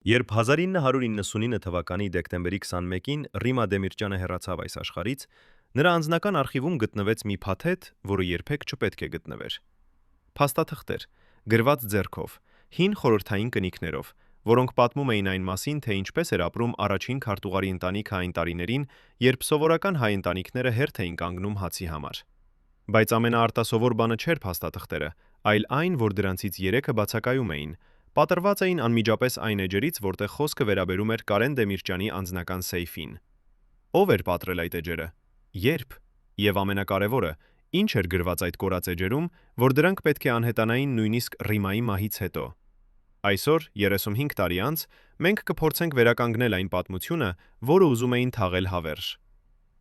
Երբ 1999 թվականի դեկտեմբերի 21-ին Ռիմա Դեմիրճյանը հեռացավ այս աշխարհից, նրա անձնական արխիվում գտնվեց մի փաթեթ, որը երբեք չպետք է գտնվեր։ Փաստաթղթեր, գրված ձեռքով, հին խորհրդային կնիքներով, որոնք պատմում էին այն մասին, թե ինչպես էր ապրում առաջին քարտուղարի ընտանիքը այն տարիներին, երբ սովորական հայ ընտանիքները հերթ էին կանգնում հացի համար։ Բայց ամենաարտասովոր բանը չէր փաստաթղթերը, այլ այն, որ դրանցից 3-ը բացակայում էին, պատրված էին անմիջապես այն էջերից, որտեղ խոսքը վերաբերում էր Կարեն Դեմիրճյանի անձնական սեյֆին։ Ո՞վ էր պատրել այդ էջերը։ Երբ։ Եվ ամենակարևորը, ինչ էր գրված այդ կորած էջերում, որ դրանք պետք է անհետանային նույնիսկ Ռիմայի մահից հետո։ Այսօր, 35 տարի անց, մենք կփորձենք վերականգնել այն պատմությունը, որը ուզում էին թաղել հավերժ։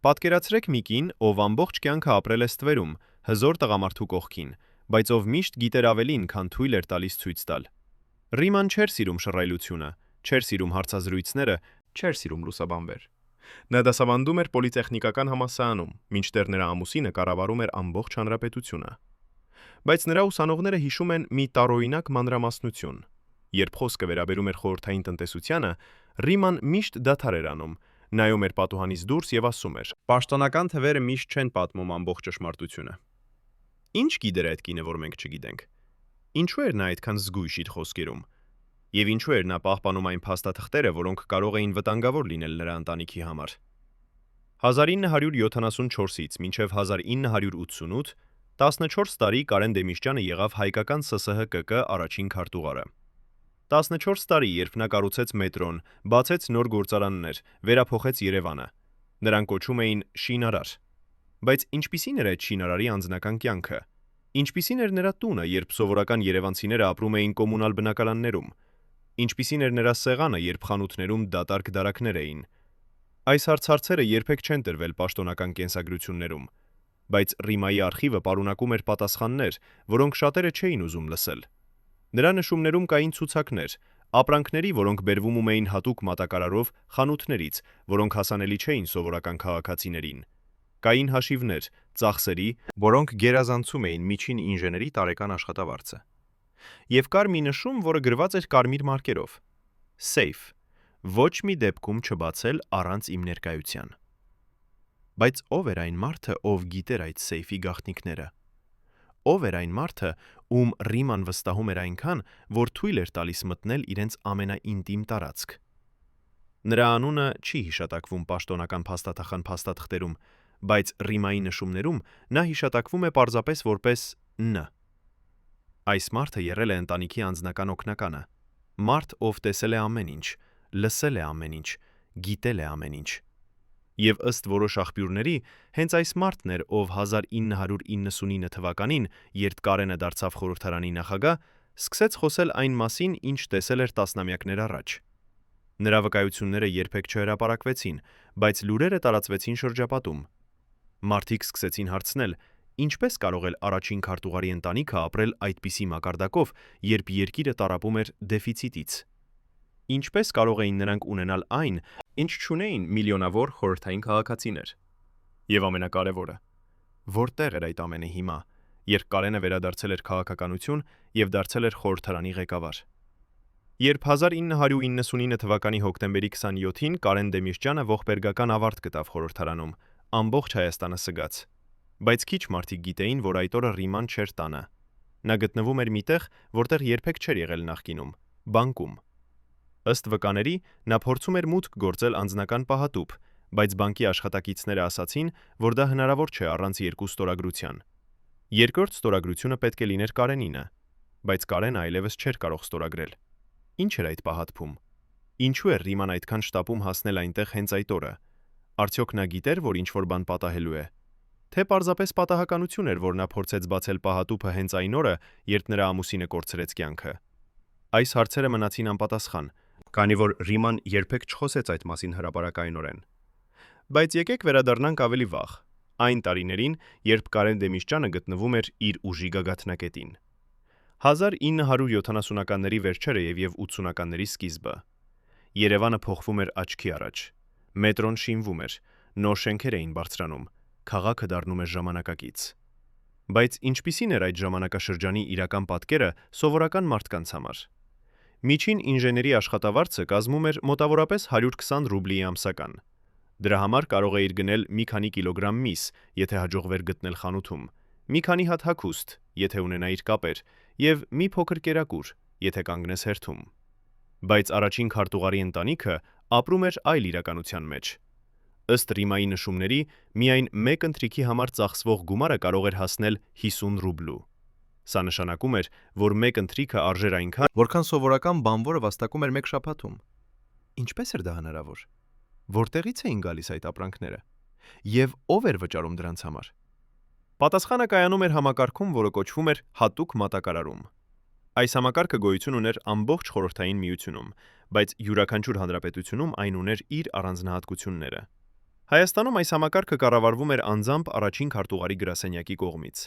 Պատկերացրեք մի կին, ով ամբողջ կյանքը ապրել է ստվերում, հզոր տղամարդու կողքին, բայց ով միշտ գիտեր ավելին, քան թույլ էր տալիս ցույց տալ։ Ռիման չէր սիրում շռայլությունը, չէր սիրում հարցազրույցները, չէր սիրում լուսաբանվել։ Նա դասավանդում էր պոլիտեխնիկական համալսարանում, մինչդեռ նրա ամուսինը կառավարում էր ամբողջ հանրապետությունը։ Բայց նրա ուսանողները հիշում են մի տարօրինակ մանրամասնություն։ Երբ խոսքը վերաբերում էր խորհրդային տնտեսությանը, Ռիման միշտ դադար էր անում, նայում էր պատուհանից դուրս եւ ասում էր. «Պաշտոնական թվերը միշտ չեն պատմում ամբողջ ճշմարտությունը»։ Ինչ գիտեր այդ կինը, որ մենք չգիտենք։ Ինչու էր նա այդքան զգույշ իր խոսքերում։ Եվ ինչու էր նա պահպանում այն փաստաթղթերը, որոնք կարող էին վտանգավոր լինել նրա ընտանիքի համար։ 1974-ից մինչև 1988 14 տարի Կարեն Դեմիրճյանը եղավ հայկական ՍՍՀԿ առաջին քարտուղարը։ 14 տարի, երբ նա կառուցեց մետրոն, բացեց նոր գործարաններ, վերափոխեց Երևանը։ Նրան կոչում էին շինարար։ Բայց ինչպիսին էր այդ շինարարի անձնական կյանքը։ Ինչպիսին էր նրա տունը, երբ սովորական երևանցիները ապրում էին կոմունալ բնակարաններում։ Ինչպիսին էր նրա սեղանը, երբ խանութներում դատարկ դարակներ էին։ Այս հարցերը երբեք չեն տրվել պաշտոնական կենսագրություններում, բայց Ռիմայի արխիվը պարունակում էր պատասխաններ, որոնք շատերը չէին ուզում լսել։ Նրա նշումներում կային ցուցակներ, ապրանքների, որոնք բերվում էին հատուկ մատակարարով խանութներից, որոնք հասանելի չէին սովորական քաղաքացիներին։ Կային հաշիվներ, ծախսերի, որոնք գերազանցում էին միջին ինժեների տարեկան աշխատավարձը։ Եվ կար մի նշում, որը գրված էր կարմիր մարկերով. Safe. Ոչ մի դեպքում չբացել առանց իմ ներկայության։ Բայց ով էր այն մարդը, ով գիտեր այդ սեյֆի գաղտնիքները։ Ով էր այն մարդը, ում Ռիման վստահում էր այնքան, որ թույլ էր տալիս մտնել իրենց ամենաինտիմ տարածք։ Նրա անունը չի հիշատակվում պաշտոնական փաստաթղթան փաստաթղթերում, բայց Ռիմայի նշումներում նա հիշատակվում է պարզապես որպես Ն։ Այս մարդը եղել է ընտանիքի անձնական օգնականը, մարդ, ով տեսել է ամեն ինչ, լսել է ամեն ինչ, գիտել է ամեն ինչ։ Եվ ըստ որոշ աղբյուրների, հենց այս մարդն էր, ով 1999 թվականին, երբ Կարենը դարձավ խորհրդարանի նախագահ, սկսեց խոսել այն մասին, ինչ տեսել էր տասնամյակներ առաջ։ Նրա վկայությունները երբեք չհրապարակվեցին, բայց լուրերը տարածվեցին շրջապատում։ Մարդիկ սկսեցին հարցնել, ինչպես կարող էր առաջին քարտուղարի ընտանիքը ապրել այդպիսի մակարդակով, երբ երկիրը տառապում էր դեֆիցիտից։ Ինչպես կարող էին նրանք ունենալ այն, ինչ չունեին միլիոնավոր խորհրդային քաղաքացիներ։ Եվ ամենակարևորը, որտեղ էր այդ ամենը հիմա, երբ Կարենը վերադարձել էր քաղաքականություն եւ դարձել էր խորհրդարանի ղեկավար։ Երբ 1999 թվականի հոկտեմբերի 27-ին Կարեն Դեմիրճյանը ողբերգական ավարտ գտավ խորհրդարանում, ամբողջ Հայաստանը սգաց։ Բայց քիչ մարդիկ գիտեին, որ այդ օրը Ռիման չէր տանը։ Նա գտնվում էր միտեղ, որտեղ երբեք չէր եղել նախկինում՝ բանկում։ Ըստ վկաների, նա փորձում էր մուտք գործել անձնական պահատուփ, բայց բանկի աշխատակիցները ասացին, որ դա հնարավոր չէ առանց երկու ստորագրության։ Երկրորդ ստորագրությունը պետք է լիներ Կարենինը, բայց Կարենը այլևս չէր կարող ստորագրել։ Ինչ էր այդ պահատփում։ Ինչու էր Ռիման այդքան շտապում հասնել այնտեղ հենց այդ օրը։ Արդյոք նա գիտեր, որ ինչ-որ բան պատահելու է։ Թե պարզապես պատահականություն էր, որ նա փորձեց բացել պահատուփը հենց այն օրը, երբ նրա ամուսինը կորցրեց կյանքը։ Այս հարցերը մնացին անպատասխան, քանի որ Ռիման երբեք չխոսեց այդ մասին հրապարակայնորեն։ Բայց եկեք վերադառնանք ավելի վաղ, այն տարիներին, երբ Կարեն Դեմիրճյանը գտնվում էր իր ուժի գագաթնակետին։ 1970-ականների վերջերը եւ 80-ականների սկիզբը։ Երևանը փոխվում էր աչքի առաջ։ Մետրոն շինվում էր, նոր շենքեր էին բարձրանում, քաղաքը դառնում էր ժամանակակից։ Բայց ինչպիսին էր այդ ժամանակաշրջանի իրական պատկերը սովորական մարդկանց համար։ Միջին ինժեների աշխատավարձը կազմում էր մոտավորապես 120 ռուբլի ամսական։ Դրա համար կարող էիր գնել մի քանի կիլոգրամ միս, եթե հաջողվեր գտնել խանութում, մի քանի հատ հագուստ, եթե ունենայիր կապեր, եւ մի փոքր կերակուր, եթե կանգնես հերթում։ Բայց առաջին քարտուղարի ընտանիքը ապրում էր այլ իրականության մեջ։ Ըստ Ռիմայի նշումների, միայն մեկ ընթրիքի համար ծախսվող գումարը կարող էր հասնել 50 ռուբլու։ Սա նշանակում էր, որ մեկ ընթրիքը արժեր այնքան, որքան սովորական բանվորը վաստակում էր մեկ շաբաթում։ Ինչպես էր դա հնարավոր։ Որտեղից էին գալիս այդ ապրանքները։ Եվ ով էր վճարում դրանց համար։ Պատասխանը կայանում էր համակարգում, որը կոչվում էր հատուկ մատակարարում։ Այս համակարգը գոյություն ուներ ամբողջ Խորհրդային Միությունում, բայց յուրաքանչյուր հանրապետությունում այն ուներ իր առանձնահատկությունները։ Հայաստանում այս համակարգը կառավարվում էր անձամբ առաջին քարտուղարի գրասենյակի կողմից։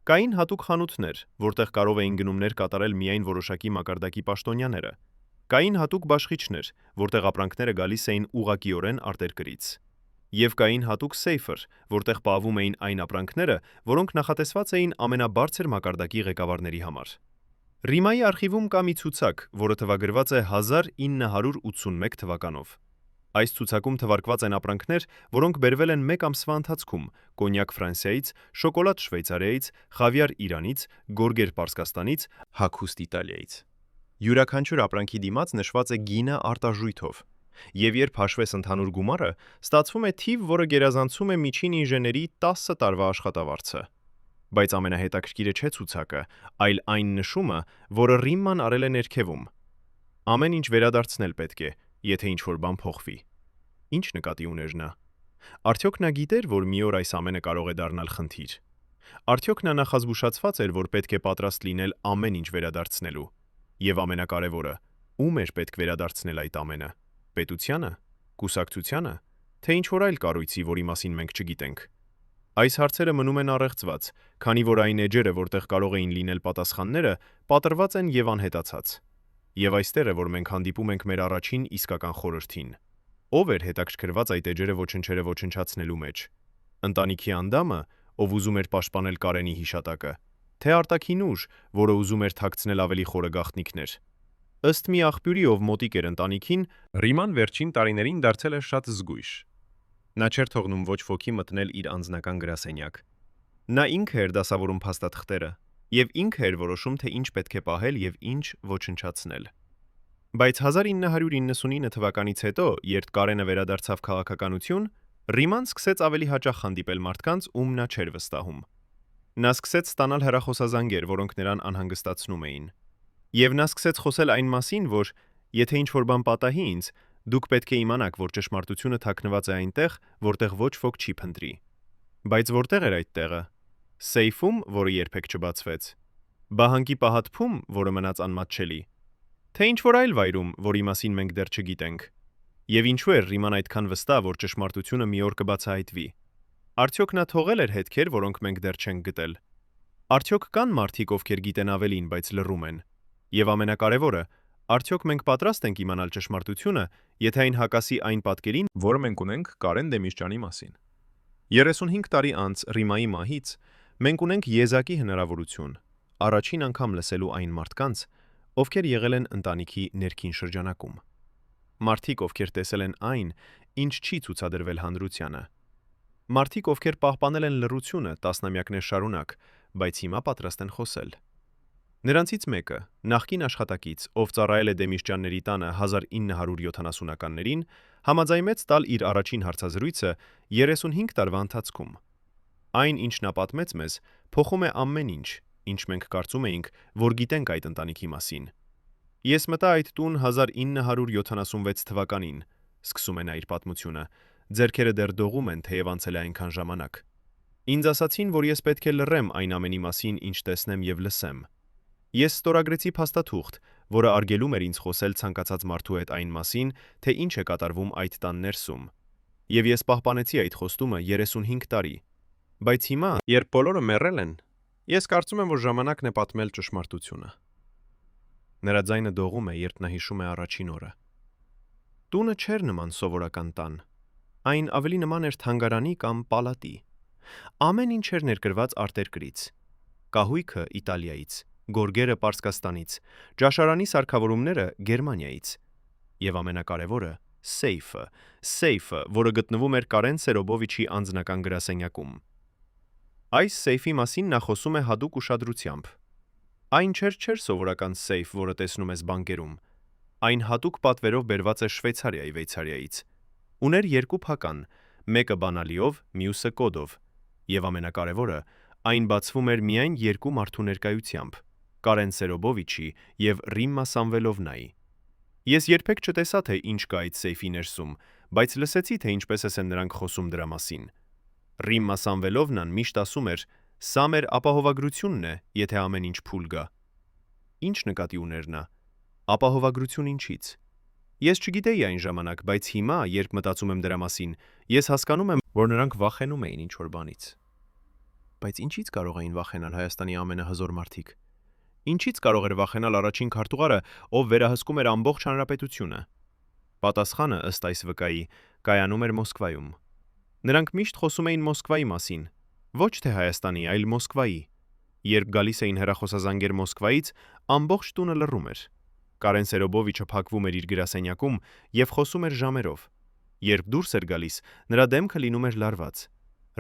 Կային հատուկ խանութներ, որտեղ կարող էին գնումներ կատարել միայն որոշակի մակարդակի պաշտոնյաները։ Կային հատուկ բաշխիչներ, որտեղ ապրանքները գալիս էին ուղղակիորեն արտերկրից։ Եվ կային հատուկ սեյֆեր, որտեղ պահվում էին այն ապրանքները, որոնք նախատեսված էին ամենաբարձր մակարդակի ղեկավարների համար։ Ռիմայի արխիվում կա մի ցուցակ, որը թվագրված է 1981 թվականով։ Այս ցուցակում թվարկված են ապրանքներ, որոնք բերվել են մեկ ամսվա ընթացքում՝ կոնյակ Ֆրանսիայից, շոկոլադ Շվեյցարիայից, խավիար Իրանից, գորգեր Պարսկաստանից, հագուստ Իտալիայից։ Յուրաքանչյուր ապրանքի դիմաց նշված է գինը արտաժույթով, եւ երբ հաշվես ընդհանուր գումարը, ստացվում է թիվ, որը գերազանցում է միջին ինժեների 10 տարվա աշխատավարձը։ Բայց ամենահետաքրքիրը չէ ցուցակը, այլ այն նշումը, որը Ռիման արել է ներքևում։ Ամեն ինչ վերադարձնել պետք է, եթե ինչ-որ բան փոխվի։ Ինչ նկատի ուներ նա։ Արդյոք նա գիտեր, որ մի օր այս ամենը կարող է դառնալ խնդիր։ Արդյոք նա նախազգուշացված էր, որ պետք է պատրաստ լինել ամեն ինչ վերադարձնելու։ Եվ ամենակարևորը, ում էր պետք վերադարձնել այդ ամենը։ Պետությանը, կուսակցությանը, թե ինչ-որ այլ կառույցի, որի մասին մենք չգիտենք։ Այս հարցերը մնում են առեղծված, քանի որ այն էջերը, որտեղ կարող էին լինել պատասխանները, պատրված են եւ անհետացած։ Եվ այստեղ է, որ մենք հանդիպում ենք մեր առաջին իսկական խորհրդին։ Ով էր հետաքրքրված այդ էջերը ոչնչերը ոչնչացնելու մեջ։ Ընտանիքի անդամը, ով ուզում էր պաշտպանել Կարենի հիշատակը, թե արտաքին ուժ, որը ուզում էր թաքցնել ավելի խորը գաղտնիքներ։ Ըստ մի աղբյուրի, ով մոտիկ էր ընտանիքին, Ռիման վերջին տարիներին դարձել էր շատ զգույշ։ Նա չէր թողնում ոչ ոքի մտնել իր անձնական գրասենյակ։ Նա ինքը էր դասավորում փաստաթղթերը, եւ ինքը էր որոշում, թե ինչ պետք է պահել եւ ինչ ոչնչացնել։ Բայց 1999 թվականից հետո, երբ Կարենը վերադարձավ քաղաքականություն, Ռիման սկսեց ավելի հաճախ հանդիպել մարդկանց, ում նա չէր վստահում։ Նա սկսեց ստանալ հեռախոսազանգեր, որոնք նրան անհանգստացնում էին։ Եվ նա սկսեց խոսել այն մասին, որ եթե ինչ-որ բան պատահի ինձ, դուք պետք է իմանաք, որ ճշմարտությունը թաքնված է այնտեղ, որտեղ ոչ ոք չի փնտրի։ Բայց որտեղ էր այդ տեղը։ Սեյֆում, որը երբեք չբացվեց։ Բահանքի պահատփում, որը մնաց անմատչելի։ Թե ինչ-որ այլ վայրում, որի մասին մենք դեռ չգիտենք։ Եվ ինչու էր Ռիման այդքան վստահ, որ ճշմարտությունը մի օր կբացահայտվի։ Արդյոք նա թողել էր հետքեր, որոնք մենք դեռ չենք գտել։ Արդյոք կան մարդիկ, ովքեր գիտեն ավելին, բայց լռում են։ Եվ ամենակարևորը, արդյոք մենք պատրաստ ենք իմանալ ճշմարտությունը, եթե այն հակասի այն պատկերին, որը մենք ունենք Կարեն Դեմիրճյանի մասին։ 35 տարի անց Ռիմայի մահից մենք ունենք եզակի հնարավորություն առաջին անգամ լսելու այն մարդկանց, ովքեր եղել են ընտանիքի ներքին շրջանակում։ Մարդիկ, ովքեր տեսել են այն, ինչ չի ցուցադրվել հանրությանը։ Մարդիկ, ովքեր պահպանել են լռությունը տասնամյակներ շարունակ, բայց հիմա պատրաստ են խոսել։ Նրանցից մեկը, նախկին աշխատակից, ով ծառայել է Դեմիրճյանների տանը 1970-ականներին, համաձայնեց տալ իր առաջին հարցազրույցը 35 տարվա ընթացքում։ Այն, ինչ նա պատմեց մեզ, փոխում է ամեն ինչ, ինչ մենք կարծում էինք, որ գիտենք այդ ընտանիքի մասին։ Ես մտա այդ տուն 1976 թվականին, սկսում է նա իր պատմությունը, ձեռքերը դեռ դողում են, թեև անցել է այնքան ժամանակ։ Ինձ ասացին, որ ես պետք է լռեմ այն ամենի մասին, ինչ տեսնեմ եւ լսեմ։ Ես ստորագրեցի փաստաթուղթ, որը արգելում էր ինձ խոսել ցանկացած մարդու հետ այն մասին, թե ինչ է կատարվում այդ տան ներսում։ Եվ ես պահպանեցի այդ խոստումը 35 տարի։ Բայց հիմա, երբ բոլորը մեռել են, ես կարծում եմ, որ ժամանակն է պատմել ճշմարտությունը։ Նրա ձայնը դողում է, երբ նա հիշում է առաջին օրը։ Տունը չէր նման սովորական տան։ Այն ավելի նման էր թանգարանի կամ պալատի։ Ամեն ինչ էր ներկրված արտերկրից։ Կահույքը Իտալիայից, գորգերը Պարսկաստանից, ճաշարանի սարքավորումները Գերմանիայից, եւ ամենակարևորը սեյֆը, որը գտնվում էր Կարեն Սերոբովիչի անձնական գրասենյակում։ Այս սեյֆի մասին նա խոսում է հատուկ ուշադրությամբ։ Այն չէր սովորական սեյֆ, որը տեսնում ես բանկերում։ Այն հատուկ պատվերով բերված է Շվեյցարիայի վեցարիայից։ Ուներ երկու փական, մեկը բանալիով, մյուսը կոդով, եւ ամենակարևորը, այն բացվում էր միայն երկու մարդու ներկայությամբ՝ Կարեն Սերոբովիչի եւ Ռիմմա Սամվելովնայի։ Ես երբեք չտեսա, թե ինչ կա այդ սեյֆի ներսում, բայց լսեցի, թե ինչպես են նրանք խոսում դրա մասին։ Ռիմմա Սամվելովնան միշտ ասում էր. «Սա մեր ապահովագրությունն է, եթե ամեն ինչ փուլ գա»։ Ինչ նկատի ուներ նա։ Ապահովագրություն ինչից։ Ես չգիտեի այն ժամանակ, բայց հիմա, երբ մտածում եմ դրա մասին, ես հասկանում եմ, որ նրանք վախենում էին ինչ-որ բանից։ Բայց ինչից կարող էին վախենալ Հայաստանի ամենահզոր մարդիկ։ Ինչից կարող էր վախենալ առաջին քարտուղարը, ով վերահսկում էր ամբողջ հանրապետությունը։ Պատասխանը, ըստ այս վկայի, կայանում էր Մոսկվայում։ Նրանք միշտ խոսում էին Մոսկվայի մասին, ոչ թե Հայաստանի, այլ Մոսկվայի։ Երբ գալիս էին հեռախոսազանգեր Մոսկվայից, ամբողջ տունը լռում էր։ Կարեն Սերոբովիչը փակվում էր իր գրասենյակում եւ խոսում էր ժամերով։ Երբ դուրս էր գալիս, նրա դեմքը լինում էր լարված։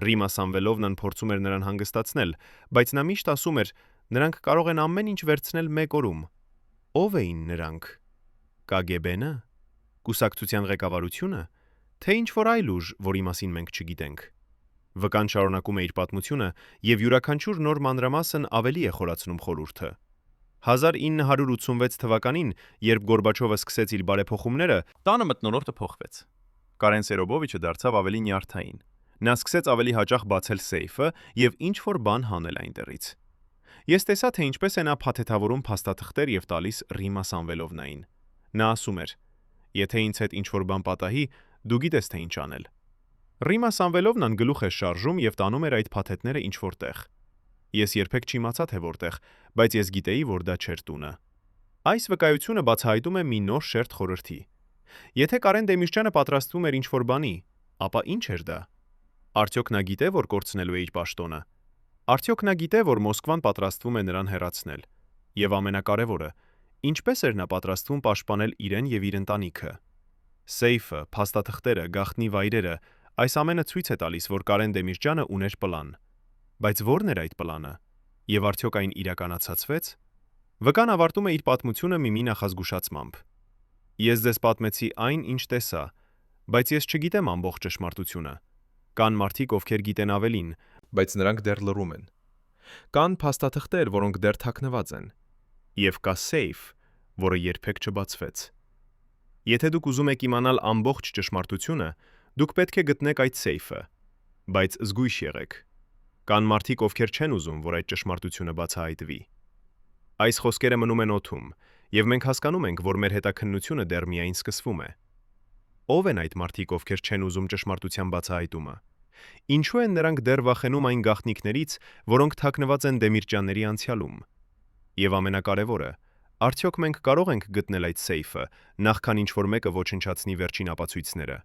Ռիմմա Սամվելովնան փորձում էր նրան հանգստացնել, բայց նա միշտ ասում էր, նրանք կարող են ամեն ինչ վերցնել մեկ օրում։ Ո՞վ էին նրանք։ KGB-ն, կուսակցության ղեկավարությունը, թե ինչ-որ այլ ուժ, որի մասին մենք չգիտենք։ Վկան շարունակում է իր պատմությունը եւ յուրաքանչյուր նոր մանրամասն ավելի է խորացնում խորհուրդը։ 1986 թվականին, երբ Գորբաչովը սկսեց իր բարեփոխումները, տանը մթնոլորտը փոխվեց։ Կարեն Սերոբովիչը դարձավ ավելի նյարդային։ Նա սկսեց ավելի հաճախ բացել սեյֆը եւ ինչ-որ բան հանել այնտեղից։ Ես տեսա, թե ինչպես է նա փաթեթավորում փաստաթղթեր եւ տալիս Ռիմմա Սամվելովնային։ Նա ասում էր. «Եթե ինձ հետ ինչ-որ բան պատահի, դու գիտես թե ինչ անել»։ Ռիմմա Սամվելովնան գլուխ է շարժում եւ տանում էր այդ փաթեթները ինչ-որ տեղ։ Ես երբեք չիմացա, թե որտեղ, բայց ես գիտեի, որ դա չէր տունը։ Այս վկայությունը բացահայտում է մի նոր շերտ խորհրդի։ Եթե Կարեն Դեմիրճյանը պատրաստվում էր ինչ-որ բանի, ապա ինչ էր դա։ Արդյոք նա գիտե, որ կորցնելու է իր պաշտոնը։ Արդյոք նա գիտե, որ Մոսկվան պատրաստվում է նրան հեռացնել։ Եվ ամենակարևորը, ինչպես էր նա պատրաստվում պաշտպանել իրեն եւ իր ընտանիքը։ Սեյֆը, փաստաթղթերը, գաղտնի վայրերը, այս ամենը ցույց է տալիս, որ Կարեն Դեմիրճյանը ուներ պլան։ Բայց ո՞րն էր այդ պլանը։ Եվ արդյոք այն իրականացածվեց։ Վկան ավարտում է իր պատմությունը մի նախազգուշացմամբ։ Ես ձեզ պատմեցի այն, ինչ տեսա, բայց ես չգիտեմ ամբողջ ճշմարտությունը։ Կան մարդիկ, ովքեր գիտեն ավելին, բայց նրանք դեռ լռում են։ Կան փաստաթղթեր, որոնք դեռ թաքնված են։ Եվ կա սեյֆ, որը երբեք չբացվեց։ Եթե դուք ուզում եք իմանալ ամբողջ ճշմարտությունը, դուք պետք է գտնեք այդ սեյֆը, բայց զգույշ եղեք։ Կան մարդիկ, ովքեր չեն ուզում, որ այդ ճշմարտությունը բացահայտվի։ Այս խոսքերը մնում են օդում, եւ մենք հասկանում ենք, որ մեր հետաքննությունը դեռ միայն սկսվում է։ Ո՞վ են այդ մարդիկ, ովքեր չեն ուզում ճշմարտության բացահայտումը։ Ինչու են նրանք դեռ վախենում այն գաղտնիքներից, որոնք թաքնված են Դեմիրճյանների անցյալում։ Եվ ամենակարևորը, արդյոք մենք կարող ենք գտնել այդ սեյֆը, նախքան ինչ-որ մեկը ոչնչացնի վերջին ապացույցները։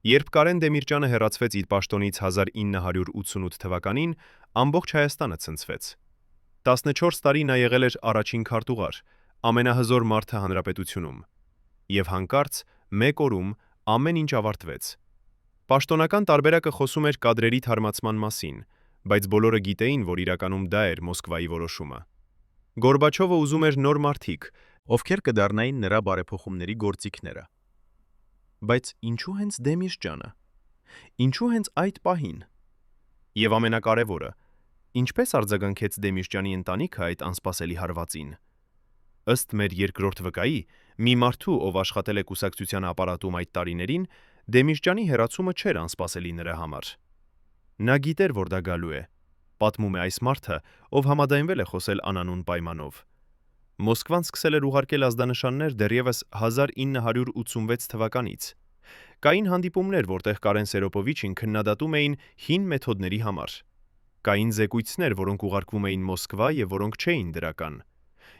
Երբ Կարեն Դեմիրճյանը հեռացվեց իր պաշտոնից 1988 թվականին, ամբողջ Հայաստանը ցնցվեց։ 14 տարի նա եղել էր առաջին քարտուղար, ամենահզոր մարդը հանրապետությունում։ Եվ հանկարծ, մեկ օրում ամեն ինչ ավարտվեց։ Պաշտոնական տարբերակը խոսում էր կադրերի թարմացման մասին, բայց բոլորը գիտեին, որ իրականում դա էր Մոսկվայի որոշումը։ Գորբաչովը ուզում էր նոր մարդիկ, ովքեր կդառնային նրա բարեփոխումների գործիքները։ Բայց ինչու հենց Դեմիրճյանը։ Ինչու հենց այդ պահին։ Եվ ամենակարևորը, ինչպես արձագանքեց Դեմիրճյանի ընտանիքը այդ անսպասելի հարվածին։ Ըստ մեր երկրորդ վկայի, մի մարդու, ով աշխատել է կուսակցության ապարատում այդ տարիներին, Դեմիրճյանի հեռացումը չէր անսպասելի նրա համար։ Նա գիտեր, որ դա գալու է, պատմում է այս մարդը, ով համաձայնվել է խոսել անանուն պայմանով։ Մոսկվան սկսել էր ուղարկել ազդանշաններ դեռևս 1986 թվականից։ Կային հանդիպումներ, որտեղ Կարեն Սերոբովիչին քննադատում էին հին մեթոդների համար։ Կային զեկույցներ, որոնք ուղարկվում էին Մոսկվա եւ որոնք չէին դրական։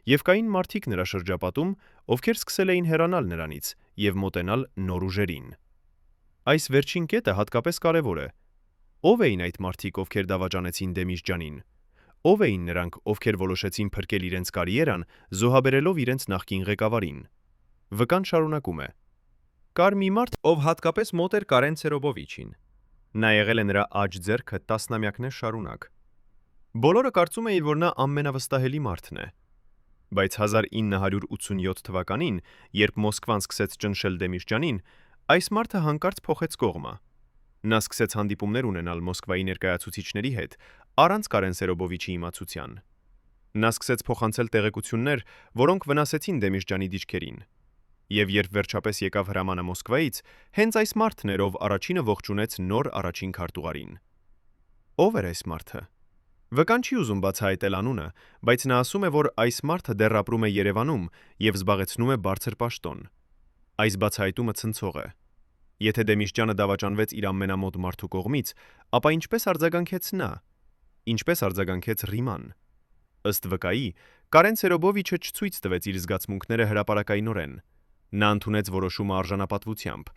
Եվ կային մարդիկ նրա շրջապատում, ովքեր սկսել էին հեռանալ նրանից եւ մոտենալ նոր ուժերին։ Այս վերջին կետը հատկապես կարևոր է։ Ո՞վ էին այդ մարդիկ, ովքեր դավաճանեցին Դեմիրճյանին։ Ով էին նրանք, ովքեր որոշեցին փրկել իրենց կարիերան, զոհաբերելով իրենց նախկին ղեկավարին։ Վկան շարունակում է. Կար մի մարդ, ով հատկապես մոտ էր Կարեն Ցերոբովիչին։ Նա եղել է նրա աջ ձեռքը տասնամյակներ շարունակ։ Բոլորը կարծում էին, որ նա ամենավստահելի մարդն է։ Բայց 1987 թվականին, երբ Մոսկվան սկսեց ճնշել Դեմիրճյանին, այս մարդը հանկարծ փոխեց կողմը։ Նա սկսեց հանդիպումներ ունենալ Մոսկվայի ներկայացուցիչների հետ, առանց Կարեն Ցերոբովիչի իմացության։ Նա սկսեց փոխանցել տեղեկություններ, որոնք վնասեցին Դեմիրճյանի դիրքերին։ Եվ երբ վերջապես եկավ հրամանը Մոսկվայից, հենց այս մարդն էր, ով առաջինը ողջունեց նոր առաջին քարտուղարին։ Ով էր այս մարդը։ Վկան չի ուզում բացահայտել անունը, բայց նա ասում է, որ այս մարդը դեռ ապրում է Երևանում եւ զբաղեցնում է բարձր պաշտոն։ Այս բացահայտումը ցնցող է։ Եթե Դեմիրճյանը դավաճանվեց իր ամենամոտ մարդու կողմից, ապա ինչպես արձագանքեց նա։ Ինչպես արձագանքեց Ռիման։ Ըստ վկայի, Կարեն Ցերոբովիչը չցույց տվեց իր զգացմունքները հրապարակայնորեն։ Նա ընդունեց որոշումը արժանապատվությամբ,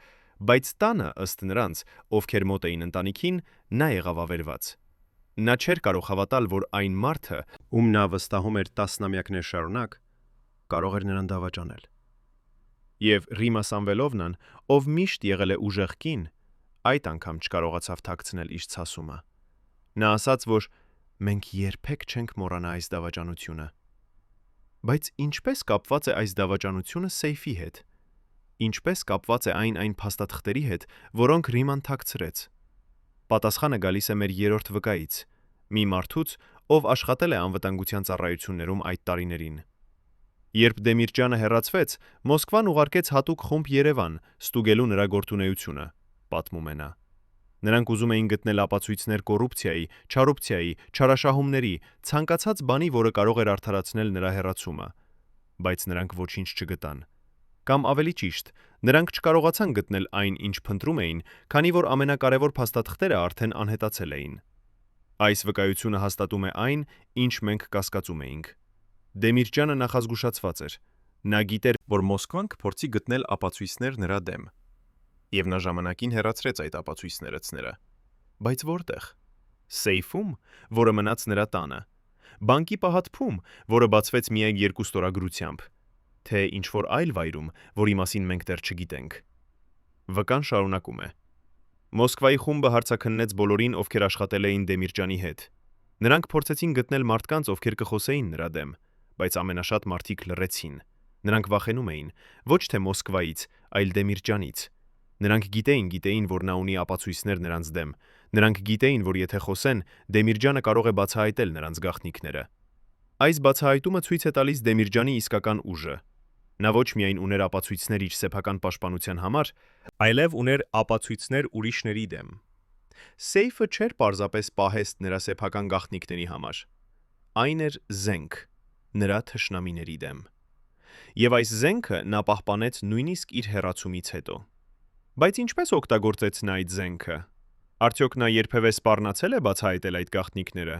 բայց տանը, ըստ նրանց, ովքեր մոտ էին ընտանիքին, նա եղավ ավերված։ Նա չէր կարող հավատալ, որ այն մարդը, ում նա վստահում էր տասնամյակներ շարունակ, կարող էր նրան դավաճանել։ Եվ Ռիմա Սամվելովնան, ով միշտ եղել է ուժեղ կին, այդ անգամ չկարողացավ թաքցնել իր ցասումը։ Նա ասաց, որ մենք երբեք չենք մոռանա այս դավաճանությունը։ Բայց ինչպես կապված է այս դավաճանությունը սեյֆի հետ։ Ինչպես կապված է այն փաստաթղթերի հետ, որոնք Ռիման թաքցրեց։ Պատասխանը գալիս է մեր երրորդ վկայից, մի մարդուց, ով աշխատել է անվտանգության ծառայություններում այդ տարիներին։ Երբ Դեմիրճյանը հեռացվեց, Մոսկվան ուղարկեց հատուկ խումբ Երևան, ստուգելու նրա գործունեությունը, պատմում է նա։ Նրանք ուզում էին գտնել ապացույցներ կոռուպցիայի, չարոպցիայի, չարաշահումների, ցանկացած բանի, որը կարող էր արդարացնել նրա հեռացումը, բայց նրանք ոչինչ չգտան։ Կամ ավելի ճիշտ, նրանք չկարողացան գտնել այն, ինչ փնտրում էին, քանի որ ամենակարևոր փաստաթղթերը արդեն անհետացել էին։ Այս վկայությունը հաստատում է այն, ինչ մենք կասկածում էինք։ Դեմիրճյանը նախազգուշացված էր։ Նա գիտեր, որ Մոսկվան կփորձի գտնել ապացույցներ նրա դեմ։ Եվ նա ժամանակին հեռացրեց այդ ապացույցները։ Բայց որտեղ։ Սեյֆում, որը մնաց նրա տանը։ Բանկի պահատփում, որը բացվեց միայն 2 ստորագրությամբ։ Թե ինչ-որ այլ վայրում, որի մասին մենք դեռ չգիտենք։ Վկան շարունակում է. Մոսկվայի խումբը հարցաքննեց բոլորին, ովքեր աշխատել էին Դեմիրճյանի հետ։ Նրանք փորձեցին գտնել մարդկանց, ովքեր կխոսեին նրա դեմ, բայց ամենաշատ մարդիկ լռեցին։ Նրանք վախենում էին ոչ թե Մոսկվայից, այլ Դեմիրճյանից։ Նրանք գիտեին, որ նա ունի ապացույցներ նրանց դեմ։ Նրանք գիտեին, որ եթե խոսեն, Դեմիրճյանը կարող է բացահայտել նրանց գաղտնիքները։ Այս բացահայտումը ցույց է տալիս Դեմիրճյանի իսկական ուժը։ Նա ոչ միայն ուներ ապացույցներ իր սեփական պաշտպանության համար, այլև ուներ ապացույցներ ուրիշների դեմ։ Սեյֆը չէր պարզապես պահեստ նրա սեփական գաղտնիքների համար։ Այն էր զենք նրա թշնամիների դեմ։ Եվ այս զենքը նա պահպանեց նույնիսկ իր հեռացումից հետո։ Բայց ինչպես օգտագործեց նա այդ զենքը։ Արդյոք նա երբևէ սպառնացել է բացահայտել այդ գաղտնիքները։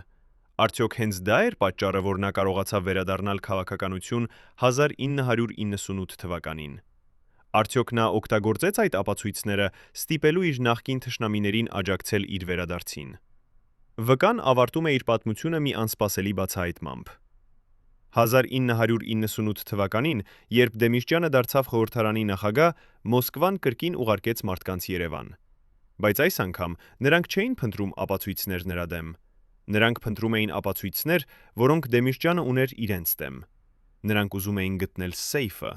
Արդյոք հենց դա էր պատճառը, որ նա կարողացավ վերադառնալ քաղաքականություն 1998 թվականին։ Արդյոք նա օգտագործեց այդ ապացույցները ստիպելու իր նախկին թշնամիներին աջակցել իր վերադարձին։ Վկան ավարտում է իր պատմությունը մի անսպասելի բացահայտմամբ։ 1998 թվականին, երբ Դեմիրճյանը դարձավ խորհրդարանի նախագահ, Մոսկվան կրկին ուղարկեց մարդկանց Երևան։ Բայց այս անգամ նրանք չէին փնտրում ապացույցներ նրա դեմ։ Նրանք փնտրում էին ապացույցներ, որոնք Դեմիրճյանը ուներ իրենց դեմ։ Նրանք ուզում էին գտնել սեյֆը։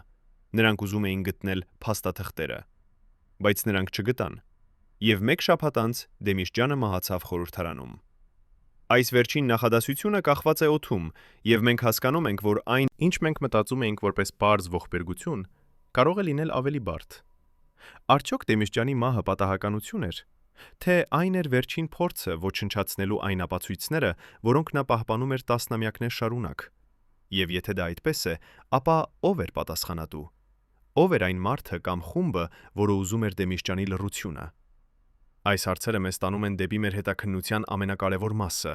Նրանք ուզում էին գտնել փաստաթղթերը։ Բայց նրանք չգտան։ Եվ մեկ շաբաթ անց Դեմիրճյանը մահացավ խորհրդարանում։ Այս վերջին նախադասությունը կախված է օդում, եւ մենք հասկանում ենք, որ այն, ինչ մենք մտածում էինք որպես պարզ ողբերգություն, կարող է լինել ավելի բարդ։ Արդյոք Դեմիրճյանի մահը պատահականություն էր, թե այն էր վերջին փորձը ոչնչացնելու այն ապացույցները, որոնք նա պահպանում էր տասնամյակներ շարունակ։ Եվ եթե դա այդպես է, ապա ով էր պատասխանատու։ Ով էր այն մարդը կամ խումբը, որը ուզում էր Դեմիրճյանի լռությունը։ Այս հարցերը մեզ տանում են դեպի մեր հետաքննության ամենակարևոր մասը։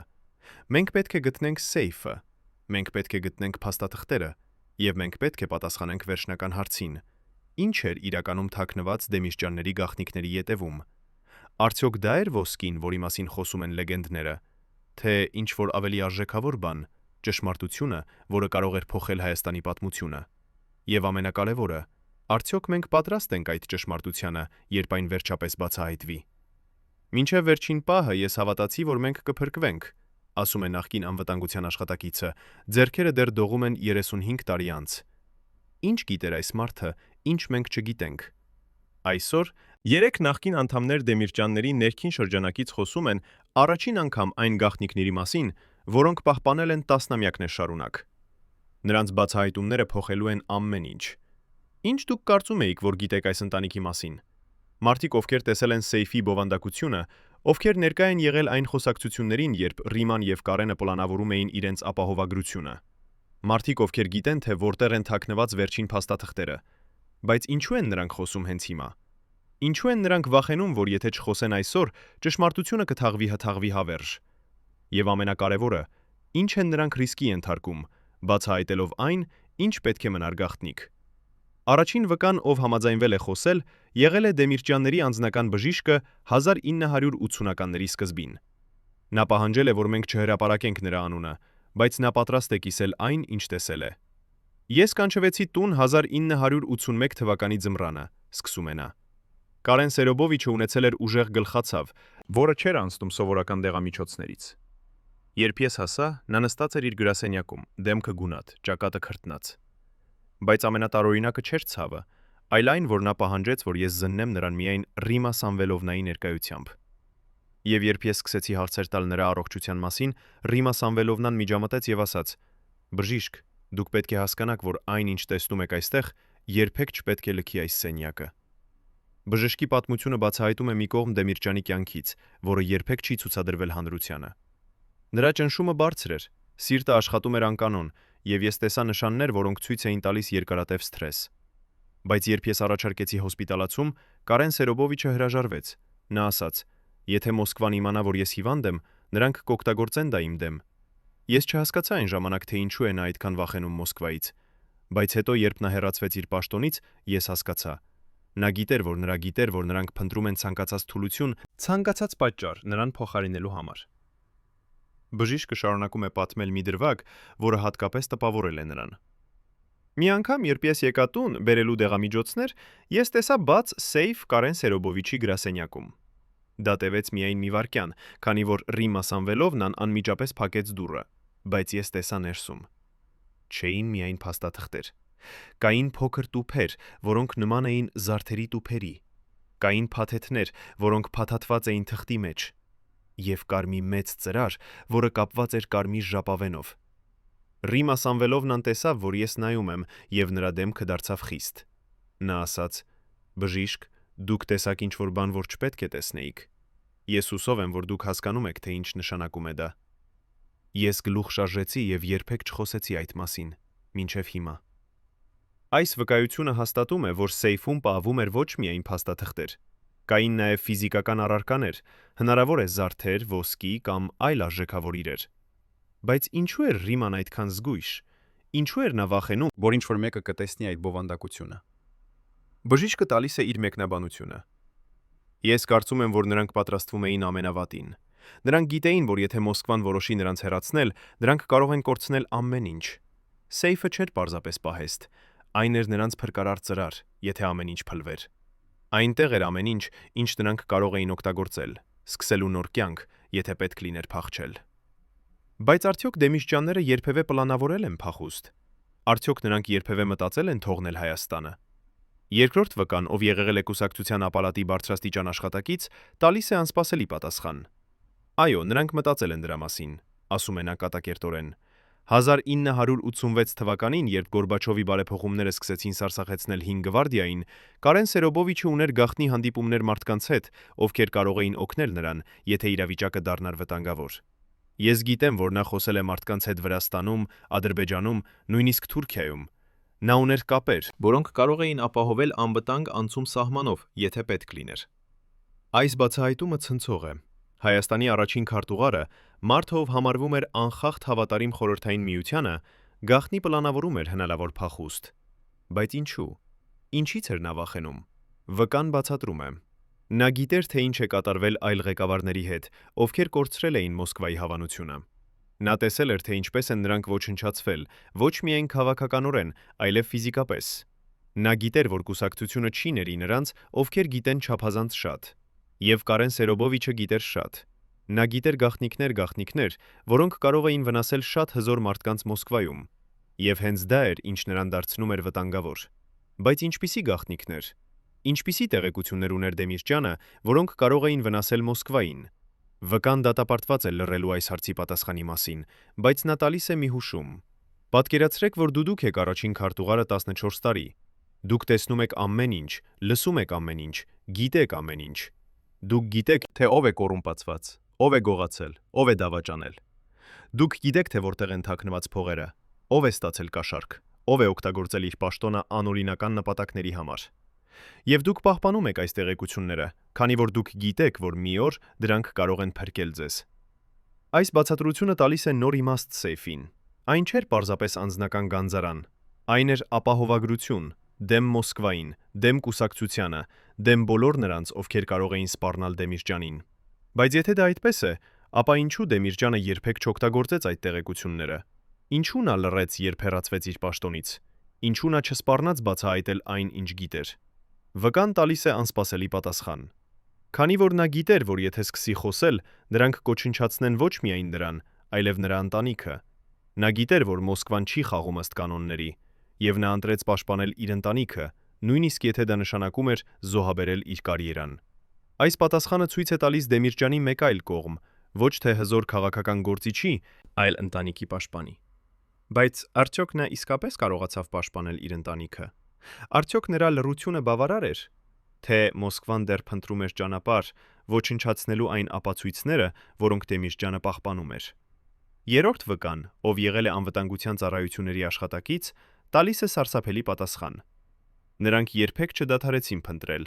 Մենք պետք է գտնենք սեյֆը, մենք պետք է գտնենք փաստաթղթերը, եւ մենք պետք է պատասխանենք վերջնական հարցին. ինչ էր իրականում թաքնված Դեմիրճյանների գաղտնիքների ետևում։ Արդյոք դա էր ոսկին, որի մասին խոսում են լեգենդները, թե ինչ որ ավելի արժեքավոր բան, ճշմարտությունը, որը կարող էր փոխել Հայաստանի պատմությունը։ Եվ ամենակարևորը, արդյոք մենք պատրաստ ենք այդ ճշմարտությանը, երբ այն վերջապես բացահայտվի։ Մինչև վերջին պահը ես հավատացի, որ մենք կփրկվենք, ասում է նախկին անվտանգության աշխատակիցը, ձեռքերը դեռ դողում են 35 տարի անց։ Ինչ գիտեր այս մարդը, ինչ մենք չգիտենք։ Այսօր 3 նախկին անդամներ Դեմիրճյանների ներքին շրջանակից խոսում են առաջին անգամ այն գաղտնիքների մասին, որոնք պահպանել են տասնամյակներ շարունակ։ Նրանց բացահայտումները փոխելու են ամեն ինչ։ Ինչ դուք կարծում էիք, որ գիտեք այս ընտանիքի մասին։ Մարդիկ, ովքեր տեսել են Սեյֆի բովանդակությունը, ովքեր ներկա են եղել այն խոսակցություններին, երբ Ռիման եւ Կարենը պլանավորում էին իրենց ապահովագրությունը։ Մարդիկ, ովքեր գիտեն, թե որտեղ են թաքնված վերջին փաստաթղթերը։ Բայց ինչու են նրանք խոսում հենց հիմա։ Ինչու են նրանք վախենում, որ եթե չխոսեն այսօր, ճշմարտությունը կթաղվի հավերժ։ Եվ ամենակարևորը, ինչ են նրանք ռիսկի ենթարկում, բացահայտելով այն, ինչ պետք է մնար գաղտնիք։ Առաջին վկան, ով համաձայնվել է խոսել, եղել է Դեմիրճյանների անձնական բժիշկը 1980-ականների սկզբին։ Նա պահանջել է, որ մենք չհրապարակենք նրա անունը, բայց նա պատրաստ է կիսել այն, ինչ տեսել է։ Ես կանչվեցի տուն 1981 թվականի ձմռանը, սկսում է նա։ Կարեն Սերոբովիչը ունեցել էր ուժեղ գլխացավ, որը չէր անցնում սովորական դեղամիջոցներից։ Երբ ես հասա, նա նստած էր իր գրասենյակում, դեմքը գունատ, ճակատը քրտնած։ Բայց ամենատարօրինակը չէր ցավը, այլ այն, որ նա պահանջեց, որ ես զննեմ նրան միայն Ռիմա Սամվելովնայի ներկայությամբ։ Եվ երբ ես սկսեցի հարցեր տալ նրա առողջության մասին, Ռիմա Սամվելովնան միջամտեց եւ ասաց. «Բժիշկ, դուք պետք է հասկանաք, որ այն, ինչ տեսնում եք այստեղ, երբեք չպետք է լքի այս սենյակը»։ Բժշկի պատմությունը բացահայտում է մի կողմ Դեմիրճյանի կյանքից, որը երբեք չի ցուցադրվել հանրությանը։ Նրա ճնշումը բարձր էր, սիրտը աշխատում էր անկանոն, եւ ես տեսա նշաններ, որոնք ցույց էին տալիս երկարատև սթրես։ Բայց երբ ես առաջարկեցի հոսպիտալացում, Կարեն Սերոբովիչը հրաժարվեց։ Նա ասաց. «Եթե Մոսկվան իմանա, որ ես հիվանդ եմ, նրանք կօգտագործեն դա իմ դեմ»։ Ես չհասկացա այն ժամանակ, թե ինչու է նա այդքան վախենում Մոսկվայից։ Բայց հետո, երբ նա հեռացվեց իր պաշտոնից, ես հասկացա։ Նա գիտեր, որ նրանք փնտրում են ցանկացած թուլություն, ցանկացած պատճառ նրան փոխարինելու համար։ Բժիշկը շարունակում է պատմել մի դրվագ, որը հատկապես տպավորել է նրան։ Մի անգամ, երբ ես եկա տուն, բերելու դեղամիջոցներ, ես տեսա բաց սեյֆ Կարեն Սերոբովիչի գրասենյակում։ Դա տևեց միայն մի վայրկյան, քանի որ Ռիմա Սամվելովնան անմիջապես փակեց դուռը, բայց ես տեսա ներսում։ Չէին միայն փաստաթղթեր։ Կային փոքր տուփեր, որոնք նման էին զարդերի տուփերի։ Կային փաթեթներ, որոնք փաթաթված էին թղթի մեջ։ Եվ կար մի մեծ ծրար, որը կապված էր կարմիր ժապավենով։ Ռիմա Սամվելովնան տեսավ, որ ես նայում եմ, եւ նրա դեմքը դարձավ խիստ։ Նա ասաց. «Բժիշկ, դուք տեսաք ինչ-որ բան, որ չպետք է տեսնեիք։ Ես հուսով եմ, որ դուք հասկանում եք, թե ինչ նշանակում է դա»։ Ես գլուխ շարժեցի եւ երբեք չխոսեցի այդ մասին, մինչեւ հիմա։ Այս վկայությունը հաստատում է, որ սեյֆում պահվում էր ոչ միայն փաստաթղթեր։ Կային նաև ֆիզիկական առարկաներ, հնարավոր է զարդեր, ոսկի կամ այլ արժեքավոր իրեր։ Բայց ինչու էր Ռիման այդքան զգույշ։ Ինչու էր նա վախենում, որ ինչ-որ մեկը կտեսնի այդ բովանդակությունը։ Բժիշկը տալիս է իր մեկնաբանությունը։ Ես կարծում եմ, որ նրանք պատրաստվում էին ամենավատին։ Նրանք գիտեին, որ եթե Մոսկվան որոշի նրանց հեռացնել, նրանք կարող են կորցնել ամեն ինչ։ Սեյֆը չէր պարզապես պահեստ, այն էր նրանց փրկարար ծրար, եթե ամեն ինչ փլվեր։ Այնտեղ էր ամեն ինչ, ինչ նրանք կարող էին օգտագործել, սկսելու նոր կյանք, եթե պետք լիներ փախչել։ Բայց արդյոք Դեմիրճյանները երբևէ պլանավորել են փախուստ։ Արդյոք նրանք երբևէ մտածել են թողնել Հայաստանը։ Երկրորդ վկան, ով եղել է կուսակցության ապարատի բարձրաստիճան աշխատակից, տալիս է անսպասելի պատասխան։ Այո, նրանք մտածել են դրա մասին, ասում է նա կատակերտորեն։ 1986 թվականին, երբ Գորբաչովի բարեփոխումները սկսեցին սարսափեցնել 5 գվարդիային, Կարեն Սերոբովիչը ուներ գաղտնի հանդիպումներ մարդկանց հետ, ովքեր կարող էին օգնել նրան, եթե իրավիճակը դառնար վտանգավոր։ Ես գիտեմ, որ նա խոսել է մարդկանց հետ Վրաստանում, Ադրբեջանում, նույնիսկ Թուրքիայում։ Նա ուներ կապեր, որոնք կարող էին ապահովել անվտանգ անցում սահմանով, եթե պետք լիներ։ Այս բացահայտումը ցնցող է։ Հայաստանի առաջին քարտուղարը, մարդը, ով համարվում էր անխախտ հավատարիմ Խորհրդային Միությանը, գաղտնի պլանավորում էր հնարավոր փախուստ։ Բայց ինչու։ Ինչից էր նա վախենում։ Վկան բացատրում է։ Նա գիտեր, թե ինչ է կատարվել այլ ղեկավարների հետ, ովքեր կորցրել էին Մոսկվայի հավանությունը։ Նա տեսել էր, թե ինչպես են նրանք ոչնչացվել, ոչ միայն քաղաքականորեն, այլև ֆիզիկապես։ Նա գիտեր, որ կուսակցությունը չի ների նրանց, ովքեր գիտեն չափազանց շատ։ Եվ Կարեն Սերոբովիչը գիտեր շատ։ Նա գիտեր գաղտնիքներ, որոնք կարող էին վնասել շատ հզոր մարդկանց Մոսկվայում։ Եվ հենց դա էր, ինչ նրան դարձնում էր վտանգավոր։ Բայց ինչպիսի գաղտնիքներ։ Ինչպիսի տեղեկություններ ուներ Դեմիրճյանը, որոնք կարող էին վնասել Մոսկվային։ Վկան դատապարտված է լռելու այս հարցի պատասխանի մասին, բայց նա տալիս է մի հուշում։ Պատկերացրեք, որ դուք եք առաջին քարտուղարը 14 տարի։ Դուք տեսնում եք ամեն ինչ, լսում եք ամեն ինչ, գիտեք ամեն ինչ։ Դուք գիտեք, Թե ով է կոռումպացված, ով է գողացել, ով է դավաճանել։ դուք գիտեք, թե որտեղ են թաքնված փողերը, ով է ստացել կաշառք, ով է օգտագործել իր պաշտոնը անօրինական նպատակների համար։ Եվ դուք պահպանում եք այս տեղեկությունները, քանի որ դուք գիտեք, որ մի օր դրանք կարող են փրկել ձեզ։ Այս բացատրությունը տալիս է նոր իմաստ սեյֆին։ Այն չէր պարզապես անձնական գանձարան, այն էր ապահովագրություն, դեմ Մոսկվային, դեմ կուսակցությանը, դեմ բոլոր նրանց, ովքեր կարող էին սպառնալ Դեմիրճյանին։ Բայց եթե դա այդպես է, ապա ինչու Դեմիրճյանը երբեք չօգտագործեց այդ տեղեկությունները։ Ինչու նա լռեց, երբ հեռացվեց իր պաշտոնից։ Ինչու նա չսպառնաց բացահայտել այն, ինչ գիտեր։ Վկան տալիս է անսպասելի պատասխան։ Քանի որ նա գիտեր, որ եթե սկսի խոսել, նրանք կոչնչացնեն ոչ միայն նրան, այլև նրա ընտանիքը։ Նա գիտեր, որ Մոսկվան չի խաղում ըստ կանոնների, եւ նա ընտրեց պաշտպանել իր ընտանիքը, նույնիսկ եթե դա նշանակում էր զոհաբերել իր կարիերան։ Այս պատասխանը ցույց է տալիս Դեմիրճյանի մեկ այլ կողմ, ոչ թե հզոր քաղաքական գործիչի, այլ ընտանիքի պաշտպանի։ Բայց արդյոք նա իսկապես կարողացավ պաշտպանել իր ընտանիքը։ Արդյոք նրա լռությունը բավարար էր, թե Մոսկվան դեռ փնտրում էր ճանապարհ, ոչնչացնելու այն ապացույցները, որոնք Դեմիրճյանը պահպանում էր։ Երրորդ վկան, ով եղել է անվտանգության ծառայությունների աշխատակից, տալիս է սարսափելի պատասխան։ Նրանք երբեք չդադարեցին փնտրել։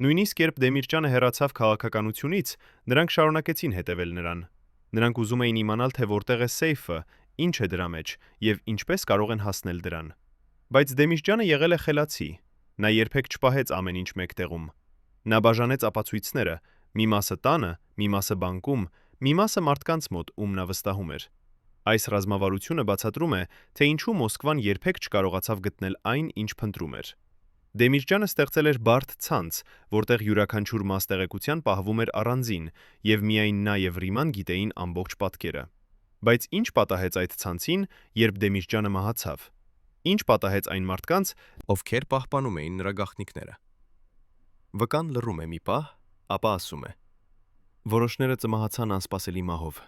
Նույնիսկ երբ Դեմիրճյանը հեռացավ քաղաքականությունից, նրանք շարունակեցին հետևել նրան։ Նրանք ուզում էին իմանալ, թե որտեղ է սեյֆը, ինչ է դրա մեջ եւ ինչպես կարող են հասնել դրան։ Բայց Դեմիրճյանը եղել է խելացի։ Նա երբեք չպահեց ամեն ինչ մեկ տեղում։ Նա բաժանեց ապացույցները՝ մի մասը տանը, մի մասը բանկում, մի մասը մարդկանց մոտ, ում նա վստահում էր։ Այս ռազմավարությունը բացատրում է, թե ինչու Մոսկվան երբեք չկարողացավ գտնել այն, ինչ փնտրում էր։ Դեմիրճյանը ստեղծել էր բարդ ցանց, որտեղ յուրաքանչյուր մաս տեղեկության պահվում էր առանձին, եւ միայն նա եւ Ռիման գիտեին ամբողջ պատկերը։ Բայց ինչ պատահեց այդ ցանցին, երբ Դեմիրճյանը մահացավ։ Ինչ պատահեց այն մարդկանց, Ովքեր պահպանում էին նրա գաղտնիքները։ Վկան լռում է մի պահ, ապա ասում է. Որոշները ծմահացան անսպասելի մահով,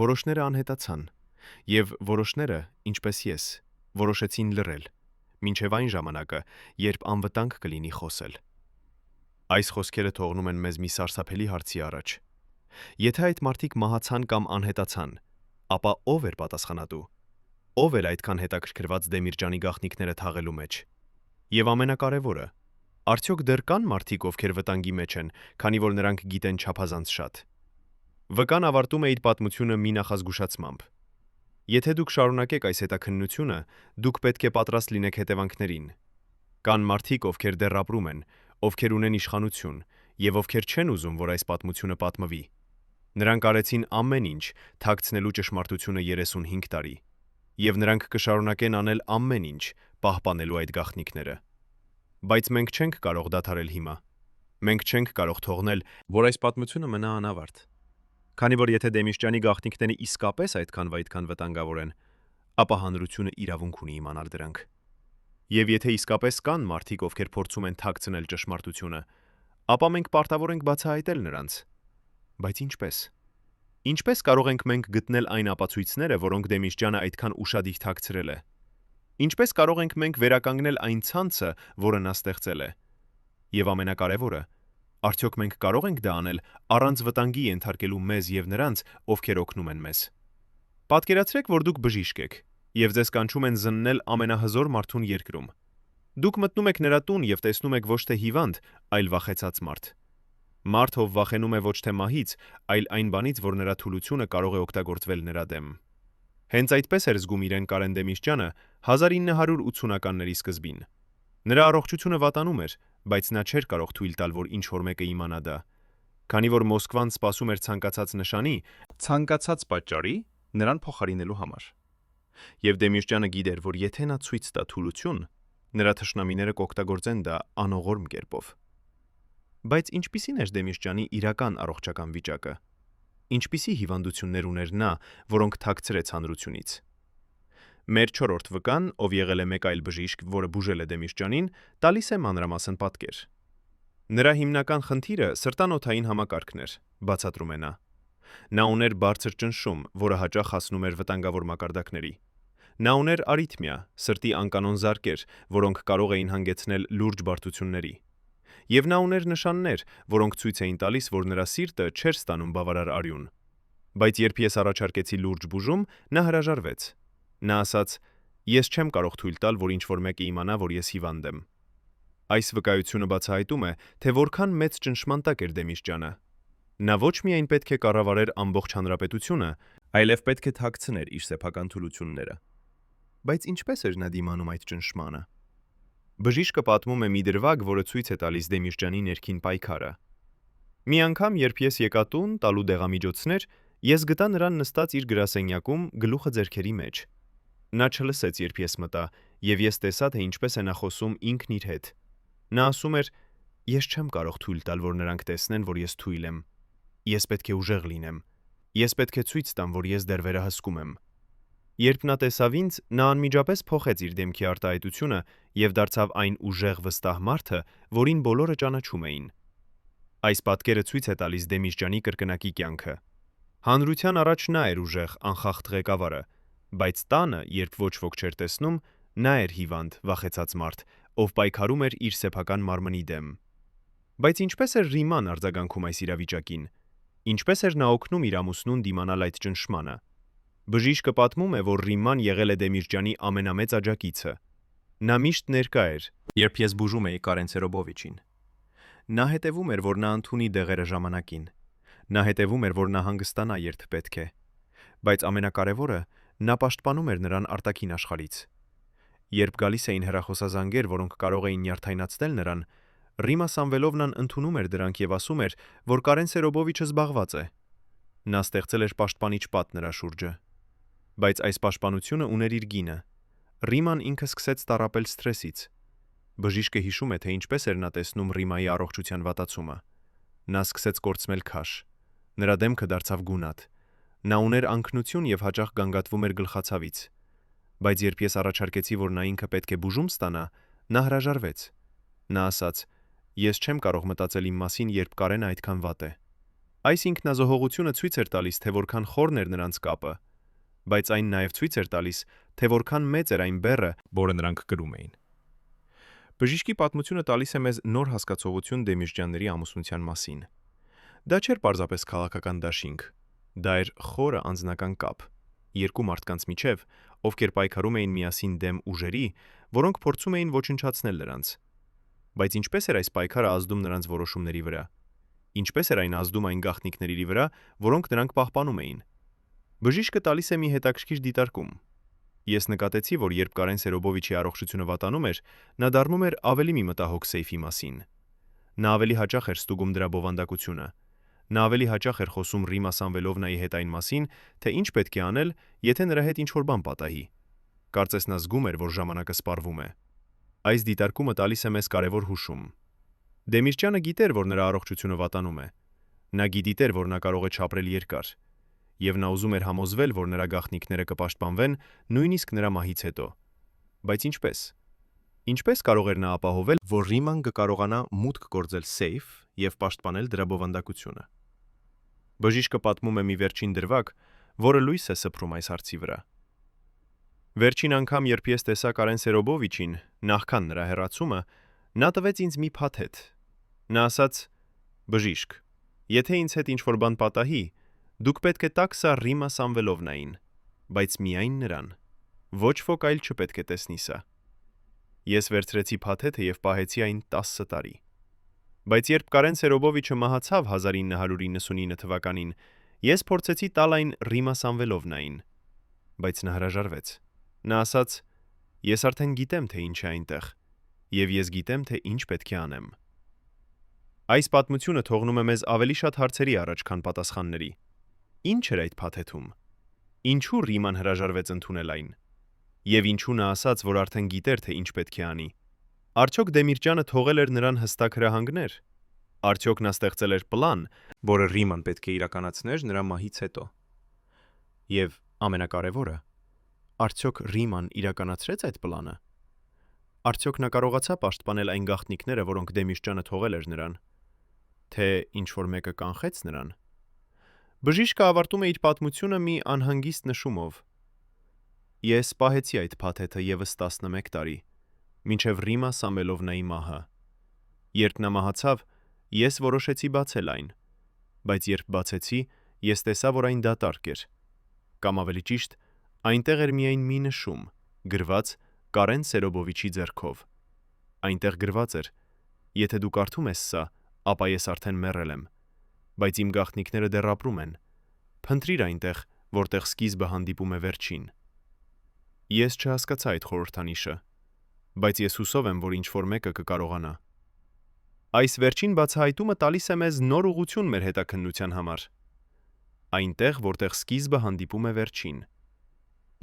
որոշները անհետացան, եւ որոշները, ինչպես ես, որոշեցին լռել, մինչև այն ժամանակը, երբ անվտանգ կլինի խոսել։ Այս խոսքերը թողնում են մեզ մի սարսափելի հարցի առաջ։ Եթե այդ մարդիկ մահացան կամ անհետացան, ապա ով էր պատասխանատու։ Ով էր այդքան հետաքրքրված Դեմիրճյանի գաղտնիքները թաղելու մեջ։ Եվ ամենակարևորը, արդյոք դեռ կան մարդիկ, ովքեր վտանգի մեջ են, քանի որ նրանք գիտեն չափազանց շատ։ Վկան ավարտում է իր պատմությունը մի նախազգուշացմամբ։ Եթե դուք շարունակեք այս հետաքննությունը, դուք պետք է պատրաստ լինեք հետևանքներին։ Կան մարդիկ, ովքեր դեռ ապրում են, ովքեր ունեն իշխանություն, եւ ովքեր չեն ուզում, որ այս պատմությունը պատմվի։ Նրանք արեցին ամեն ինչ, թաքցնելու ճշմարտությունը 35 տարի։ Եվ նրանք կշարունակեն անել ամեն ինչ, պահպանելու այդ գաղտնիքները։ Բայց մենք չենք կարող դադարել հիմա։ Մենք չենք կարող թողնել, որ այս պատմությունը մնա անավարտ։ Քանի որ եթե Դեմիրճյանի գաղտնիքները իսկապես այդքան վտանգավոր են, ապա հանրությունը իրավունք ունի իմանալ դրանք։ Եվ եթե իսկապես կան մարդիկ, ովքեր փորձում են թաքցնել ճշմարտությունը, ապա մենք պարտավոր ենք բացահայտել նրանց։ Բայց ինչպես։ Ինչպես կարող ենք մենք գտնել այն ապացույցները, որոնք Դեմիրճյանը այդքան ուշադիր թաքցրել է։ Ինչպես կարող ենք մենք վերականգնել այն ցանցը, որը նա ստեղծել է։ Եվ ամենակարևորը, արդյոք մենք կարող ենք դա անել առանց վտանգի ենթարկելու մեզ եւ նրանց, ովքեր օգնում են մեզ։ Պատկերացրեք, որ դուք բժիշկ եք, եւ ձեզ կանչում են զննել ամենահզոր մարդուն երկրում։ Դուք մտնում եք նրա տուն եւ տեսնում եք ոչ թե հիվանդ, այլ վախեցած մարդ։ Մարդ, ով վախենում է ոչ թե մահից, այլ այն բանից, որ նրա թուլությունը կարող է օգտագործվել նրա դեմ։ Հենց այդպես էր զգում իրեն Կարեն Դեմիրճյանը 1980-ականների սկզբին։ Նրա առողջությունը վատանում էր, բայց նա չէր կարող թույլ տալ, որ ինչ-որ մեկը իմանա դա, քանի որ Մոսկվան սպասում էր ցանկացած նշանի, ցանկացած պատճառի նրան փոխարինելու համար։ Եվ Դեմիրճյանը գիտեր, որ եթե նա ցույց տա թուլություն, նրա թշնամիները կօգտագործեն դա անողորմ կերպով։ Բայց ինչպիսին էր Դեմիրճյանի իրական առողջական վիճակը։ Ինչպիսի հիվանդություններ ուներ նա, որոնք թաքցրեց հանրությունից։ Մեր 4-րդ վկան, ով եղել է մեկ այլ բժիշկ, որը բուժել է Դեմիրճյանին, տալիս է մանրամասն պատկեր։ Նրա հիմնական խնդիրը սրտանոթային համակարգն էր, բացատրում է նա։ Նա ուներ բարձր ճնշում, որը հաճախ հասնում էր վտանգավոր մակարդակների։ Նա ուներ արիթմիա, սրտի անկանոն զարկեր, որոնք կարող էին հանգեցնել լուրջ բարդությունների։ Եվ նա ուներ նշաններ, որոնք ցույց էին տալիս, որ նրա սիրտը չէր ստանում բավարար արյուն։ Բայց երբ ես առաջարկեցի լուրջ բուժում, նա հրաժարվեց։ Նա ասաց. «Ես չեմ կարող թույլ տալ, որ ինչ-որ մեկը իմանա, որ ես հիվանդ եմ»։ Այս վկայությունը բացահայտում է, թե որքան մեծ ճնշման տակ էր Դեմիրճյանը։ Նա ոչ միայն պետք է կառավարեր ամբողջ հանրապետությունը, այլև պետք է թաքցներ իր սեփական թուլությունները։ Բայց ինչպես էր նա դիմանում այդ ճնշմանը։ Բժիշկը պատմում է մի դրվագ, որը ցույց է տալիս Դեմիրճյանի ներքին պայքարը։ Մի անգամ, երբ ես եկա տուն տալու դեղամիջոցներ, ես գտա նրան նստած իր գրասենյակում գլուխը ձեռքերի մեջ։ Նա չլսեց, երբ ես մտա, եւ ես տեսա, թե ինչպես է նա խոսում ինքն իր հետ։ Նա ասում էր. «Ես չեմ կարող թույլ տալ, որ նրանք տեսնեն, որ ես թույլ եմ։ Ես պետք է ուժեղ լինեմ։ Ես պետք է ցույց տամ, որ ես դեռ վերահսկում եմ»։ Երբ նա տեսավ ինձ, նա անմիջապես փոխեց իր դեմքի արտահայտությունը եւ դարձավ այն ուժեղ վստահ մարդը, որին բոլորը ճանաչում էին։ Այս պատկերը ցույց է տալիս Դեմիրճյանի կրկնակի կյանքը։ Հանրության առաջ նա էր ուժեղ, անխախտ ղեկավարը, բայց տանը, երբ ոչ ոք չէր տեսնում, նա էր հիվանդ, վախեցած մարդ, ով պայքարում էր իր սեփական մարմնի դեմ։ Բայց ինչպես էր Ռիման արձագանքում այս իրավիճակին։ Ինչպես էր նա օգնում իր ամուսնուն դիմանալ այդ ճնշմանը։ Բժիշկը պատմում է, որ Ռիման եղել է Դեմիրճյանի ամենամեծ աջակիցը։ Նա միշտ ներկա էր, երբ ես բուժում էի Կարեն Սերոբովիչին։ Նա հետևում էր, որ նա ընդունի դեղերը ժամանակին։ Նա հետևում էր, որ նա հանգստանա, երբ պետք է։ Բայց ամենակարևորը, նա պաշտպանում էր նրան արտաքին աշխարհից։ Երբ գալիս էին հեռախոսազանգեր, որոնք կարող էին նյարդայնացնել նրան, Ռիմա Սամվելովնան ընդունում էր դրանք եւ ասում էր, որ Կարեն Սերոբովիչը զբաղված է։ Նա ստեղծել էր պաշտպանիչ պատ նրա շուրջը։ Բայց այս պաշտպանությունը ուներ իր գինը։ Ռիման ինքը սկսեց տառապել սթրեսից։ Բժիշկը հիշում է, թե ինչպես էր նա տեսնում Ռիմայի առողջության վատացումը։ Նա սկսեց կորցնել քաշ։ Նրա դեմքը դարձավ գունատ։ Նա ուներ անկնություն եւ հաճախ գանգատվում էր գլխացավից։ Բայց երբ ես առաջարկեցի, որ նա ինքը պետք է բուժում ստանա, նա հրաժարվեց։ Նա ասաց. «Ես չեմ կարող մտածել իմ մասին, երբ Կարենը այդքան վատ է»։ Այս ինքնազոհողությունը ցույց էր տալիս, թե որքան խորն էր նրանց կապը, բայց այն նաև ցույց էր տալիս, թե որքան մեծ էր այն բեռը, որը նրանք կրում էին։ Բժիշկի պատմությունը տալիս է մեզ նոր հասկացողություն Դեմիրճյանների ամուսնության մասին։ Դա չէր պարզապես քաղաքական դաշինք, դա էր խորը անձնական կապ, երկու մարդկանց միջև, ովքեր պայքարում էին միասին դեմ ուժերի, որոնք փորձում էին ոչնչացնել նրանց։ Բայց ինչպես էր այս պայքարը ազդում նրանց որոշումների վրա։ Ինչպես էր այն ազդում այն գաղտնիքների վրա, որոնք նրանք պահպանում էին։ Բժիշկը տալիս է մի հետաքրքիր դիտարկում։ Ես նկատեցի, որ երբ Կարեն Սերոբովիչի առողջությունը վատանում էր, նա դառնում էր ավելի մի մտահոգ Սեյֆի մասին։ Նա ավելի հաճախ էր ստուգում դրա բովանդակությունը։ Նա ավելի հաճախ էր խոսում Ռիմա Սամվելովնայի հետ այն մասին, թե ինչ պետք է անել, եթե նրա հետ ինչ-որ բան պատահի։ Կարծես նա զգում էր, որ ժամանակը սպառվում է։ Այս դիտարկումը տալիս է մեզ կարևոր հուշում։ Դեմիրճյանը գիտեր, որ նրա առողջությունը վատանում է։ Նա գիտեր, որ նա կարող է չապրել երկար։ Եվ նա ուզում էր համոզվել, որ նրա գաղտնիքները կպաշտպանվեն նույնիսկ նրա մահից հետո։ Բայց ինչպես։ Ինչպես կարող էր նա ապահովել, որ Ռիման կկարողանա մուտք գործել Սեյֆ եւ պաշտպանել դրա բովանդակությունը։ Բժիշկը պատմում է մի վերջին դրվագ, որը լույս է սփռում այս հարցի վրա։ Վերջին անգամ, երբ ես տեսա Կարեն Սերոբովիչին, նախքան նրա հեռացումը, նա տվեց ինձ մի փաթեթ։ Նա ասաց. «Բժիշկ, եթե ինձ հետ ինչ-որ բան պատահի, դուք պետք է տաք սա Ռիմա Սամվելովնային, բայց միայն նրան։ Ոչ ոք այլ չպետք է տեսնի սա»։ Ես վերցրեցի փաթեթը եւ պահեցի այն 10 տարի։ Բայց երբ Կարեն Սերոբովիչը մահացավ 1999 թվականին, ես փորձեցի տալ այն Ռիմա Սամվելովնային, բայց նա հրաժարվեց։ Նա ասաց. «Ես արդեն գիտեմ, թե ինչ է այնտեղ, եւ ես գիտեմ, թե ինչ պետք է անեմ։ Այս պատմությունը թողնում է մեզ ավելի շատ հարցերի առաջ, քան պատասխանների։ Ինչ էր այդ փաթեթում։ Ինչու Ռիման հրաժարվեց ընդունել այն։ Եվ ինչու նա ասաց, որ արդեն գիտեր, թե ինչ պետք է անի։ Արդյոք Դեմիրճյանը թողել էր նրան հստակ հրահանգներ։ Արդյոք նա ստեղծել էր պլան, որը Ռիման պետք է իրականացներ նրա մահից հետո։ Եվ ամենակարևորը, արդյոք Ռիման իրականացրեց այդ պլանը։ Արդյոք նա կարողացավ պաշտպանել այն գաղտնիքները, որոնք Դեմիրճյանը թողել էր նրան, թե ինչ-որ մեկը կանխեց նրան։ Բժիշկը ավարտում է իր պատմությունը մի անհանգիստ նշումով. Ես պահեցի այդ փաթեթը ևս 11 տարի, մինչև Ռիմա Սամվելովնայի մահը։ Երբ նա մահացավ, ես որոշեցի բացել այն, բայց երբ բացեցի, ես տեսա, որ այն դատարկ էր։ Կամ ավելի ճիշտ, այնտեղ էր միայն մի նշում, գրված Կարեն Սերոբովիչի ձեռքով։ Այնտեղ գրված էր. Եթե դու կարդում ես սա, ապա ես արդեն մեռել եմ, բայց իմ գաղտնիքները դեռ ապրում են։ Փնտրիր այնտեղ, որտեղ սկիզբը հանդիպում է վերջին։ Ես չհասկացա այդ խորհրդանիշը, բայց ես հուսով եմ, որ ինչ-որ մեկը կկարողանա։ Այս վերջին բացահայտումը տալիս է մեզ նոր ուղղություն մեր հետաքննության համար։ Այնտեղ, որտեղ սկիզբը հանդիպում է վերջին։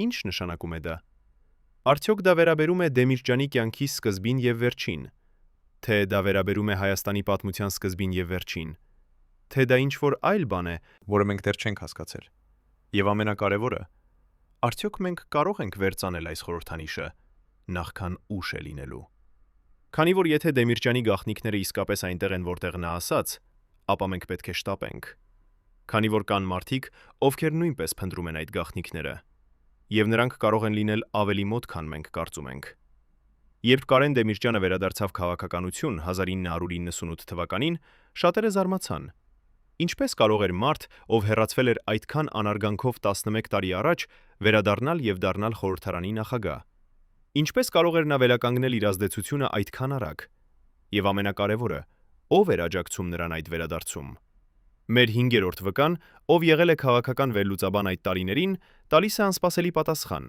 Ինչ նշանակում է դա։ Արդյոք դա վերաբերում է Դեմիրճյանի կյանքի սկզբին եւ վերջին, թե դա վերաբերում է Հայաստանի պատմության սկզբին եւ վերջին, թե դա ինչ-որ այլ բան է, որը մենք դեռ չենք հասկացել։ Եվ ամենակարևորը, արդյոք մենք կարող ենք վերցանել այս խորհրդանիշը, նախքան ուշ է լինելու։ Քանի որ եթե Դեմիրճյանի գաղտնիքները իսկապես այնտեղ են, որտեղ նա ասաց, ապա մենք պետք է շտապենք։ Քանի որ կան մարդիկ, ովքեր նույնպես փնտրում են այդ գաղտնիքները, եւ նրանք կարող են լինել ավելի մոտ, քան մենք կարծում ենք։ Երբ Կարեն Դեմիրճյանը վերադարձավ քաղաքականություն 1998 թվականին, շատերը զարմացան։ Ինչպես կարող էր մարդ, ով հեռացվել էր այդքան անարգանքով 11 տարի առաջ, վերադառնալ եւ դառնալ խորհրդարանի նախագահ։ Ինչպես կարող էր նա վերականգնել իր ազդեցությունը այդքան արագ։ Եվ ամենակարևորը, ով էր աջակցում նրան այդ վերադարձում։ Մեր 5-րդ վկան, ով եղել է քաղաքական վերլուծաբան այդ տարիներին, տալիս է անսպասելի պատասխան։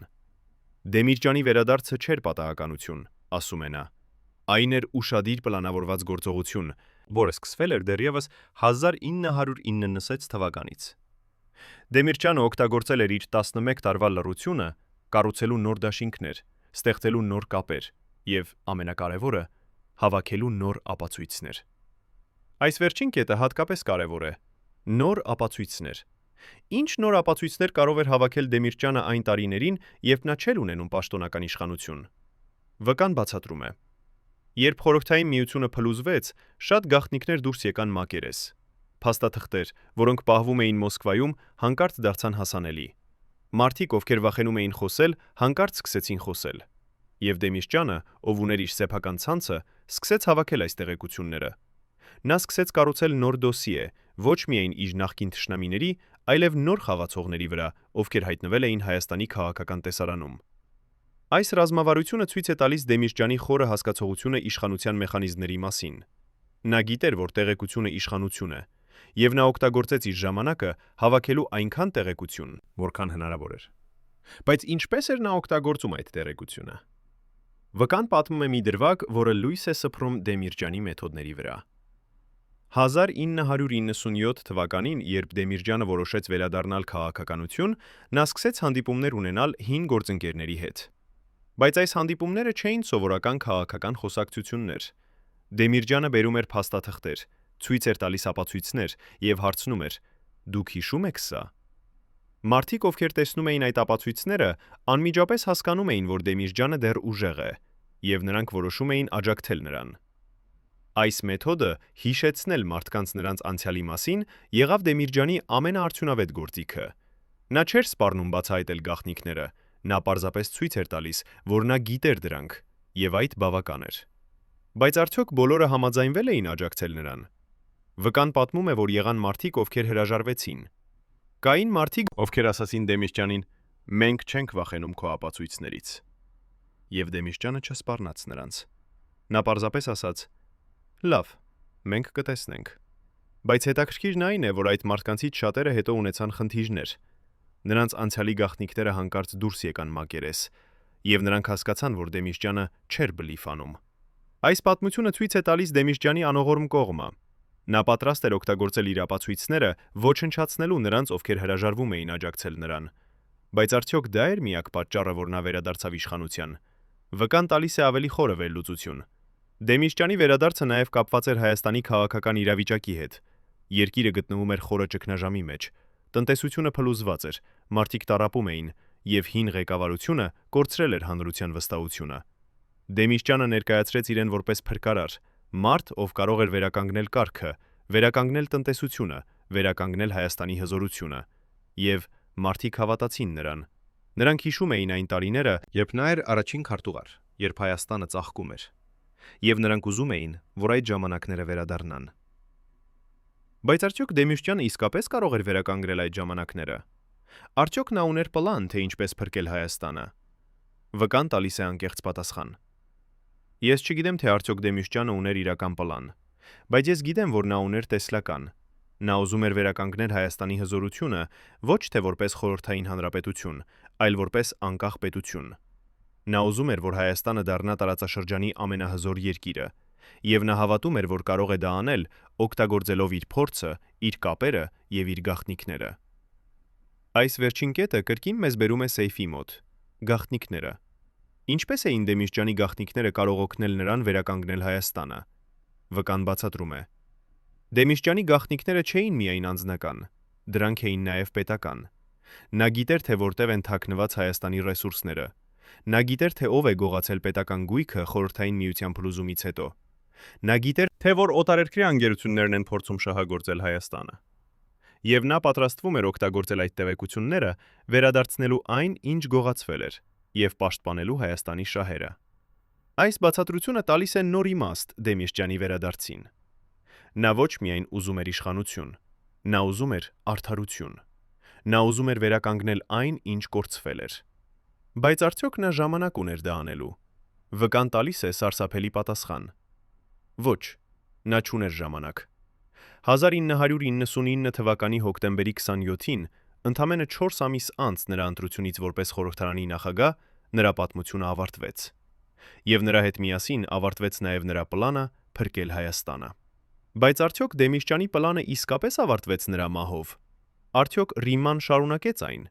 Դեմիրճյանի վերադարձը չէր պատահականություն, ասում է նա։ Այն էր ուշադիր պլանավորված գործողություն, որը սկսվել էր դեռևս 1996 թվականից։ Դեմիրճյանը օգտագործել էր իր 11 տարվա լռությունը կառուցելու նոր դաշինքներ, ստեղծելու նոր կապեր եւ ամենակարևորը հավաքելու նոր ապացույցներ։ Այս վերջին կետը հատկապես կարևոր է։ Նոր ապացույցներ։ Ինչ նոր ապացույցներ կարող էր հավաքել Դեմիրճյանը այն տարիներին, երբ նա չէր ունենում պաշտոնական իշխանություն։ Վկան բացատրում է. Երբ Խորհրդային միությունը փլուզվեց, շատ գաղտնիքներ դուրս եկան մակերես։ Փաստաթղթեր, որոնք պահվում էին Մոսկվայում, հանկարծ դարձան հասանելի։ Մարդիկ, ովքեր վախենում էին խոսել, հանկարծ սկսեցին խոսել։ Եվ Դեմիրճյանը, ով ուներ իր սեփական ցանցը, սկսեց հավաքել այս տեղեկությունները։ Նա սկսեց կառուցել նոր դոսիե, ոչ միայն իր նախկին թշնամիների, այլև նոր խաղացողների վրա, ովքեր հայտնվել էին Հայաստանի քաղաքական տեսարանում։ Այս ռազմավարությունը ցույց է տալիս Դեմիրճյանի խորը հասկացողությունը իշխանության մեխանիզմների մասին։ Նա գիտեր, որ տեղեկությունը իշխանություն է, եւ նա օգտագործեց իր ժամանակը հավաքելու այնքան տեղեկություն, որքան հնարավոր էր։ Բայց ինչպես էր նա օգտագործում այդ տեղեկությունը։ Վկան պատմում է մի դրվագ, որը լույս է սփռում Դեմիրճյանի մեթոդների վրա։ 1997 թվականին, երբ Դեմիրճյանը որոշեց վերադառնալ քաղաքականություն, նա սկսեց հանդիպումներ ունենալ հին գործընկերների հետ։ Բայց այս հանդիպումները չէին սովորական քաղաքական խոսակցություններ։ Դեմիրճյանը բերում էր փաստաթղթեր, ցույց էր տալիս ապացույցներ եւ հարցնում էր. «Դուք հիշում եք սա»։ Մարդիկ, ովքեր տեսնում էին այդ ապացույցները, անմիջապես հասկանում էին, որ Դեմիրճյանը դեռ ուժեղ է, եւ նրանք որոշում էին աջակցել նրան։ Այս մեթոդը հիշեցնել մարդկանց նրանց անցյալի մասին եղավ Դեմիրճյանի ամենաարդյունավետ գործիքը։ Նա չէր սպառնում բացահայտել գաղտնիքները, նա պարզապես ցույց էր տալիս, որ նա գիտեր դրանք, եւ այդ բավական էր։ Բայց արդյոք բոլորը համաձայնվել էին աջակցել նրան։ Վկան պատմում է, որ եղան մարդիկ, ովքեր հրաժարվեցին։ Կային մարդիկ, ովքեր ասացին Դեմիրճյանին. «Մենք չենք վախենում քո ապացույցներից»։ Եվ Դեմիրճյանը չսպառնաց նրանց։ Նա պարզապես ասաց. «Լավ, մենք կտեսնենք»։ Բայց հետաքրքիրն այն է, որ այդ մարդկանցից շատերը հետո ունեցան խնդիրներ։ Նրանց անցյալի գաղտնիքները հանկարծ դուրս եկան մակերես, եւ նրանք հասկացան, որ Դեմիրճյանը չէր բլիֆ անում։ Այս պատմությունը ցույց է տալիս Դեմիշջանի անողորմ կողմը։ Նա պատրաստ էր օգտագործել իր ապացույցները ոչնչացնելու նրանց, ովքեր հրաժարվում էին աջակցել նրան։ Բայց արդյոք դա էր միակ պատճառը, որ նա վերադարձավ իշխանության։ Վկան տալիս է ավելի խորը վերլուծություն։ Դեմիշջանի վերադարձը նաև կապված էր Հայաստանի քաղաքական իրավիճակի հետ։ Երկիրը գտնվում էր խորը ճգնաժամի մեջ։ Տնտեսությունը փլուզված էր, մարդիկ տառապում էին, եւ հին ղեկավարությունը կորցրել էր հանրության վստահությունը։ Դեմիշջանը ներկայացրեց իրեն որպես փրկարար, մարդ, ով կարող էր վերականգնել կարգը, վերականգնել տնտեսությունը, վերականգնել Հայաստանի հզորությունը։ Եվ մարդիկ հավատացին նրան։ Նրանք հիշում էին այն տարիները, Երբ նա էր առաջին քարտուղար, երբ Հայաստանը ծաղկում էր, եւ նրանք ուզում էին, որ այդ ժամանակները վերադառնան։ Բայց արդյոք Դեմիշջանը իսկապես կարող էր վերականգնել այդ ժամանակները։ Արդյոք նա ուներ պլան, թե ինչպես փրկել Հայաստանը։ Վկան տալիս է անկեղծ պատասխան։ Ես չգիտեմ, թե արդյոք Դեմիշջանը ուներ իրական պլան, բայց ես գիտեմ, որ նա ուներ տեսլական։ Նա ուզում էր վերականգնել Հայաստանի հզորությունը ոչ թե որպես խորհրդային հանրապետություն, այլ որպես անկախ պետություն։ Նա ուզում էր, որ Հայաստանը դառնա տարածաշրջանի ամենահզոր երկիրը, եւ նա հավատում էր, որ կարող է դա անել, օգտագործելով իր փորձը, իր կապերը եւ իր գաղտնիքները։ Այս վերջին կետը կրկին մեզ բերում է սեյֆի մոտ։ Գաղտնիքները։ Ինչպես էին Դեմիշջանի գաղտնիքները կարող օգնել նրան վերականգնել Հայաստանը։ Վկան բացատրում է։ Դեմիշջանի գաղտնիքները չէին միայն անձնական, դրանք էին նաև պետական։ Նա գիտեր, թե որտեղ են թաքնված Հայաստանի ռեսուրսները։ Նա գիտեր, թե ով է գողացել պետական գույքը խորհրդային միության փլուզումից հետո։ Նա գիտեր, թե որ օտարերկրյա անգերություններն են փորձում շահագործել Հայաստանը։ Եվ նա պատրաստվում էր օգտագործել այդ տեղեկությունները, վերադարձնելու այն, ինչ գողացվել էր, եւ պաշտպանելու Հայաստանի շահերը։ Այս բացատրությունը տալիս է նոր իմաստ Դեմիշջանի վերադարձին։ Նա ոչ միայն ուզում էր իշխանություն, նա ուզում էր արդարություն։ Նա ուզում էր վերականգնել այն, ինչ կորցվել էր։ Բայց արդյոք նա ժամանակ ուներ դա անելու։ Վկան տալիս է սարսափելի պատասխան։ Ոչ, նա չուներ ժամանակ։ 1999 թվականի հոկտեմբերի 27-ին, ընդամենը 4 ամիս անց նրա ընտրությունից որպես խորհրդարանի նախագահ, նրա պատմությունը ավարտվեց։ Եվ նրա հետ միասին ավարտվեց նաև նրա պլանը փրկել Հայաստանը։ Բայց արդյոք Դեմիշջանի պլանը իսկապես ավարտվեց նրա մահով։ Արդյոք Ռիման շարունակեց այն։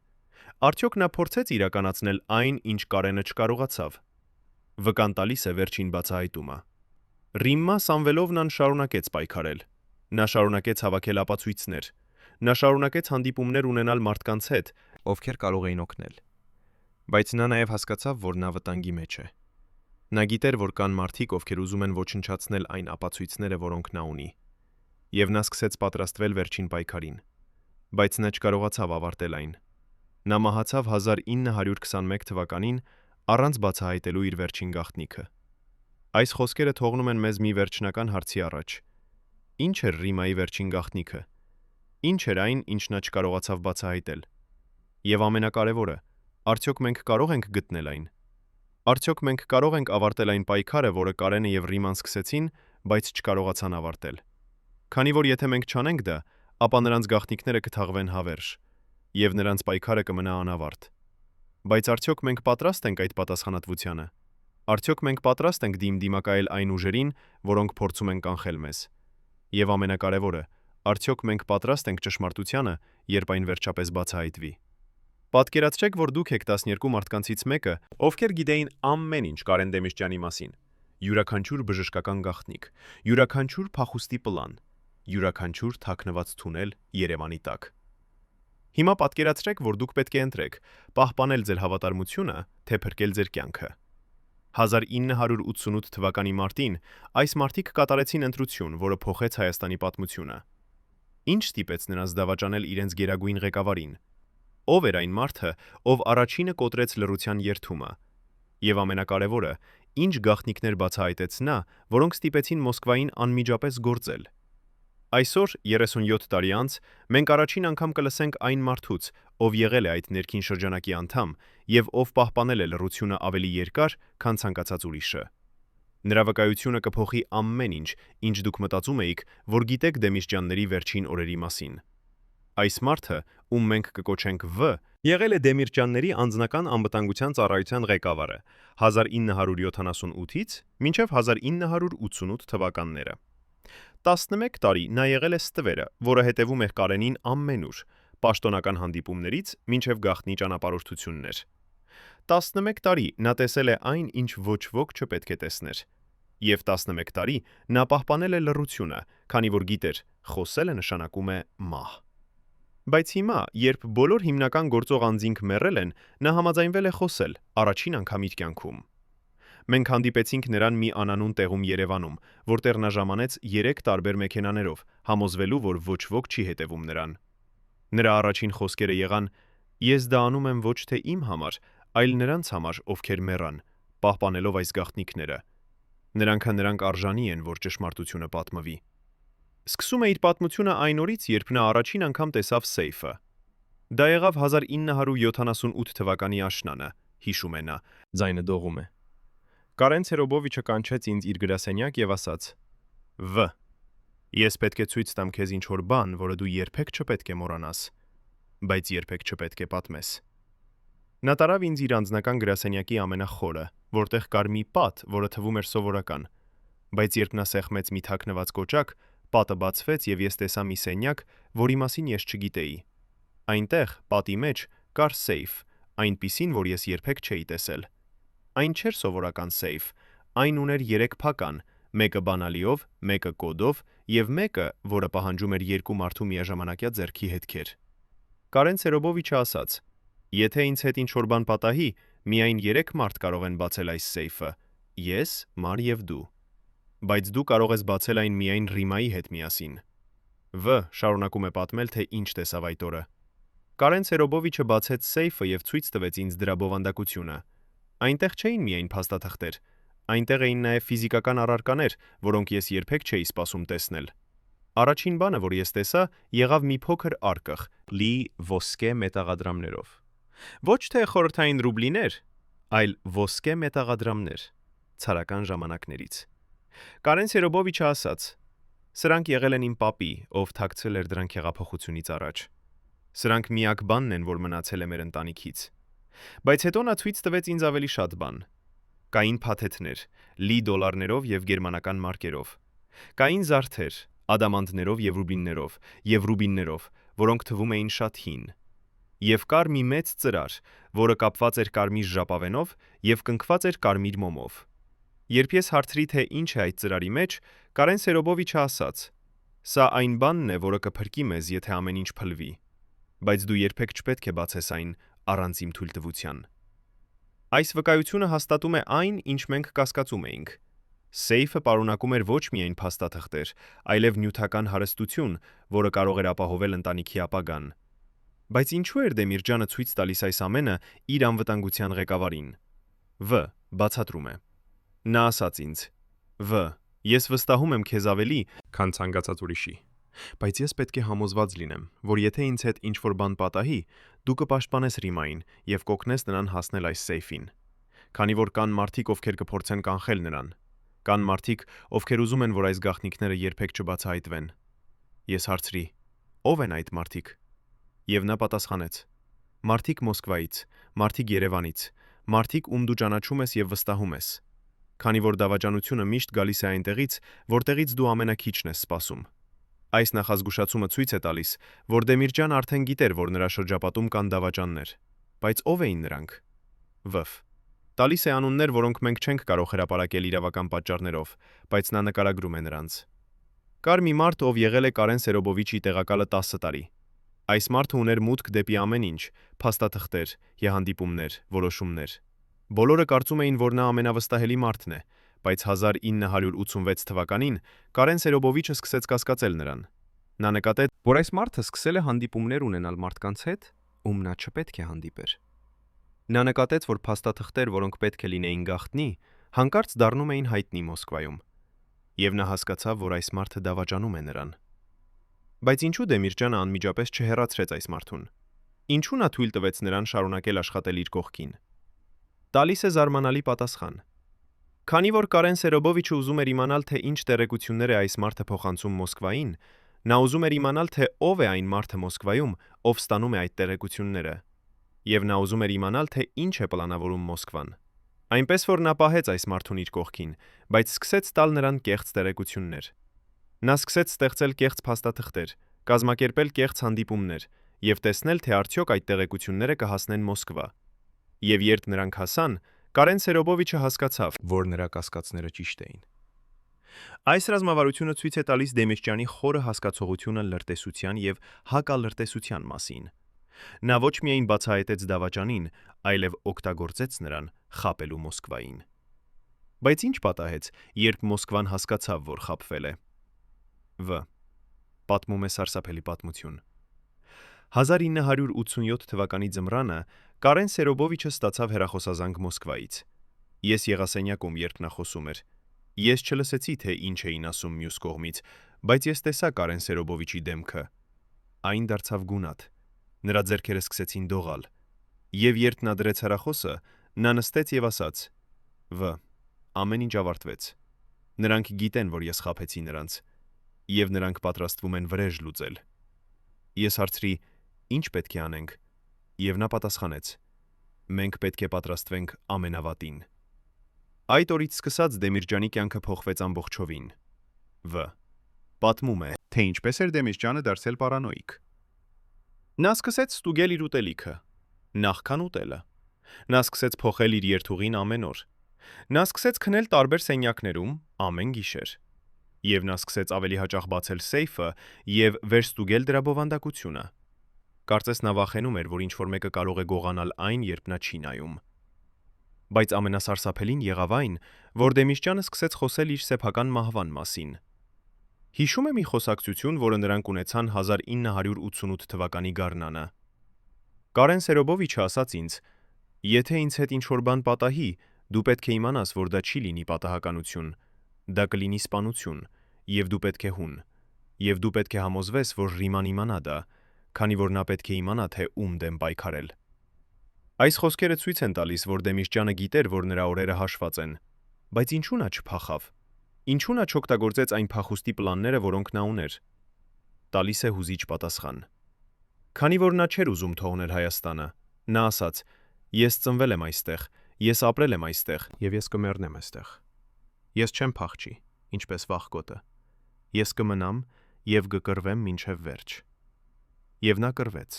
Արդյոք նա փորձեց իրականացնել այն, ինչ Կարենը չկարողացավ։ Վկան տալիս է վերջին բացահայտումը։ Ռիմմա Սամվելովնան շարունակեց պայքարել։ Նա շարունակեց հավաքել ապացույցներ։ Նա շարունակեց հանդիպումներ ունենալ մարդկանց հետ, Ովքեր կարող էին օգնել։ Բայց նա նաև հասկացավ, որ նա վտանգի մեջ է։ Նա գիտեր, որ կան մարդիկ, ովքեր ուզում են ոչնչացնել այն ապացույցները, որոնք նա ունի։ Եվ նա սկսեց պատրաստվել վերջին պայքարին։ Բայց նա չկարողացավ ավարտել այն։ Նա մահացավ 1921 թվականին առանց բացահայտելու իր վերջին գաղտնիքը։ Այս խոսքերը թողնում են մեզ մի վերջնական հարցի առաջ։ Ինչ էր Ռիմայի վերջին գաղտնիքը։ Ինչ էր այն, ինչ նա չկարողացավ բացահայտել։ Եվ ամենակարևորը, արդյոք մենք կարող ենք գտնել այն։ Արդյոք մենք կարող ենք ավարտել այն պայքարը, որը Կարենը եւ Ռիման սկսեցին, բայց չկարողացան ավարտել։ Քանի որ եթե մենք չանենք դա, ապա նրանց գաղտնիքները կթաղվեն հավերժ, եւ նրանց պայքարը կմնա անավարտ։ Բայց արդյոք մենք պատրաստ ենք այդ պատասխանատվությանը։ Արդյոք մենք պատրաստ ենք դիմակայել այն ուժերին, որոնք փորձում են կանխել մեզ։ Եվ ամենակարևորը, արդյոք մենք պատրաստ ենք ճշմարտությանը, երբ այն վերջապես բացահայտվի։ Պատկերացրեք, որ դուք եք 12 մարդկանցից մեկը, ովքեր գիտեին ամեն ինչ Կարեն Դեմիշջյանի մասին։ Յուրաքանչյուր բժշկական գաղտնիք, յուրաքանչյուր փախուստի պլան, յուրաքանչյուր թաքնված թունել Երևանի տակ։ Հիմա պատկերացրեք, որ դուք պետք է ընտրեք՝ պահպանել ձեր հավատարմությունը, թե փրկել ձեր կյանքը։ 1988 թվականի մարտին այս մարդիկ կատարեցին ընտրություն, որը փոխեց Հայաստանի պատմությունը։ Ինչ ստիպեց նրանց դավաճանել իրենց գերագույն ղեկավարին։ Ով էր այն մարդը, ով առաջինը կոտրեց լռության երթումը։ Եվ ամենակարևորը, ինչ գաղտնիքներ բացահայտեց նա, որոնք ստիպեցին Մոսկվային անմիջապես գործել։ Այսօր 37 տարի անց մենք առաջին անգամ կլսենք այն մարդուց, ով եղել է այդ ներքին շրջանակի անդամ եւ ով պահպանել է լռությունը ավելի երկար, քան ցանկացած ուրիշը։ Նրա վկայությունը կփոխի ամեն ինչ, ինչ դուք մտածում էիք, որ գիտեք Դեմիշջյանների վերջին օրերի մասին։ Այս մարդը, ում մենք կկոչենք V, եղել է Դեմիրճյանների անձնական անվտանգության ծառայության ղեկավարը 1978-ից մինչև 1988 թվականները։ 11 տարի նա եղել է ստվերը, որը հետևում էր Կարենին ամենուր, պաշտոնական հանդիպումներից մինչև գաղտնի ճանապարհորդություններ։ 11 տարի նա տեսել է այն, ինչ ոչ ոք չպետք է տեսներ։ Եվ 11 տարի նա պահպանել է լռությունը, քանի որ գիտեր, խոսելը նշանակում է մահ։ Բայց հիմա, երբ բոլոր հիմնական գործող անձինք մեռել են, նա համաձայնվել է խոսել առաջին անգամ իր կյանքում։ Մենք հանդիպեցինք նրան մի անանուն տեղում Երևանում, որտեղ նա ժամանեց 3 տարբեր մեքենաներով, համոզվելու, որ ոչ ոք չի հետևում նրան։ Նրա առաջին խոսքերը եղան. «Ես դա անում եմ ոչ թե իմ համար, այլ նրանց համար, ովքեր մեռան, պահպանելով այս գաղտնիքները։ Նրանք արժանի են, որ ճշմարտությունը պատմվի»։ Սկսում է իր պատմությունը այն օրից, երբ նա առաջին անգամ տեսավ սեյֆը։ Դա եղավ 1978 թվականի աշնանը, հիշում է նա, ձայնը դողում է։ Կարեն Ցերոբովիչը կանչեց ինձ իր գրասենյակ եւ ասաց. «V. Ես պետք է ցույց տամ քեզ ինչ-որ բան, որը դու երբեք չպետք է մոռանաս, բայց երբեք չպետք է պատմես»։ Նա տարավ ինձ իր անձնական գրասենյակի ամենախորը, որտեղ կար մի պատ, որը թվում էր սովորական, բայց երբ նա սեղմեց մի թաքնված կոճակ, պատը բացվեց եւ ես տեսա մի սենյակ, որի մասին ես չգիտեի։ Այնտեղ, պատի մեջ, կար սեյֆ, այնպիսին, որ ես երբեք չէի տեսել։ Այն չէր սովորական սեյֆ, այն ուներ 3 փական, մեկը բանալիով, մեկը կոդով եւ մեկը, որը պահանջում էր 2 մարդու միաժամանակյա ձեռքի հետքեր։ Կարեն Ցերոբովիչը ասաց. «Եթե ինձ հետ ինչ-որ բան պատահի, միայն 3 մարդ կարող են բացել այս սեյֆը՝ ես, Մար եւ դու։ Բայց դու կարող ես բացել այն միայն Ռիմայի հետ միասին»։ V շարունակում է պատմել, թե ինչ տեսավ այդ օրը։ Կարեն Ցերոբովիչը բացեց սեյֆը եւ ցույց տվեց ինձ դրա բովանդակությունը։ Այնտեղ չէին միայն փաստաթղթեր, այնտեղ էին նաեւ ֆիզիկական առարկաներ, որոնք ես երբեք չէի սպասում տեսնել։ Առաջին բանը, որ ես տեսա, եղավ մի փոքր արկղ՝ լի ոսկե մետաղադրամներով։ Ոչ թե խորհրդային ռուբլիներ, այլ ոսկե մետաղադրամներ ցարական ժամանակներից։ Կարեն Ցերոբովիչը ասաց. «Սրանք եղել են իմ պապի, ով թաքցրել էր դրանք հեղափոխությունից առաջ։ Սրանք միակ բանն են, որ մնացել է մեր ընտանիքից»։ Բայց հետո նա ցույց տվեց ինձ ավելի շատ բան։ Կային փաթեթներ, լի դոլարներով եւ գերմանական մարկերով։ Կային զարդեր, ադամանդներով եւ ռուբիններով, որոնք թվում էին շատ հին։ Եվ կար մի մեծ ծրար, որը կապված էր կարմիր ժապավենով եւ կնքված էր կարմիր մոմով։ Երբ ես հարցրի, թե ինչ է այդ ծրարի մեջ, Կարեն Ցերոբովիչը ասաց. «Սա այն բանն է, որը կփրկի մեզ, եթե ամեն ինչ փլվի։ Բայց դու երբեք չպետք է բացես այն առանց իմ թույլտվության»։ Այս վկայությունը հաստատում է այն, ինչ մենք կասկածում էինք։ Սեյֆը պարունակում էր ոչ միայն փաստաթղթեր, այլև նյութական հարստություն, որը կարող էր ապահովել ընտանիքի ապագան։ Բայց ինչու էր Դեմիրճյանը ցույց տալիս այս ամենը իր անվտանգության ղեկավարին։ V բացատրում է. «Նա ասաց ինձ. V, ես վստահում եմ քեզ ավելի, քան ցանկացած ուրիշի, բայց ես պետք է համոզված լինեմ, որ եթե ինձ հետ ինչ-որ բան պատահի, դու կպաշտպանես Ռիմային եւ կօգնես նրան հասնել այս սեյֆին։ Քանի որ կան մարդիկ, ովքեր կփորձեն կանխել նրան։ Կան մարդիկ, ովքեր ուզում են, որ այս գաղտնիքները երբեք չբացահայտվեն»։ Ես հարցրի. «Ո՞վ են այդ մարդիկ»։ Եվ նա պատասխանեց. «Մարդիկ Մոսկվայից, մարդիկ Երևանից, մարդիկ, ում դու ճանաչում ես եւ վստահում ես։ Քանի որ դավաճանությունը միշտ գալիս է այնտեղից, որտեղից դու ամենակիչն ես սպասում»։ Այս նախազգուշացումը ցույց է տալիս, որ Դեմիրճյանը արդեն գիտեր, որ նրա շրջապատում կան դավաճաններ։ Բայց ո՞վ էին նրանք։ V տալիս է անուններ, որոնք մենք չենք կարող հրապարակել իրավական պատճառներով, բայց նա նկարագրում է նրանց։ Կար մի մարդ, ով եղել է Կարեն Ցերոբովիչի տեղակալը 10 տարի։ Այս մարդը ուներ մուտք դեպի ամեն ինչ՝ փաստաթղթեր, հանդիպումներ, որոշումներ։ Բոլորը կարծում էին, որ նա ամենավստահելի մարդն է, բայց 1986 թվականին Կարեն Ցերոբովիչը սկսեց կասկածել նրան։ Նա նկատեց, որ այս մարդը սկսել է հանդիպումներ ունենալ մարդկանց հետ, ում նա չպետք է հանդիպեր։ Նա նկատեց, որ փաստաթղթեր, որոնք պետք է լինեին գաղտնի, հանկարծ դառնում էին հայտնի Մոսկվայում։ Եվ նա հասկացավ, որ այս մարդը դավաճանում է նրան։ Բայց ինչու Դեմիրճյանը անմիջապես չհեռացրեց այս մարդուն։ Ինչու նա թույլ տվեց նրան շարունակել աշխատել իր կողքին։ Տալիս է զարմանալի պատասխան։ Քանի որ Կարեն Ցերոբովիչը ուզում էր իմանալ, թե ինչ տեղեկություններ է այս մարդը փոխանցում Մոսկվային, Նա ուզում էր իմանալ, թե ով է այն մարդը Մոսկվայում, ով ստանում է այդ տեղեկությունները, եւ նա ուզում էր իմանալ, թե ինչ է պլանավորում Մոսկվան։ Այնպես որ նա պահեց այս մարդուն իր կողքին, բայց սկսեց տալ նրան կեղծ տեղեկություններ։ Նա սկսեց ստեղծել կեղծ փաստաթղթեր, կազմակերպել կեղծ հանդիպումներ եւ տեսնել, թե արդյոք այդ տեղեկությունները կհասնեն Մոսկվա։ Եվ երբ նրանք հասան, Կարեն Սերոբովիչը հասկացավ, որ նրա կասկածները ճիշտ էին։ այս ռազմավարությունը ցույց է տալիս Դեմիրճյանի խորը հասկացողությունը լրտեսության եւ հակալրտեսության մասին։ Նա ոչ միայն բացահայտեց դավաճանին, այլև օգտագործեց նրան խաբելու Մոսկվային։ Բայց ինչ պատահեց, երբ Մոսկվան հասկացավ, որ խաբվել է։ Պատմում է սարսափելի պատմություն։ 1987 թվականի ձմռանը Կարեն Սերոբովիչը ստացավ հեռախոսազանգ Մոսկվայից։ Ես եղասենյակում, երբ նա խոսում էր։ Ես չլսեցի, թե ինչ էին ասում մյուս կողմից, բայց ես տեսա Կարեն Սերոբովիչի դեմքը։ Այն դարձավ գունատ։ Նրա ձեռքերը սկսեցին դողալ։ Եվ երբ նա դրեց հեռախոսը, նա նստեց եւ ասաց. ամեն ինչ ավարտվեց։ Նրանք գիտեն, որ ես խաբեցի նրանց, եւ նրանք պատրաստվում են վրեժ լուծել։ Ես հարցրի. ինչ պետք է անենք, եւ նա պատասխանեց. մենք պետք է պատրաստվենք ամենավատին։ Այդ օրից սկսած Դեմիրճյանի կյանքը փոխվեց ամբողջովին։ Պատմում է, թե ինչպես էր Դեմիրճյանը դարձել պարանոիկ։ Նա սկսեց ստուգել իր ուտելիքը, նախքան ուտելը։ Նա սկսեց փոխել իր երթուղին ամեն օր։ Նա սկսեց քնել տարբեր սենյակներում ամեն գիշեր։ Եվ նա սկսեց ավելի հաճախ բացել սեյֆը եւ վերստուգել դրա բովանդակությունը։ Կարծես նա վախենում էր, որ ինչ-որ մեկը կարող է գողանալ այն, երբ նա չի նայում։ Բայց ամենասարսափելին եղավ այն, որ Դեմիրճյանը սկսեց խոսել իր սեփական մահվան մասին։ Հիշում է մի խոսակցություն, որը նրանք ունեցան 1988 թվականի գարնանը։ Կարեն Սերոբովիչը ասաց ինձ. եթե ինձ հետ ինչ-որ բան պատահի, դու պետք է իմանաս, որ դա չի լինի պատահականություն, դա կլինի սպանություն, եւ դու պետք է հուն, եւ դու պետք է համոզվես, որ Ռիման իմանա դա, քանի որ նա պետք է իմանա, թե ում դեմ պայքարել։ Այս խոսքերը ցույց են տալիս, որ Դեմիրճյանը գիտեր, որ նրա օրերը հաշված են, բայց ինչու նա չփախավ։ Ինչու նա չօգտագործեց այն փախուստի պլանները, որոնք նա ուներ։ Տալիս է հուզիչ պատասխան։ Քանի որ նա չէր ուզում թողնել Հայաստանը, նա ասաց. ես ծնվել եմ այստեղ, ես ապրել եմ այստեղ, Եվ ես կմեռնեմ այստեղ։ Ես չեմ փախչի, ինչպես վախկոտը։ Ես կմնամ եւ կկռվեմ մինչեւ վերջ։ Եվ նա կռվեց։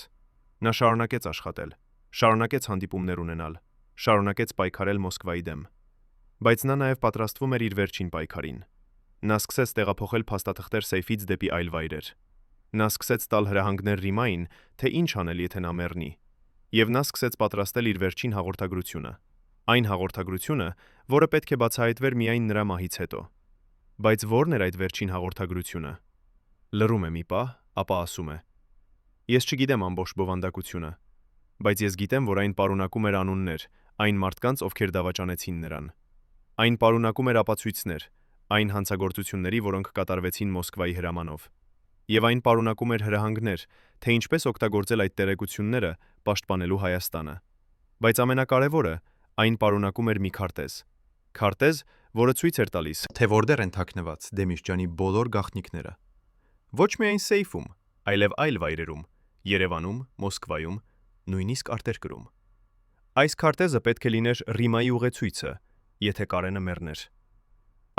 Նա շարունակեց աշխատել, շարունակեց հանդիպումներ ունենալ, շարունակեց պայքարել Մոսկվայի դեմ։ Բայց նա նաև պատրաստվում էր իր վերջին պայքարին։ Նա սկսեց տեղափոխել փաստաթղթեր սեյֆից դեպի այլ վայրեր։ Նա սկսեց տալ հրահանգներ Ռիմային, թե ինչ անել, եթե նա մեռնի։ Եվ նա սկսեց պատրաստել իր վերջին հաղորդագրությունը։ Այն հաղորդագրությունը, որը պետք է բացահայտվեր միայն նրա մահից հետո։ Բայց ո՞րն էր այդ վերջին հաղորդագրությունը։ Լռում է մի պահ, ապա ասում է. ես չգիտեմ ամբողջ բովանդակությունը, բայց ես գիտեմ, որ այն պարունակում էր անուններ, այն մարդկանց, ովքեր դավաճանեցին նրան։ Այն պարունակում էր ապացույցներ, այն հանցագործությունների, որոնք կատարվեցին Մոսկվայի հրամանով։ Եվ այն պարունակում էր հրահանգներ, թե ինչպես օգտագործել այդ տեղեկությունները պաշտպանելու Հայաստանը։ Բայց ամենակարևորը, այն պարունակում էր մի քարտեզ։ Քարտեզ, որը ցույց էր տալիս, թե որտեղ են թաքնված Դեմիրճյանի բոլոր գաղտնիքները։ Ոչ միայն սեյֆում, այլև այլ վայրերում, Երևանում, Մոսկվայում, նույնիսկ արտերկրում։ Այս քարտեզը պետք է լիներ Ռիմայի ուղեցույցը, եթե Կարենը մեռներ։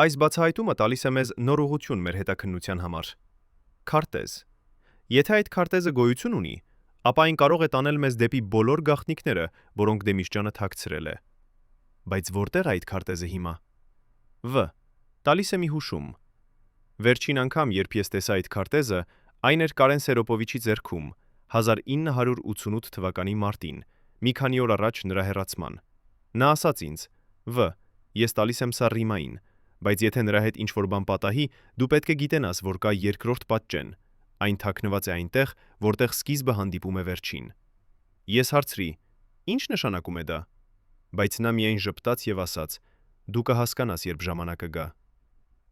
Այս բացահայտումը տալիս է մեզ նոր ուղղություն մեր հետաքննության համար։ Քարտեզ։ Եթե այդ քարտեզը գոյություն ունի, ապա այն կարող է տանել մեզ դեպի բոլոր գաղտնիքները, որոնք Դեմիրճյանը թաքցրել է։ Բայց որտեղ է այդ քարտեզը հիմա։ Տալիս է մի հուշում։ Վերջին անգամ, երբ ես տեսա այդ քարտեզը, այն էր Կարեն Սերոբովիչի ձեռքում 1988 թվականի մարտին, մի քանի օր առաջ նրա հեռացման։ Նա ասաց ինձ. ես տալիս եմ սա Ռիմային, բայց եթե նրա հետ ինչ-որ բան պատահի, դու պետք է գիտենաս, որ կա երկրորդ պատճեն։ Այն թաքնված է այնտեղ, որտեղ սկիզբը հանդիպում է վերջին։ Ես հարցրի. ինչ նշանակում է դա։ Բայց նա միայն ժպտաց եւ ասաց. դու կհասկանաս, երբ ժամանակը գա։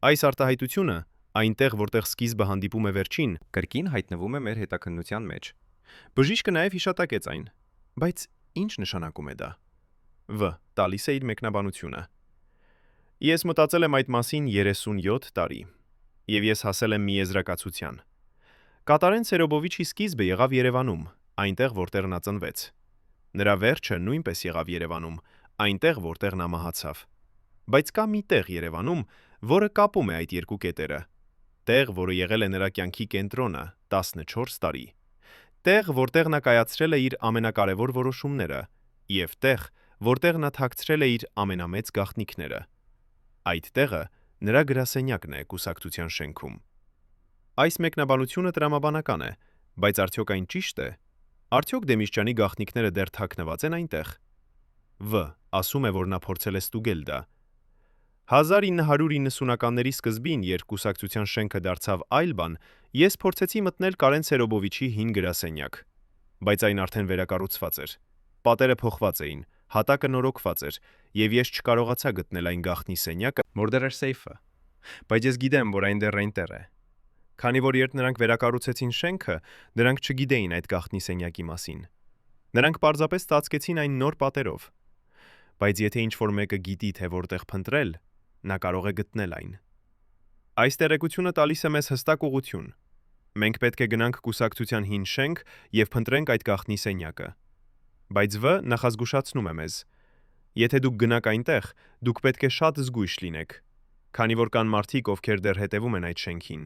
Այս արտահայտությունը, այնտեղ, որտեղ սկիզբը հանդիպում է վերջին, կրկին հայտնվում է մեր հետաքննության մեջ։ Բժիշկը նաև հիշատակեց այն։ Բայց ինչ նշանակում է դա։ Տալիս է իր մեկնաբանությունը։ Ես մտածել եմ այդ մասին 37 տարի, եւ ես հասել եմ մի եզրակացության։ Կատարեն Սերոբովիչի սկիզբը եղավ Երևանում, այնտեղ որտեղ նա ծնվեց։ Նրա վերջը նույնպես եղավ Երևանում, այնտեղ որտեղ նա մահացավ։ Բայց կա մի տեղ Երևանում, որը կապում է այդ երկու կետերը։ Տեղ, որը եղել է նրա կյանքի կենտրոնը 14 տարի։ Տեղ, որտեղ նա կայացրել է իր ամենակարևոր որոշումները, եւ տեղ, որտեղ նա թաքցրել է իր ամենամեծ գաղտնիքները։ Այդ տեղը նրա գրասենյակն է կուսակցության շենքում։ Այս մեկնաբանությունը տրամաբանական է, բայց արդյոք այն ճիշտ է։ Արդյոք Դեմիրճյանի գաղտնիքները դեռ թաքնված են այնտեղ։ Վ. ասում է, որ նա փորձել է ստուգել դա։ 1990-ականների սկզբին, երբ կուսակցության շենքը դարձավ այլ բան, ես փորձեցի մտնել Կարեն Սերոբովիչի հին գրասենյակ, բայց այն արդեն վերակառուցված էր։ Պատերը փոխված էին, հատակը նորոգված էր, եւ ես չկարողացա գտնել այն գաղտնի սենյակը, որ դեռ էր սեյֆը։ Բայց ես գիտեմ, որ այն դեռ այնտեղ է։ Քանի որ երբ նրանք վերակառուցեցին շենքը, նրանք չգիտեին այդ գաղտնի սենյակի մասին։ Նրանք պարզապես ծածկեցին այն նոր պատերով։ Բայց եթե ինչ-որ մեկը գիտի, թե որտեղ փնտրել, նա կարող է գտնել այն։ Այս տեղեկությունը տալիս է մեզ հստակ ուղղություն։ Մենք պետք է գնանք կուսակցության հին շենք եւ փնտրենք այդ գաղտնի սենյակը։ Բայց Վ նախազգուշացնում է մեզ. եթե դուք գնաք այնտեղ, դուք պետք է շատ զգույշ լինեք, քանի որ կան մարդիկ, ովքեր դեռ հետևում են այդ շենքին։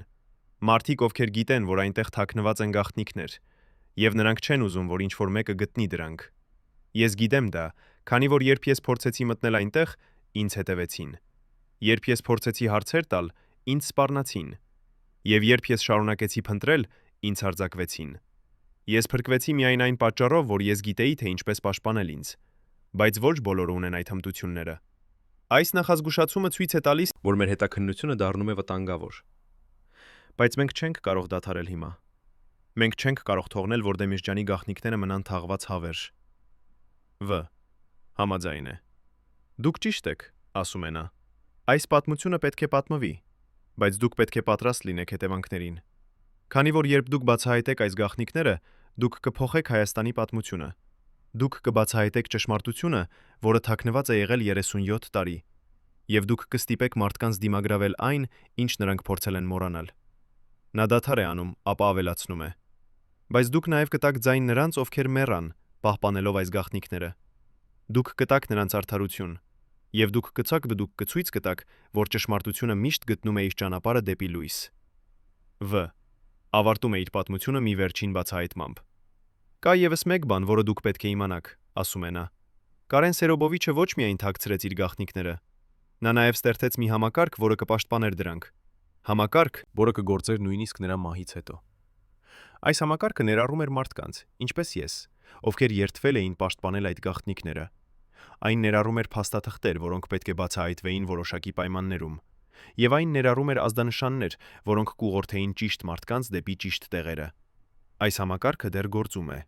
Մարդիկ, ովքեր գիտեն, որ այնտեղ թաքնված են գաղտնիքներ, եւ նրանք չեն ուզում, որ ինչ-որ մեկը գտնի դրանք։ Ես գիտեմ դա, քանի որ երբ ես փորձեցի մտնել այնտեղ, ինձ հետևեցին։ Երբ ես փորձեցի հարցեր տալ, ինձ սպառնացին։ Եվ երբ ես շարունակեցի փնտրել, ինձ հարձակվեցին։ Ես փրկվեցի միայն այն պատճառով, որ ես գիտեի, թե ինչպես պաշտպանել ինձ, բայց ոչ բոլորը ունեն այդ հմտությունները։ Այս նախազգուշացումը ցույց է տալիս, որ մեր հետաքննությունը դառնում է վտանգավոր։ Բայց մենք չենք կարող դադարել հիմա։ Մենք չենք կարող թողնել, որ Դեմիրճյանի գաղտնիքները մնան թաղված հավերժ։ Վ. Համաձայն է։ Դուք ճիշտ եք, ասում է նա։ Այս պատմությունը պետք է պատմվի, բայց դուք պետք է պատրաստ լինեք հետևանքներին։ Քանի որ երբ դուք բացահայտեք այս գաղտնիքները, դուք կփոխեք Հայաստանի պատմությունը։ Դուք կբացահայտեք ճշմարտությունը, որը թաքնված է եղել 37 տարի, եւ դուք կստիպեք մարդկանց դիմագրավել այն, ինչ նրանք փորձել են մոռանալ։ Նա դադար է անում, ապա ավելացնում է. բայց դուք նաև կտաք ձայն նրանց, ովքեր մեռան, պահպանելով այս գաղտնիքները։ Դուք կտաք նրանց արդարություն, եւ դուք կցույց կտաք, որ ճշմարտությունը միշտ գտնում է իր ճանապարհը դեպի լույս։ Վ. ավարտում է իր պատմությունը մի վերջին բացահայտմամբ։ Կա եւս մեկ բան, որը դուք պետք է իմանաք, ասում է նա։ Կարեն Սերոբովիչը ոչ միայն թաքցրեց իր գաղտնիքները, նա նաև ստեղծեց մի համակարգ, որը կպաշտպաներ դրանք։ Համակարգ, որը կգործեր նույնիսկ նրա մահից հետո։ Այս համակարգը ներառում էր մարդկանց, ինչպես ես, ովքեր երդվել էին պաշտպանել այդ գաղտնիքները։ Այն ներառում էր փաստաթղթեր, որոնք պետք է բացահայտվեին որոշակի պայմաններում, եւ այն ներառում էր ազդանշաններ, որոնք կուղղորդեին ճիշտ մարդկանց դեպի ճիշտ տեղերը։ Այս համակարգը դեռ գործում է։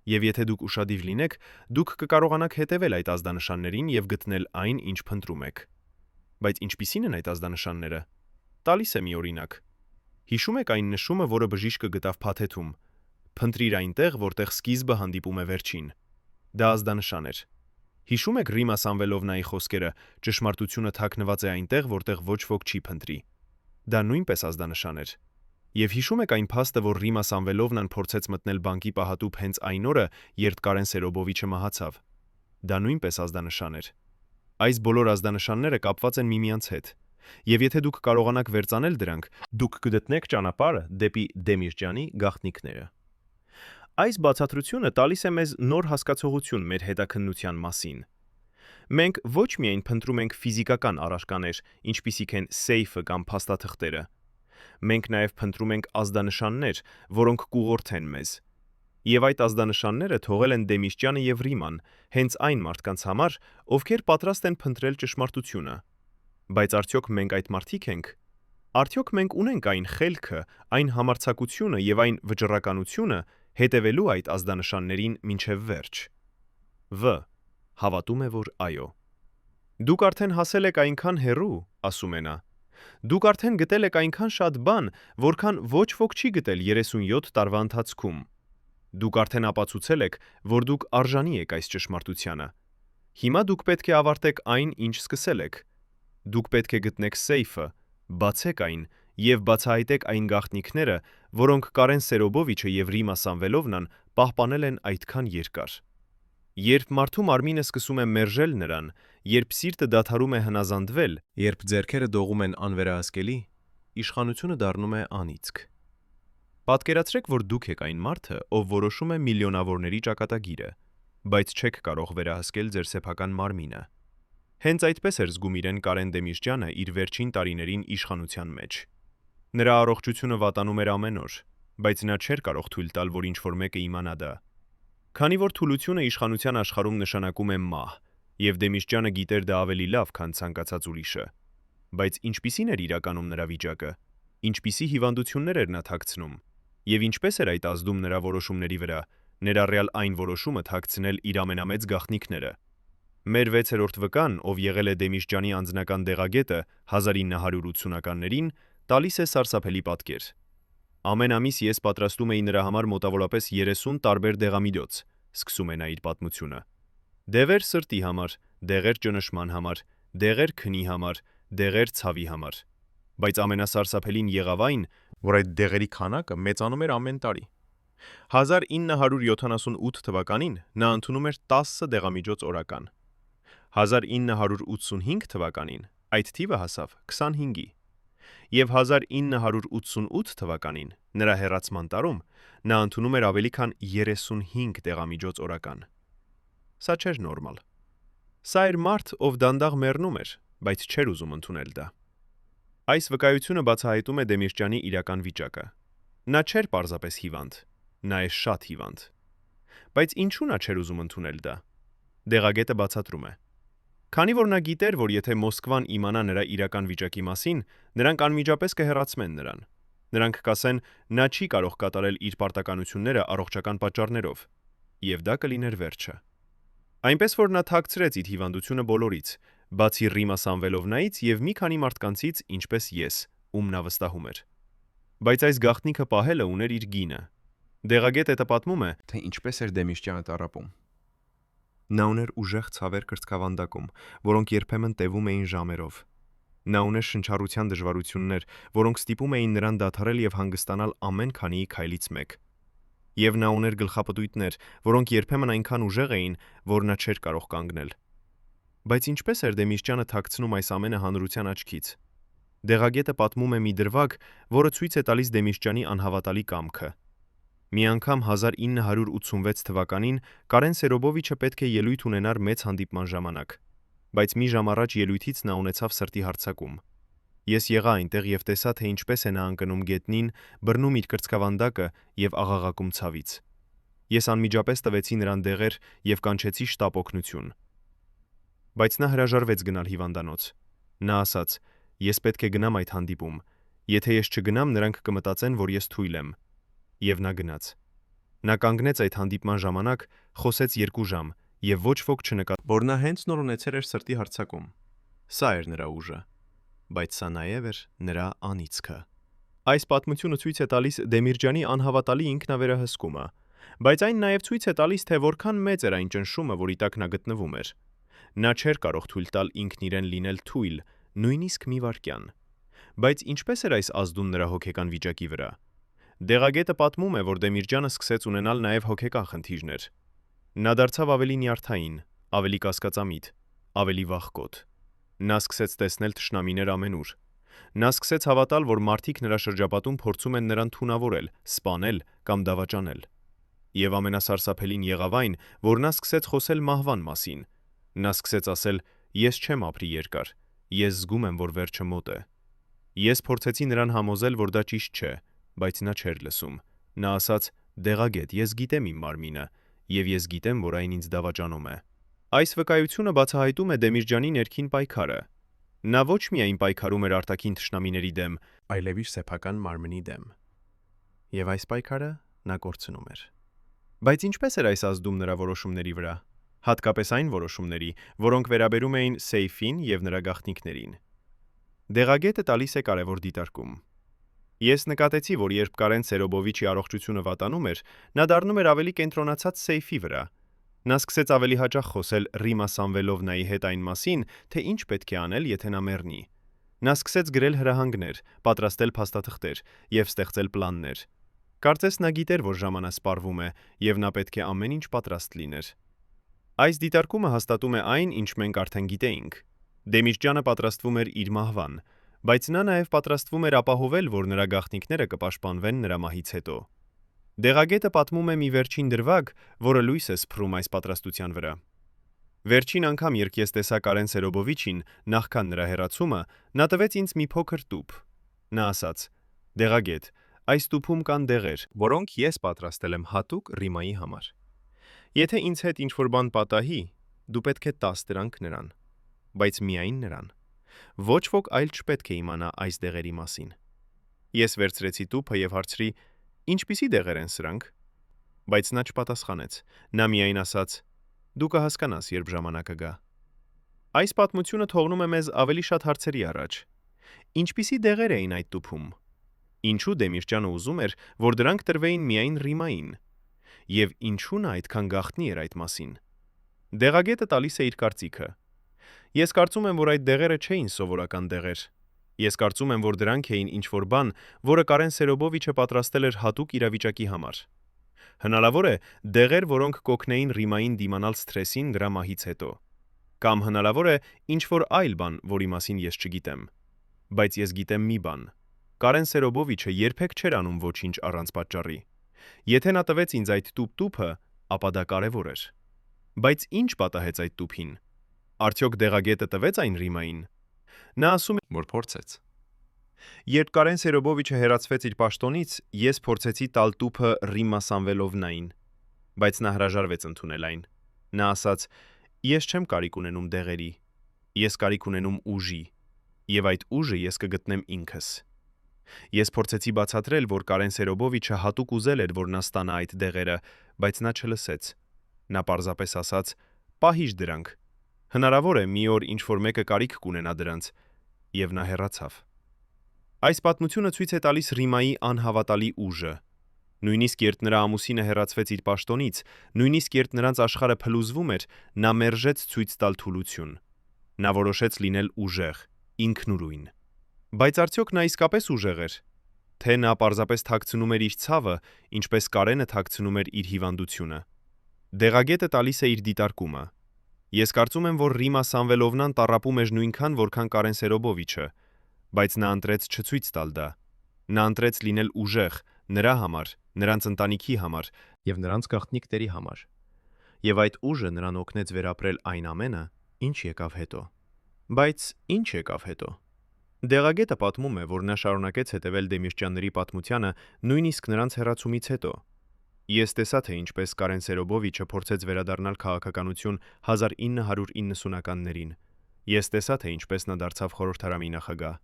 Եվ եթե դուք ուշադիր լինեք, դուք կկարողանաք հետևել այդ ազդանշաններին եւ գտնել այն, ինչ փնտրում եք։ Բայց ինչպիսին են այդ ազդանշանները։ Տալիս է մի օրինակ։ Հիշում եք այն նշումը, որը բժիշկը գտավ փաթեթում. «Փնտրիր այնտեղ, որտեղ սկիզբը հանդիպում է վերջին»։ Դա ազդանշան էր։ Հիշում եք Ռիմա Սամվելովնայի խոսքերը. «Ճշմարտությունը թաքնված է այնտեղ, որտեղ ոչ ոք չի փնտրի»։ Դա նույնպես ազդանշան էր։ Եվ հիշում եք այն փաստը, որ Ռիմա Սամվելովնան փորձեց մտնել բանկի պահատուփ հենց այն օրը, երբ Կարեն Սերոբովիչը մահացավ։ Դա նույնպես ազդանշան էր։ Այս բոլոր ազդանշանները կապված են միմյանց հետ։ Եվ եթե դուք կարողանաք վերծանել դրանք, դուք կգտնեք ճանապարհը դեպի Դեմիրճյանի գաղտնիքները։ Այս բացատրությունը տալիս է մեզ նոր հասկացողություն մեր հետաքննության մասին։ Մենք ոչ միայն փնտրում ենք ֆիզիկական առարկաներ, ինչպիսիք են սեյֆը կամ փաստաթղթերը։ Մենք նաև փնտրում ենք ազդանշաններ, որոնք կուղղորդեն մեզ։ Եվ այդ ազդանշանները թողել են Դեմիրճյանը եւ Ռիման, հենց այն մարդկանց համար, ովքեր պատրաստ են փնտրել ճշմարտությունը։ Բայց արդյոք մենք այդ մարդիկ ենք։ Արդյոք մենք ունենք այն խելքը, այն համարձակությունը եւ այն վճռականությունը հետևելու այդ ազդանշաններին մինչև վերջ։ Վ. Հավատում է, որ այո։ Դուք արդեն հասել եք այնքան հեռու, ասում է նա։ Դուք արդեն գտել եք այնքան շատ բան, որքան ոչ ոք չի գտել 37 տարվա ընթացքում։ Դուք արդեն ապացուցել եք, որ դուք արժանի եք այս ճշմարտությանը։ Հիմա դուք պետք է ավարտեք այն, ինչ սկսել եք։ Դուք պետք է գտնեք սեյֆը, բացեք այն եւ բացահայտեք այն գաղտնիքները, որոնք Կարեն Սերոբովիչը եւ Ռիմա Սամվելովնան պահպանել են այդքան երկար։ Երբ մարդու մարմինը սկսում է մերժել նրան, երբ սիրտը դադարում է հնազանդվել, երբ ձեռքերը դողում են անվերահսկելի, իշխանությունը դառնում է անիծք։ Պատկերացրեք, որ դուք եք այն մարդը, ով որոշում է միլիոնավորների ճակատագիրը, բայց չեք կարող վերահսկել ձեր սեփական մարմինը։ Հենց այդպես էր զգում իրեն Կարեն Դեմիրճյանը իր վերջին տարիներին իշխանության մեջ։ Նրա առողջությունը վատանում էր ամեն օր, բայց նա չէր կարող թույլ տալ, որ ինչ-որ մեկը իմանա դա։ Քանի որ թուլությունը իշխանության աշխարհում նշանակում է մահ, եւ Դեմիրճյանը գիտեր դա ավելի լավ, քան ցանկացած ուրիշը։ Բայց ինչպիսին էր իրականում նրա վիճակը, ինչպիսի հիվանդություններ էր նա թաքցնում, եւ ինչպես էր այդ ազդում նրա որոշումների վրա, ներառյալ այն որոշումը թաքցնել իր ամենամեծ գաղտնիքները։ Մեր 6-րդ վկան, ով եղել է Դեմիրճյանի անձնական դեղագետը 1980-ականներին, տալիս է սարսափելի պատկեր։ Ամեն ամիս ես պատրաստում էի նրա համար մոտավորապես 30 տարբեր դեղամիջոց, սկսում է նա իր պատմությունը։ Դեղեր սրտի համար, դեղեր ճնշման համար, դեղեր քնի համար, դեղեր ցավի համար։ Բայց ամենասարսափելին եղավ այն, որ այդ դեղերի քանակը մեծանում էր ամեն տարի։ 1978 թվականին նա ընդունում էր 10 դեղամիջոց օրական։ 1985 թվականին այդ թիվը հասավ 25-ի։ Եվ 1988 թվականին նրա հեռացման տարում նա ընդունում էր ավելի քան 35 դեղամիջոց օրական։ Սա չէր նորմալ։ Սա էր մարդ, ով դանդաղ մեռնում էր, բայց չէր ուզում ընդունել դա։ Այս վկայությունը բացահայտում է Դեմիրճյանի իրական վիճակը։ Նա չէր պարզապես հիվանդ, նա է շատ հիվանդ։ Բայց ինչու նա չէր ուզում ընդունել դա։ Դեղագետը բացատրում է։ Քանի որ նա գիտեր, որ եթե Մոսկվան իմանա նրա իրական վիճակի մասին, նրանք անմիջապես կհեռացնեն նրան։ Նրանք կասեն, նա չի կարող կատարել իր պարտականությունները առողջական պատճառներով, եւ դա կլիներ վերջը։ Այնպես որ նա թաքցրեց իր հիվանդությունը բոլորից, բացի Ռիմա Սամվելովնայից եւ մի քանի մարդկանցից, ինչպես ես, ում նա վստահում էր։ Բայց այս գաղտնիքը պահելը ուներ իր գինը։ Դեղագետը պատմում է, թե ինչպես էր Դեմիրճյանը տառապում։ Նա ուներ ուժեղ ցավեր կրծքավանդակում, որոնք երբեմն տևում էին ժամերով։ Նա ուներ շնչառության դժվարություններ, որոնք ստիպում էին նրան դադարել եւ հանգստանալ ամեն քանի քայլից մեկ։ Եվ նա ուներ գլխապտույտներ, որոնք երբեմն այնքան ուժեղ էին, որ նա չէր կարող կանգնել։ Բայց ինչպես էր Դեմիրճյանը թաքցնում այս ամենը հանրության աչքից։ Դեղագետը պատմում է մի դրվագ, որը ցույց է տալիս Դեմիրճյանի անհավատալի կամքը։ Մի անգամ 1986 թվականին Կարեն Սերոբովիչը պետք է ելույթ ունենար մեծ հանդիպման ժամանակ, բայց մի ժամ առաջ ելույթից նա ունեցավ սրտի հարձակում։ Ես եղա այնտեղ եւ տեսա, թե ինչպես է նա ընկնում գետնին, բռնում իր կրծքավանդակը եւ աղաղակում ցավից։ Ես անմիջապես տվեցի նրան դեղեր եւ կանչեցի շտապ օգնություն։ Բայց նա հրաժարվեց գնալ հիվանդանոց։ Նա ասաց. «Ես պետք է գնամ այդ հանդիպում։ Եթե ես չգնամ, նրանք կմտածեն, որ ես թույլ եմ»։ Եվ նա գնաց։ Նա կանգնեց այդ հանդիպման ժամանակ, խոսեց 2 ժամ եւ ոչ ոք չնկատեց, որ նա հենց նոր ունեցել էր սրտի հարձակում։ Սա էր նրա ուժը, բայց սա նաեւ էր նրա անիծքը։ Այս պատմությունը ցույց է տալիս Դեմիրճյանի անհավատալի ինքնավերահսկումը, բայց այն նաեւ ցույց է տալիս, թե որքան մեծ էր այն ճնշումը, որի տակ նա գտնվում էր։ Նա չէր կարող թույլ տալ ինքն իրեն լինել թույլ, նույնիսկ մի վայրկյան։ Բայց ինչպես էր այս ազդում նրա հոգեկան վիճակի վրա։ Դեղագետը պատմում է, որ Դեմիրճյանը սկսեց ունենալ նաեւ հոգեկան խնդիրներ։ Նա դարձավ ավելի նյարդային, ավելի կասկածամիտ, ավելի վախկոտ։ Նա սկսեց տեսնել թշնամիներ ամենուր։ Նա սկսեց հավատալ, որ մարդիկ նրա շրջապատում փորձում են նրան թունավորել, սպանել կամ դավաճանել։ Եվ ամենասարսափելին եղավ այն, որ նա սկսեց խոսել մահվան մասին։ Նա սկսեց ասել. «Ես չեմ ապրի երկար։ Ես զգում եմ, որ վերջը մոտ է»։ Ես փորձեցի նրան համոզել, որ դա ճիշտ չէ, բայց նա չէր լսում։ Նա ասաց. «Դեղագետ, ես գիտեմ իմ մարմինը, եւ ես գիտեմ, որ այն ինձ դավաճանում է»։ Այս վկայությունը բացահայտում է Դեմիրճյանի ներքին պայքարը։ Նա ոչ միայն պայքարում էր արտաքին թշնամիների դեմ, այլև իր սեփական մարմնի դեմ։ Եվ այս պայքարը նա կորցնում էր։ Բայց ինչպես էր այս ազդում նրա որոշումների վրա, հատկապես այն որոշումների, որոնք վերաբերում էին Սեյֆին եւ նրա գաղտնիքներին։ Դեղագետը տալիս է կարևոր դիտարկում։ Ես նկատեցի, որ երբ Կարեն Սերոբովիչի առողջությունը վատանում էր, նա դառնում էր ավելի կենտրոնացած Սեյֆի վրա։ Նա սկսեց ավելի հաճախ խոսել Ռիմա Սամվելովնայի հետ այն մասին, թե ինչ պետք է անել, եթե նա մեռնի։ Նա սկսեց գրել հրահանգներ, պատրաստել փաստաթղթեր եւ ստեղծել պլաններ։ Կարծես նա գիտեր, որ ժամանակ սպառվում է եւ նա պետք է ամեն ինչ պատրաստ լիներ։ Այս դիտարկումը հաստատում է այն, ինչ մենք արդեն գիտեինք։ Դեմիրճյանը պատրաստվում էր իր մահվան, բայց նա նաև պատրաստվում էր ապահովել, որ նրա գաղտնիքները կպաշտպանվեն նրա մահից հետո։ Դեղագետը պատմում է մի վերջին դրվագ, որը լույս է սփռում այս պատրաստության վրա։ Վերջին անգամ, երբ ես տեսա Կարեն Սերոբովիչին, նախքան նրա հեռացումը, նա տվեց ինձ մի փոքր տուփ։ Նա ասաց. «Դեղագետ, այս տուփում կան դեղեր, որոնք ես պատրաստել եմ հատուկ Ռիմայի համար։ Եթե ինձ հետ ինչ-որ բան պատահի, դու պետք է տաս դրանք նրան, բայց միայն նրան։ Ոչ ոք այլ չպետք է իմանա այս դեղերի մասին»։ Ես վերցրեցի տուփը եւ հարցրի. «Ինչպիսի դեղեր են սրանք»։ Բայց նա չպատասխանեց։ Նա միայն ասաց. «Դու կհասկանաս, երբ ժամանակը գա»։ Այս պատմությունը թողնում է մեզ ավելի շատ հարցերի առաջ։ Ինչպիսի դեղեր էին այդ տուփում։ Ինչու Դեմիրճյանը ուզում էր, որ դրանք տրվեին միայն Ռիմային։ Եվ ինչու նա այդքան գաղտնի էր այդ մասին։ Դեղագետը տալիս է իր կարծիքը։ Ես կարծում եմ, որ այդ դեղերը չէին սովորական դեղեր։ Ես կարծում եմ, որ դրանք էին ինչ-որ բան, որը Կարեն Սերոբովիչը պատրաստել էր հատուկ իրավիճակի համար։ Հնարավոր է դեղեր, որոնք կօգնեին Ռիմային դիմանալ սթրեսին նրա մահից հետո։ Կամ հնարավոր է ինչ-որ այլ բան, որի մասին ես չգիտեմ։ Բայց ես գիտեմ մի բան. Կարեն Սերոբովիչը երբեք չէր անում ոչինչ առանց պատճառի։ Եթե նա տվեց ինձ այդ տուփը, ապա դա կարևոր էր։ Բայց ինչ պատահեց այդ տուփին։ Արդյոք դեղագետը տվեց այն Ռիմային։ Նա ասում է, որ փորձեց։ Երբ Կարեն Սերոբովիչը հեռացվեց իր պաշտոնից, ես փորձեցի տալ տուփը Ռիմա Սամվելովնային, բայց նա հրաժարվեց ընդունել այն։ Նա ասաց. «Ես չեմ կարիք ունենում դեղերի, ես կարիք ունենում ուժի, եւ այդ ուժը ես կգտնեմ ինքս»։ Ես փորձեցի բացատրել, որ Կարեն Սերոբովիչը հատուկ ուզել էր, որ նա ստանա այդ դեղերը, բայց նա չլսեց։ Նա պարզապես ասաց. «Պահիշ դրանք։ Հնարավոր է մի օր ինչ-որ մեկը կարիք կունենա դրանց», եւ նա հեռացավ։ Այս պատմությունը ցույց է տալիս Ռիմայի անհավատալի ուժը։ Նույնիսկ երբ նրա ամուսինը հեռացվեց իր պաշտոնից, նույնիսկ երբ նրանց աշխարհը փլուզվում էր, նա մերժեց ցույց տալ թուլություն։ Նա որոշեց լինել ուժեղ, ինքնուրույն։ Բայց արդյոք նա իսկապես ուժեղ էր։ Թե նա պարզապես թաքցնում էր իր ցավը, ինչպես Կարենը թաքցնում էր իր հիվանդությունը։ Դեղագետը տալիս է իր դիտարկումը։ Ես կարծում եմ, որ Ռիմա Սամվելովնան տառապում էր նույնքան, որքան Կարեն Սերոբովիչը, բայց նա ընտրեց չցույց տալ դա։ Նա ընտրեց լինել ուժեղ նրա համար, նրանց ընտանիքի համար եւ նրանց գաղտնիքների համար։ Եվ այդ ուժը նրան օգնեց վերապրել այն ամենը, ինչ եկավ հետո։ Բայց ինչ եկավ հետո։ Դեղագետը պատմում է, որ նա շարունակեց հետևել Դեմիրճյանների պատմությանը նույնիսկ նրանց հեռացումից հետո։ Ես տեսա, թե ինչպես Կարեն Սերոբովիչը փորձեց վերադառնալ քաղաքականություն 1990-ականներին։ Ես տեսա, թե ինչպես նա դարձավ խորհրդարանի նախագահ։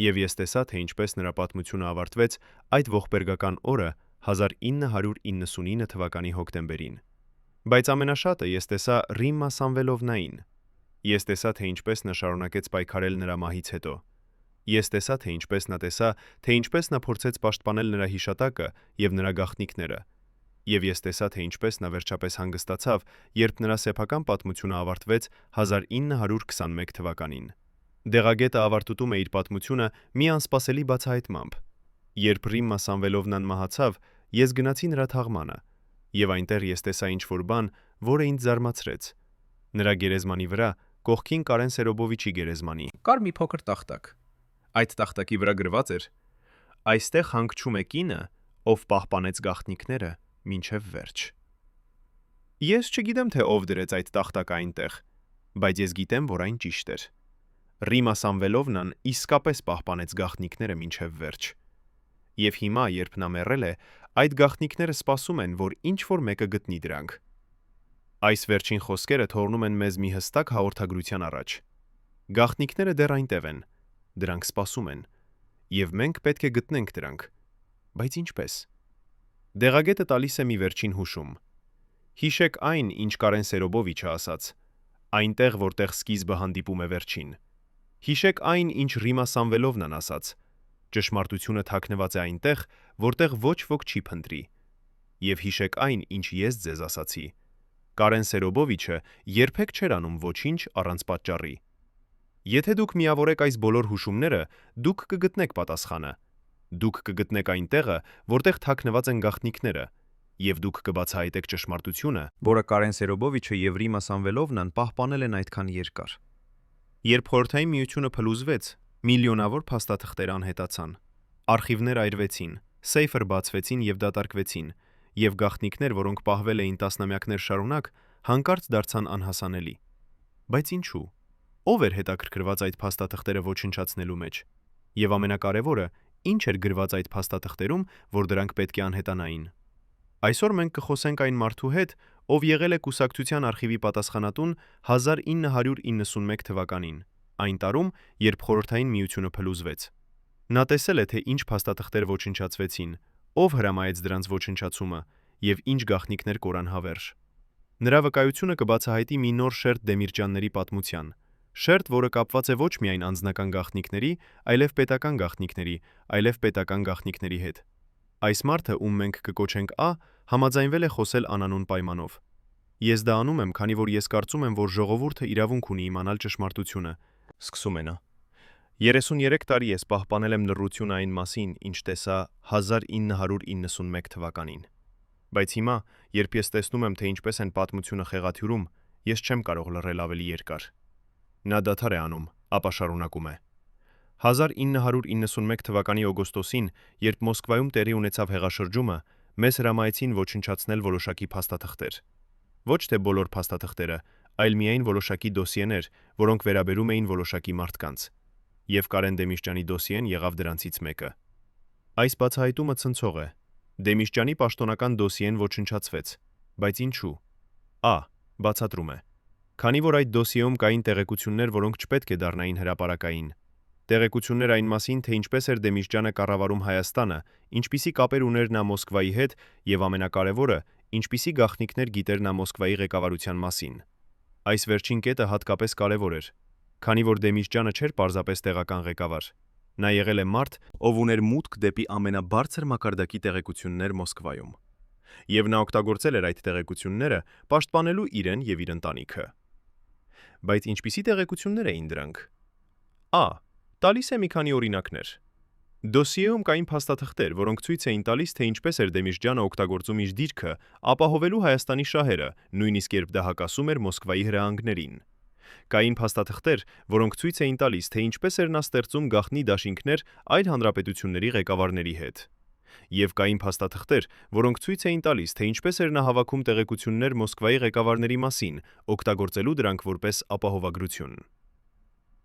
Եվ ես տեսա, թե ինչպես նրա պատմությունը ավարտվեց այդ ողբերգական օրը 1999 թվականի հոկտեմբերին։ Բայց ամենաշատը ես տեսա Ռիմա Սամվելովնային։ Ես տեսա, թե ինչպես նա շարունակեց պայքարել նրա մահից հետո։ Ես տեսա, թե ինչպես նա տեսա, թե ինչպես նա փորձեց պաշտպանել նրա հիշատակը եւ նրա գաղտնիքները։ Եվ ես տեսա, թե ինչպես նա վերջապես հանգստացավ, երբ նրա սեփական պատմությունը ավարտվեց 1921 թվականին։ Դեղագետը ավարտում է իր պատմությունը մի անսպասելի բացահայտմամբ։ Երբ Ռիմա Սամվելովնան մահացավ, ես գնացի նրա թաղմանը, եւ այնտեղ ես տեսա ինչ-որ բան, որը ինձ զարմացրեց։ Նրա գերեզմանի վրա կողքին Կարեն Սերոբովիչի գերեզմանի կար մի փոքր տախտակ։ Այդ տախտակի վրա գրված էր. «Այստեղ հանգչում է կինը, ով պահպանեց գաղտնիքները մինչև վերջ»։ Ես չգիտեմ, թե ով դրեց այդ տախտակը այնտեղ, բայց ես գիտեմ, որ այն ճիշտ էր։ Ռիմա Սամվելովնան իսկապես պահպանեց գաղտնիքները մինչև վերջ։ Եվ հիմա, երբ նա մեռել է, այդ գաղտնիքները սպասում են, որ ինչ-որ մեկը գտնի դրանք։ Այս վերջին խոսքերը թողնում են մեզ մի հստակ հաղորդագրության առաջ։ Գաղտնիքները դեռ այնտեղ են, դրանք սպասում են, եւ մենք պետք է գտնենք դրանք։ Բայց ինչպես։ Դեղագետը տալիս է մի վերջին հուշում։ Հիշեք այն, ինչ Կարեն Սերոբովիչը ասաց. այնտեղ, որտեղ սկիզբը հանդիպում է վերջին։ Հիշեք այն, ինչ Ռիմա Սամվելովնան ասաց. ճշմարտությունը թաքնված է այնտեղ, որտեղ ոչ ոք չի փնտրի։ Եվ հիշեք այն, ինչ ես ձեզ ասացի. Կարեն Սերոբովիչը երբեք չէր անում ոչինչ առանց պատճառի։ Եթե դուք միավորեք այս բոլոր հուշումները, դուք կգտնեք պատասխանը։ Դուք կգտնեք այն տեղը, որտեղ թաքնված են գաղտնիքները, եւ դուք կբացահայտեք ճշմարտությունը, որը Կարեն Սերոբովիչը եւ Ռիմա Սամվելովնան պահպանել են այդքան երկար։ Երբ Խորհրդային Միությունը փլուզվեց, միլիոնավոր փաստաթղթեր անհետացան, արխիվներ այրվեցին, սեյֆեր բացվեցին եւ դատարկվեցին, եւ գաղտնիքներ, որոնք պահվել էին տասնամյակներ շարունակ, հանկարծ դարձան անհասանելի։ Բայց ինչու՞։ Ո՞վ էր հետաքրքրված այդ փաստաթղթերը ոչնչացնելու մեջ։ Եվ ամենակարևորը, ինչ էր գրված այդ փաստաթղթերում, որ դրանք պետք է անհետանային։ Այսօր մենք կխոսենք այն մարդու հետ, ով եղել է կուսակցության արխիվի պատասխանատուն 1991 թվականին, այն տարում, երբ Խորհրդային Միությունը փլուզվեց։ Նա տեսել է, թե ինչ փաստաթղթեր ոչնչացվեցին, ով հրամայեց դրանց ոչնչացումը եւ ինչ գաղտնիքներ կորան հավերժ։ Նրա վկայությունը կբացահայտի մի նոր շերտ Դեմիրճյանների պատմության, շերտ, որը կապված է ոչ միայն անձնական գաղտնիքների, այլև պետական գաղտնիքների հետ։ Այս մարդը, ում մենք կկոչենք Ա, համաձայնվել է խոսել անանուն պայմանով։ Ես դա անում եմ, քանի որ ես կարծում եմ, որ ժողովուրդը իրավունք ունի իմանալ ճշմարտությունը։ Սկսում է նա։ 33 տարի ես պահպանել եմ լռությունը այն մասին, ինչ տեսա 1991 թվականին։ Բայց հիմա, երբ ես տեսնում եմ, թե ինչպես են պատմությունը խեղաթյուրում, ես չեմ կարող լռել ավելի երկար։ Նա դադար է անում, ապա շարունակում է։ 1991 թվականի օգոստոսին, երբ Մոսկվայում տեղի ունեցավ հեղաշրջումը, մեզ հրամայեցին ոչնչացնել որոշակի փաստաթղթեր։ Ոչ թե բոլոր փաստաթղթերը, այլ միայն որոշակի դոսիեներ, որոնք վերաբերում էին որոշակի մարդկանց։ Եվ Կարեն Դեմիրճյանի դոսիեն եղավ դրանցից մեկը։ Այս բացահայտումը ցնցող է։ Դեմիրճյանի պաշտոնական դոսիեն ոչնչացվեց, բայց ինչու։ Ա. Բացատրում է։ Քանի որ այդ դոսիեում կային տեղեկություններ, որոնք չպետք է դառնային հրապարակային։ Տեղեկություններ այն մասին, թե ինչպես էր Դեմիրճյանը կառավարում Հայաստանը, ինչպիսի կապեր ուներ նա Մոսկվայի հետ եւ ամենակարևորը, ինչպիսի գաղտնիքներ գիտեր նա Մոսկվայի ղեկավարության մասին։ Այս վերջին կետը հատկապես կարևոր էր, քանի որ Դեմիրճյանը չէր պարզապես տեղական ղեկավար։ Նա եղել է մարդ, ով ուներ մուտք դեպի ամենաբարձր մակարդակի տեղեկություններ Մոսկվայում։ Եվ նա օգտագործել էր այդ տեղեկությունները, պաշտպանելու իրեն եւ իր ընտանիքը։ Բայց ինչպիսի տեղեկություններ էին դրանք։ Ա. Տալիս է մի քանի օրինակներ։ Դոսիեում կային փաստաթղթեր, որոնք ցույց էին տալիս, թե ինչպես էր Դեմիրճյանը օգտագործում իր դիրքը, ապահովելու Հայաստանի շահերը, նույնիսկ երբ դա հակասում էր Մոսկվայի հրահանգներին։ Կային փաստաթղթեր, որոնք ցույց էին տալիս, թե ինչպես էր նա ստեղծում գաղտնի դաշինքներ այլ հանրապետությունների ղեկավարների հետ։ Եվ կային փաստաթղթեր, որոնք ցույց էին տալիս, թե ինչպես էր նա հավաքում տեղեկություններ Մոսկվայի ղեկավարների մասին, օգտագործելու դրանք որպես ապահովագրություն։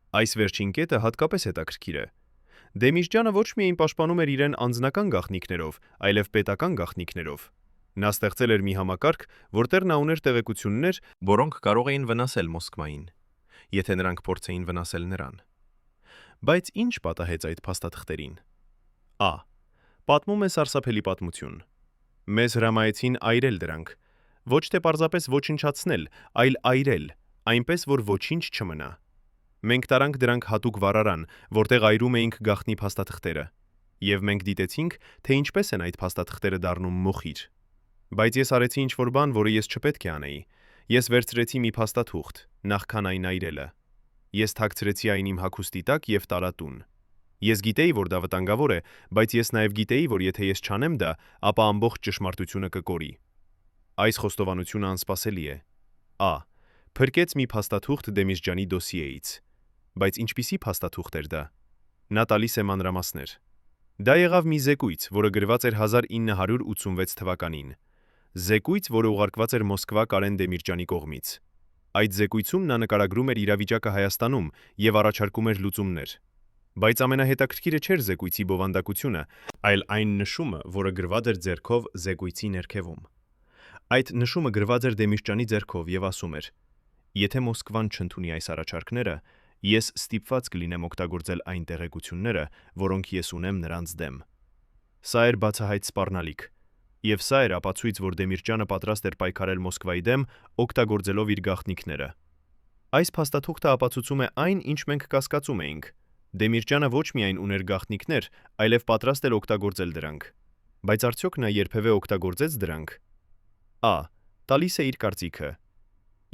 Այս վերջին կետը հատկապես հետաքրքիր է։ Դեմիրճյանը ոչ միայն պաշտպանում էր իրեն անձնական գաղտնիքներով, այլև պետական գաղտնիքներով։ Նա ստեղծել էր մի համակարգ, որտեղ նա ուներ տեղեկություններ, որոնք կարող էին վնասել Մոսկվային, եթե նրանք փորձեին վնասել նրան։ Բայց ինչ պատահեց այդ փաստաթղթերին։ Ա. Պատմում է սարսափելի պատմություն։ Մեզ հրամայեցին այրել դրանք, ոչ թե պարզապես ոչնչացնել, այլ այրել, այնպես որ ոչինչ չմնա։ Մենք տարանք դրանք հատուկ վառարան, որտեղ այրում էինք գաղտնի փաստաթղթերը, եւ մենք դիտեցինք, թե ինչպես են այդ փաստաթղթերը դառնում մոխիր։ Բայց ես արեցի ինչ-որ բան, որը ես չպետք է անեի։ Ես վերցրեցի մի փաստաթուղթ, նախքան այն այրելը։ Ես թաքցրեցի այն իմ հագուստի տակ եւ տարա տուն։ Ես գիտեի, որ դա վտանգավոր է, բայց ես նաեւ գիտեի, որ եթե ես չանեմ դա, ապա ամբողջ ճշմարտությունը կկորի։ Այս խոստովանությունը անսպասելի է։ Ա. Փրկեց մի փաստաթուղթ Դեմիրճյանի դոսիեից։ Բայց ինչպիսի փաստաթուղթ էր դա։ Նա տալիս է մանրամասներ։ Դա եղավ մի զեկույց, որը գրված էր 1986 թվականին։ Զեկույց, որը ուղարկված էր Մոսկվա Կարեն Դեմիրճյանի կողմից։ Այդ զեկույցում նա նկարագրում էր իրավիճակը Հայաստանում եւ առաջարկում էր լուծումներ։ Բայց ամենահետաքրքիրը չէր զեկույցի բովանդակությունը, այլ այն նշումը, որը գրված էր ձեռքով զեկույցի ներքևում։ Այդ նշումը գրված էր Դեմիրճյանի ձեռքով եւ ասում էր. Եթե Մոսկվան չընդունի այս առաջարկները, ես ստիպված կլինեմ օգտագործել այն տեղեկությունները, որոնք ես ունեմ նրանց դեմ։ Սա էր բացահայտ սպառնալիք, եւ սա էր ապացույց, որ Դեմիրճյանը պատրաստ էր պայքարել Մոսկվայի դեմ, օգտագործելով իր գաղտնիքները։ Այս փաստաթուղթը ապացուցում է այն, ինչ մենք կասկածում էինք։ Դեմիրճյանը ոչ միայն ուներ գաղտնիքներ, այլև պատրաստ էր օգտագործել դրանք։ Բայց արդյոք նա երբևէ օգտագործեց դրանք։ Ա. Տալիս է իր կարծիքը։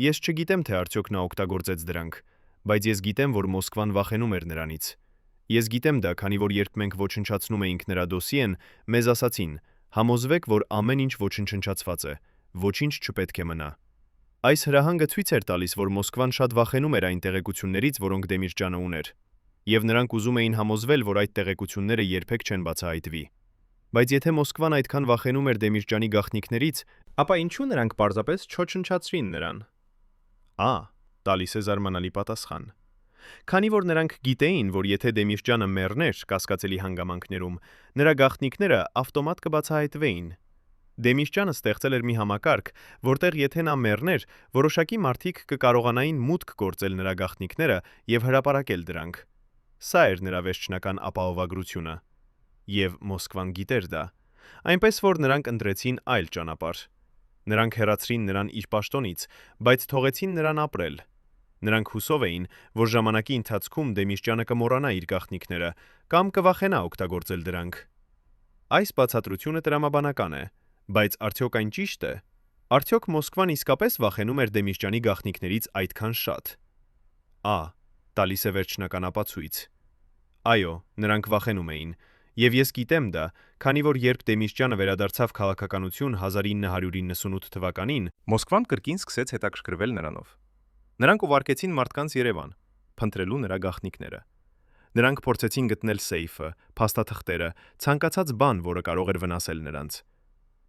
Ես չգիտեմ, թե արդյոք նա օգտագործեց դրանք, Բայց ես գիտեմ, որ Մոսկվան վախենում էր նրանից։ Ես գիտեմ դա, քանի որ երբ մենք ոչնչացնում էինք նրա դոսիեն, մեզ ասացին. «Համոզվեք, որ ամեն ինչ ոչնչացված է, ոչինչ չպետք է մնա»։ Այս հրահանգը ցույց էր տալիս, որ Մոսկվան շատ վախենում էր այն տեղեկություններից, որոնք Դեմիրճյանը ուներ, եւ նրանք ուզում էին համոզվել, որ այդ տեղեկությունները երբեք չեն բացահայտվի։ Բայց եթե Մոսկվան այդքան վախենում էր Դեմիրճյանի գաղտնիքներից, Ապա ինչու նրանք պարզապես չոչնչացրին նրան։ տալիս է զարմանալի պատասխան։ Քանի որ նրանք գիտեին, որ եթե Դեմիրճյանը մեռներ կասկածելի հանգամանքներում, նրա գաղտնիքները ավտոմատ կբացահայտվեին։ Դեմիրճյանը ստեղծել էր մի համակարգ, որտեղ եթե նա մեռներ, որոշակի մարդիկ կկարողանային մուտք գործել նրա գաղտնիքները եւ հրապարակել դրանք։ Սա էր նրա վերջնական ապահովագրությունը։ Եվ Մոսկվան գիտեր դա։ Այնպես որ նրանք ընտրեցին այլ ճանապարհ։ Նրանք հեռացրին նրան իր պաշտոնից, բայց թողեցին նրան ապրել։ Նրանք հուսով էին, որ ժամանակի ընթացքում Դեմիրճյանը կմոռանա իր գաղտնիքները կամ կվախենա օգտագործել դրանք։ Այս բացատրությունը տրամաբանական է, բայց արդյոք այն ճիշտ է։ Արդյոք Մոսկվան իսկապես վախենում էր Դեմիրճյանի գաղտնիքներից այդքան շատ։ Տալիս է վերջնական ապացույց։ Այո, նրանք վախենում էին, եւ ես գիտեմ դա, քանի որ երբ Դեմիրճյանը վերադարձավ քաղաքականություն 1998 թվականին, Մոսկվան կրկին սկսեց հետաքրքրվել նրանով։ Նրանք ուղարկեցին մարդկանց Երևան, փնտրելու նրա գաղտնիքները։ Նրանք փորձեցին գտնել սեյֆը, փաստաթղթերը, ցանկացած բան, որը կարող էր վնասել նրանց։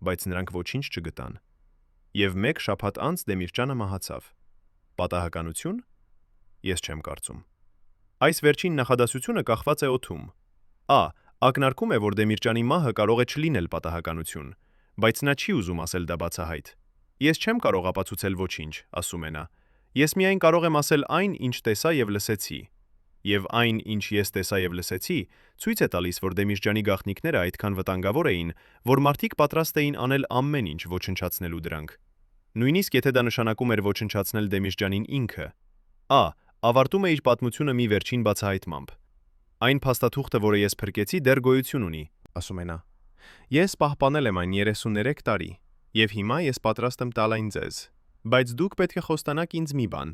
Բայց նրանք ոչինչ չգտան։ Եվ մեկ շաբաթ անց Դեմիրճյանը մահացավ։ Պատահականություն։ Ես չեմ կարծում։ Այս վերջին նախադասությունը կախված է օդում։ Ակնարկում է, որ Դեմիրճյանի մահը կարող է չլինել պատահականություն, բայց նա չի ուզում ասել դա բացահայտ։ Ես չեմ կարող ապացուցել ոչինչ, ասում է նա։ Ես միայն կարող եմ ասել այն, ինչ տեսա եւ լսեցի։ Եվ այն, ինչ ես տեսա եւ լսեցի, ցույց է տալիս, որ Դեմիրճյանի գաղտնիքները այդքան վտանգավոր էին, որ մարդիկ պատրաստ էին անել ամեն ինչ ոչնչացնելու դրանք։ Նույնիսկ եթե դա նշանակում էր ոչնչացնել Դեմիրճյանին ինքը։ Ավարտում է իր պատմությունը մի վերջին բացահայտմամբ։ Այն փաստաթուղթը, որը ես փրկեցի, դեռ գոյություն ունի, ասում է նա։ Ես պահպանել եմ այն 33 տարի, եւ հիմա ես պատրաստ եմ տալ այն ձեզ։ Բայց դուք պետք է խոստանաք ինձ մի բան։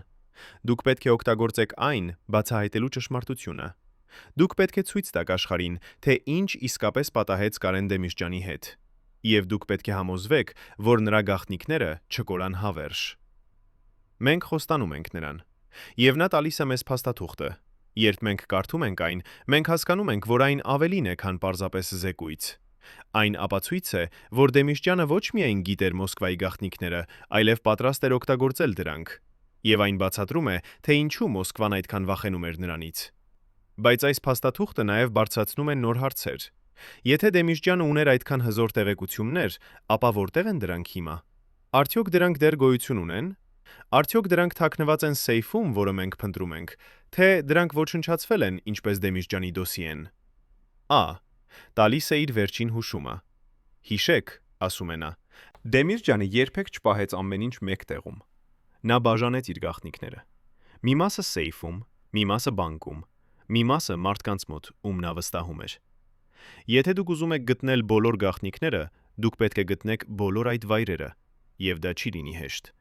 Դուք պետք է օգտագործեք այն բացահայտելու ճշմարտությունը։ Դուք պետք է ցույց տաք աշխարհին, թե ինչ իսկապես պատահեց Կարեն Դեմիրճյանի հետ։ Եվ դուք պետք է համոզվեք, որ նրա գաղտնիքները չկորան հավերժ։ Մենք խոստանում ենք նրան։ Եվ նա տալիս է մեզ փաստաթուղթը։ Երբ մենք կարդում ենք այն, մենք հասկանում ենք, որ այն ավելին է, քան պարզապես զեկույց։ Այն ապացույց է, որ Դեմիրճյանը ոչ միայն գիտեր Մոսկվայի գաղտնիքները, այլև պատրաստ էր օգտագործել դրանք։ Եվ այն բացատրում է, թե ինչու Մոսկվան այդքան վախենում էր նրանից։ Բայց այս փաստաթուղթը նաև բարձրացնում է նոր հարցեր։ Եթե Դեմիրճյանը ուներ այդքան հզոր տեղեկություններ, ապա որտեղ են դրանք հիմա։ Արդյոք դրանք դեռ գոյություն ունեն։ Արդյոք դրանք թաքնված են սեյֆում, որը մենք փնտրում ենք, թե դրանք ոչնչացվել են, ինչպես Դեմիրճյանի դոսիեն։ Տալիս է իր վերջին հուշումը։ Հիշեք, ասում է նա, Դեմիրճյանը երբեք չպահեց ամեն ինչ մեկ տեղում։ Նա բաժանեց իր գաղտնիքները։ Մի մասը սեյֆում, մի մասը բանկում, մի մասը մարդկանց մոտ, ում նա վստահում էր։ Եթե դուք ուզում եք գտնել բոլոր գաղտնիքները, դուք պետք է գտնեք բոլոր այդ վայրերը, եւ դա չի լինի հեշտ։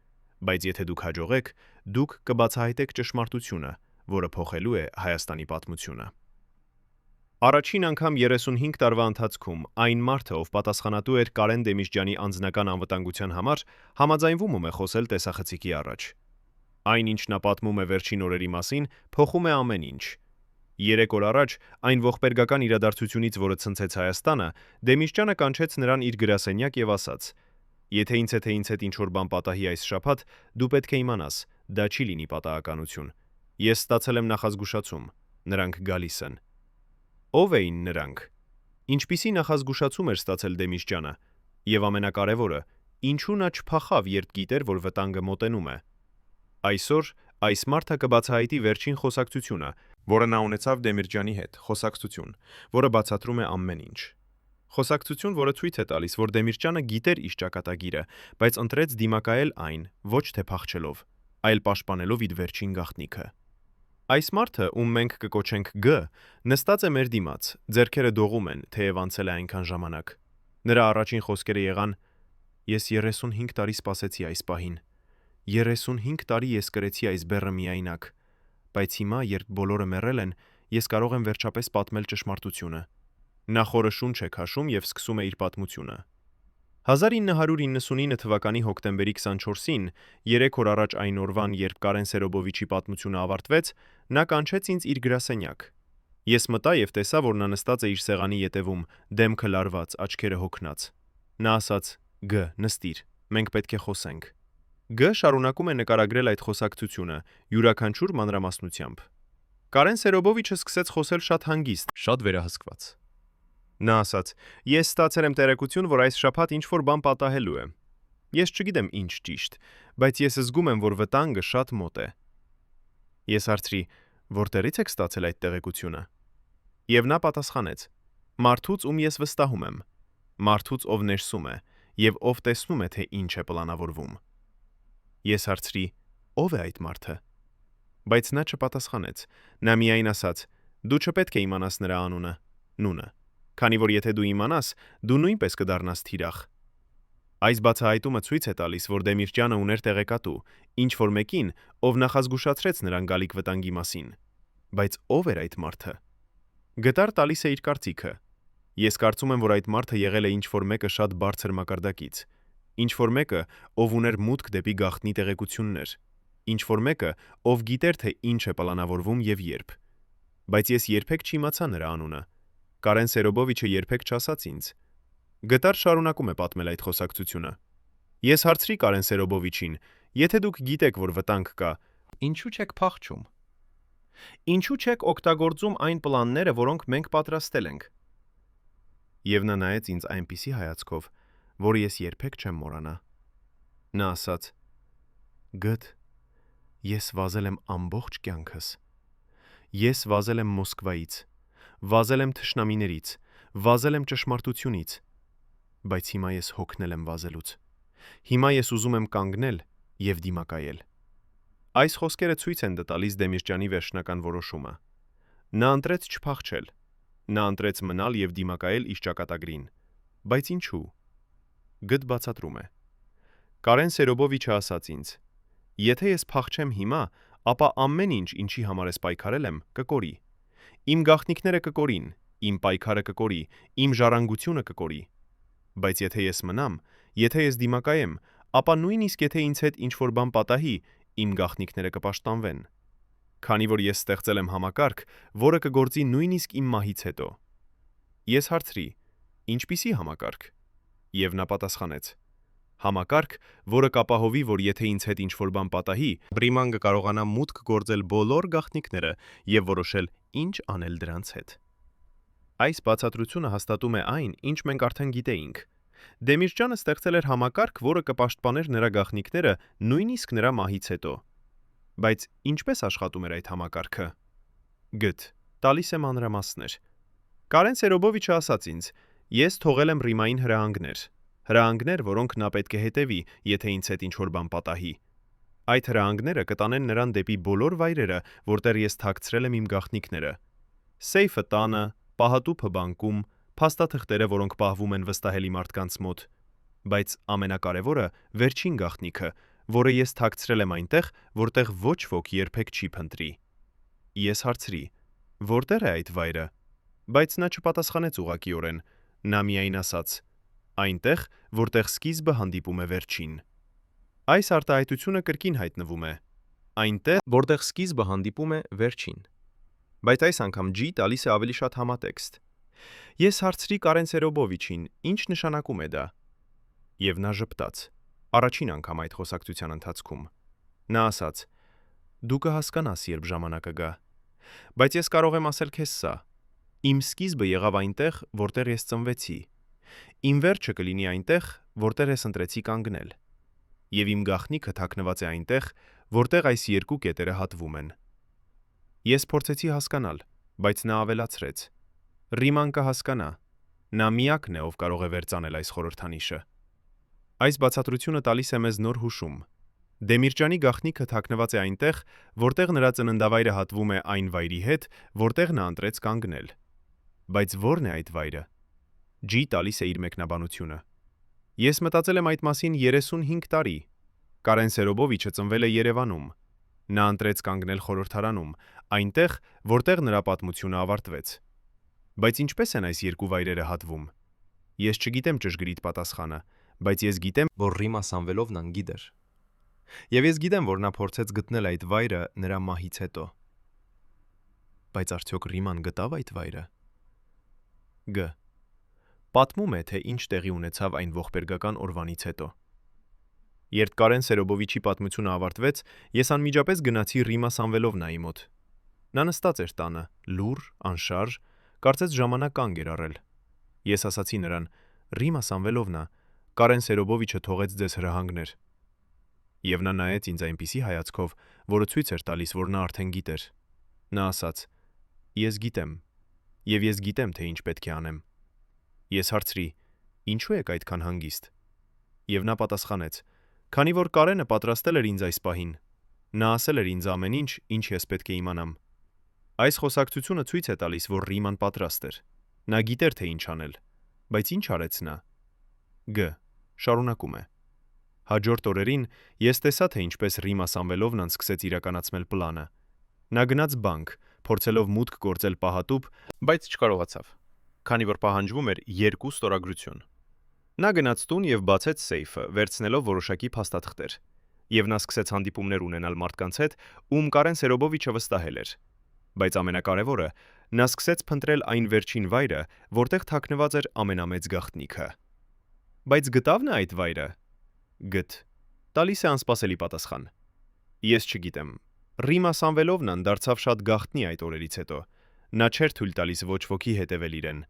Բայց եթե դուք հաջողեք, դուք կբացահայտեք ճշմարտությունը, որը փոխելու է Հայաստանի պատմությունը։ Առաջին անգամ 35 տարվա ընթացքում այն մարդը, ով պատասխանատու էր Կարեն Դեմիրճյանի անձնական անվտանգության համար, համաձայնվում է խոսել տեսախցիկի առաջ։ Այն, ինչ նա պատմում է վերջին օրերի մասին, փոխում է ամեն ինչ։ 3 օր առաջ, այն ողբերգական իրադարձությունից, որը ցնցեց Հայաստանը, Դեմիրճյանը կանչեց նրան իր գրասենյակ եւ ասաց. «Եթե ինձ հետ ինչ-որ բան պատահի այս շաբաթ, դու պետք է իմանաս, դա չի լինի պատահականություն։ Ես ստացել եմ նախազգուշացում, նրանք գալիս են»։ Ո՞վ էին նրանք։ Ինչպիսի նախազգուշացում էր ստացել Դեմիրճյանը, եւ ամենակարևորը, ինչու նա չփախավ, երբ գիտեր, որ վտանգը մոտենում է։ Այսօր այս մարդը կբացահայտի վերջին խոսակցությունը, որը նա ունեցավ Դեմիրճյանի հետ, խոսակցություն, որը բացատրում է ամեն ինչ։ Խոսակցություն, որը ցույց է տալիս, որ Դեմիրճյանը գիտեր իր ճակատագիրը, բայց ընտրեց դիմակայել այն, ոչ թե փախչելով, այլ պաշտպանելով իր վերջին գաղտնիքը։ Այս մարդը, ում մենք կկոչենք G, նստած է մեր դիմաց, ձեռքերը դողում են, թեև անցել է այնքան ժամանակ։ Նրա առաջին խոսքերը եղան. «Ես 35 տարի սպասեցի այս պահին։ 35 տարի ես կրեցի այս բեռը միայնակ, բայց հիմա, երբ բոլորը մեռել են, ես կարող եմ վերջապես պատմել ճշմարտությունը։ Նա խորը շունչ է քաշում եւ սկսում է իր պատմությունը։ 1999 թվականի հոկտեմբերի 24-ին, 3 օր առաջ այն օրվան, երբ Կարեն Սերոբովիչի պատմությունը ավարտվեց, նա կանչեց ինձ իր գրասենյակ։ Ես մտա եւ տեսա, որ նա նստած է իր սեղանի ետևում, դեմքը լարված, աչքերը հոգնած։ Նա ասաց. «Գ, նստիր, մենք պետք է խոսենք»։ Գ շարունակում է նկարագրել այդ խոսակցությունը յուրաքանչյուր մանրամասնությամբ։ Կարեն Սերոբովիչը սկսեց խոսել շատ հանգիստ, շատ վերահսկված։ Նա ասաց. «Ես ստացել եմ տեղեկություն, որ այս շաբաթ ինչ-որ բան պատահելու է։ Ես չգիտեմ ինչ ճիշտ, բայց ես զգում եմ, որ վտանգը շատ մոտ է»։ Ես հարցրի. «Որտեղից եք ստացել այդ տեղեկությունը»։ Եվ նա պատասխանեց. «Մարդուց, ում ես վստահում եմ, մարդուց, ով ներսում է, եւ ով տեսնում է, թե ինչ է պլանավորվում»։ Ես հարցրի. «Ո՞վ է այդ մարդը»։ Բայց նա չպատասխանեց։ Նա միայն ասաց. «Դու չպետք է իմանաս նրա անունը, նունը, քանի որ եթե դու իմանաս, դու նույնպես կդառնաս թիրախ»։ Այս բացահայտումը ցույց է տալիս, որ Դեմիրճյանը ուներ տեղեկատու, ինչ որ մեկին, ով նախազգուշացրեց նրան գալիք վտանգի մասին։ Բայց ո՞վ էր այդ մարդը։ Գտար տալիս է իր կարծիքը։ Ես կարծում եմ, որ այդ մարդը եղել է ինչ-որ մեկը շատ բարձր մակարդակից, ինչ-որ մեկը, ով ուներ մուտք դեպի գաղտնի տեղեկություններ, ինչ-որ մեկը, ով գիտեր, թե ինչ է պլանավորվում եւ երբ։ Բայց ես երբեք չիմացա նրա անունը։ Կարեն Սերոբովիչը երբեք չասաց ինձ։ Գտար շարունակում է պատմել այդ խոսակցությունը։ Ես հարցրի Կարեն Սերոբովիչին. «Եթե դուք գիտեք, որ վտանգ կա, ինչու չեք փախչում։ Ինչու չեք օգտագործում այն պլանները, որոնք մենք պատրաստել ենք»։ Եվ նա նայեց ինձ այնպիսի հայացքով, որ ես երբեք չեմ մոռանա։ Նա ասաց. «Գդ, ես վազել եմ ամբողջ կյանքս։ Ես վազել եմ Մոսկվայից, վազել եմ թշնամիներից, վազել եմ ճշմարտությունից, բայց հիմա ես հոգնել եմ վազելուց։ Հիմա ես ուզում եմ կանգնել եւ դիմակայել»։ Այս խոսքերը ցույց են տալիս Դեմիրճյանի վերջնական որոշումը։ Նա ընտրեց չփախչել։ Նա ընտրեց մնալ եւ դիմակայել իր ճակատագրին։ Բայց ինչու։ Գդ բացատրում է. «Կարեն Սերոբովիչը ասաց ինձ. եթե ես փախչեմ հիմա, ապա ամեն ինչ, ինչի համար ես պայքարել եմ, կկորի։ Իմ գաղտնիքները կկորին, իմ պայքարը կկորի, իմ ժառանգությունը կկորի։ Բայց եթե ես մնամ, եթե ես դիմակայեմ, ապա նույնիսկ եթե ինձ հետ ինչ-որ բան պատահի, իմ գաղտնիքները կպաշտպանվեն։ Քանի որ ես ստեղծել եմ համակարգ, որը կգործի նույնիսկ իմ մահից հետո»։ Ես հարցրի. «Ինչպիսի համակարգ»։ Եվ նա պատասխանեց. «Համակարգ, որը կապահովի, որ եթե ինձ հետ ինչ-որ բան պատահի, Բրիման կկարողանա մուտք գործել բոլոր գաղտնիքները եւ որոշել ինչ անել դրանց հետ»։ Այս բացատրությունը հաստատում է այն, ինչ մենք արդեն գիտեինք։ Դեմիրճյանը ստեղծել էր համակարգ, որը կպաշտպաներ նրա գաղտնիքները նույնիսկ նրա մահից հետո։ Բայց ինչպես աշխատում էր այդ համակարգը։ Գդ տալիս է մանրամասներ։ Կարեն Սերոբովիչը ասաց ինձ. «Ես թողել եմ Ռիմային հրահանգներ, որոնք նա պետք է հետևի, եթե ինձ հետ ինչ-որ բան պատահի։ Այդ հրահանգները կտանեն նրան դեպի բոլոր վայրերը, որտեղ ես թաքցրել եմ իմ գաղտնիքները։ Սեյֆը տանը, պահատուփը բանկում, փաստաթղթերը, որոնք պահվում են վստահելի մարդկանց մոտ։ Բայց ամենակարևորը վերջին գաղտնիքը, որը ես թաքցրել եմ այնտեղ, որտեղ ոչ ոք երբեք չի փնտրի»։ Ես հարցրի. «Որտեղ է այդ վայրը»։ Բայց նա չպատասխանեց ուղղակիորեն։ Նա միայն ասաց. «Այնտեղ, որտեղ սկիզբը հանդիպում է վերջին»։ Այս արտահայտությունը կրկին հայտնվում է. «Այնտեղ, որտեղ սկիզբը հանդիպում է վերջին»։ Բայց այս անգամ G տալիս է ավելի շատ համատեքստ։ Ես հարցրի Կարեն Սերոբովիչին. «Ինչ նշանակում է դա»։ Եվ նա ժպտաց։ Առաջին անգամ այդ խոսակցության ընթացքում։ Նա ասաց. «Դու կհասկանաս, երբ ժամանակը գա։ Բայց ես կարող եմ ասել քեզ սա. իմ սկիզբը եղավ այնտեղ, որտեղ ես ծնվեցի։ Իմ վերջը կլինի այնտեղ, որտեղ ես ընտրեցի կանգնել։ Եվ իմ գաղտնիքը թաքնված է այնտեղ, որտեղ այս երկու կետերը հատվում են»։ Ես փորձեցի հասկանալ, բայց նա ավելացրեց. «Ռիման կհասկանա։ Նա միակն է, ով կարող է վերծանել այս խորհրդանիշը»։ Այս բացատրությունը տալիս է մեզ նոր հուշում։ Դեմիրճյանի գաղտնիքը թաքնված է այնտեղ, որտեղ նրա ծննդավայրը հատվում է այն վայրի հետ, որտեղ նա ընտրեց կանգնել։ Բայց ո՞րն է այդ վայրը։ G տալիս է իր մեկնաբանությունը. «Ես մտածել եմ այդ մասին 35 տարի։ Կարեն Սերոբովիչը ծնվել է Երևանում։ Նա ընտրեց կանգնել խորհրդարանում, այնտեղ, որտեղ նրա պատմությունը ավարտվեց։ Բայց ինչպես են այս երկու վայրերը հատվում։ Ես չգիտեմ ճշգրիտ պատասխանը, բայց ես գիտեմ, որ Ռիմա Սամվելովնան գիտեր։ Եվ ես գիտեմ, որ նա փորձեց գտնել այդ վայրը նրա մահից հետո։ Բայց արդյոք Ռիման գտավ այդ վայրը։ Գ. Պատմում է, թե ինչ տեղի ունեցավ այն ողբերգական օրվանից հետո։ Երբ Կարեն Սերոբովիչի պատմությունը ավարտվեց, ես անմիջապես գնացի Ռիմա Սամվելովնայի մոտ։ Նա նստած էր տանը, լուռ, անշարժ, կարծես ժամանակ կանգ էր առել։ Ես ասացի նրան. «Ռիմա Սամվելովնա, Կարեն Սերոբովիչը թողեց ձեզ հրահանգներ»։ Եվ նա նայեց ինձ այնպիսի հայացքով, որը ցույց էր տալիս, որ նա արդեն գիտեր։ Նա ասաց. «Ես գիտեմ, եւ ես գիտեմ, թե ինչ պետք է անեմ»։ Ես հարցրի. «Ինչու եք այդքան հանգիստ»։ Եվ նա պատասխանեց. «Քանի որ Կարենը պատրաստել էր ինձ այս պահին։ Նա ասել էր ինձ ամեն ինչ, ինչ ես պետք է իմանամ»։ Այս խոսակցությունը ցույց է տալիս, որ Ռիման պատրաստ էր։ Նա գիտեր, թե ինչ անել, բայց ինչ արեց նա։ Գ. Շարունակում է. Հաջորդ օրերին ես տեսա, թե ինչպես Ռիմա Սամվելովնան սկսեց իրականացնել պլանը։ Նա գնաց բանկ, փորձելով մուտք գործել պահատուփ, բայց չկարողացավ, քանի որ պահանջվում էր 2 ստորագրություն։ Նա գնաց տուն եւ բացեց սեյֆը, վերցնելով որոշակի փաստաթղթեր։ Եվ նա սկսեց հանդիպումներ ունենալ մարդկանց հետ, ում Կարեն Սերոբովիչը վստահել էր։ Բայց ամենակարևորը, նա սկսեց փնտրել այն վերջին վայրը, որտեղ թաքնված էր ամենամեծ գաղտնիքը։ Բայց գտավ նա այդ վայրը։ Գտ. Տալիս է անսպասելի պատասխան։ Ես չգիտեմ։ Ռիմա Սամվելովնան դարձավ շատ գաղտնի այդ օրերից հետո։ Նա չէր թույլ տալիս ոչ ոքի հետևել իրեն։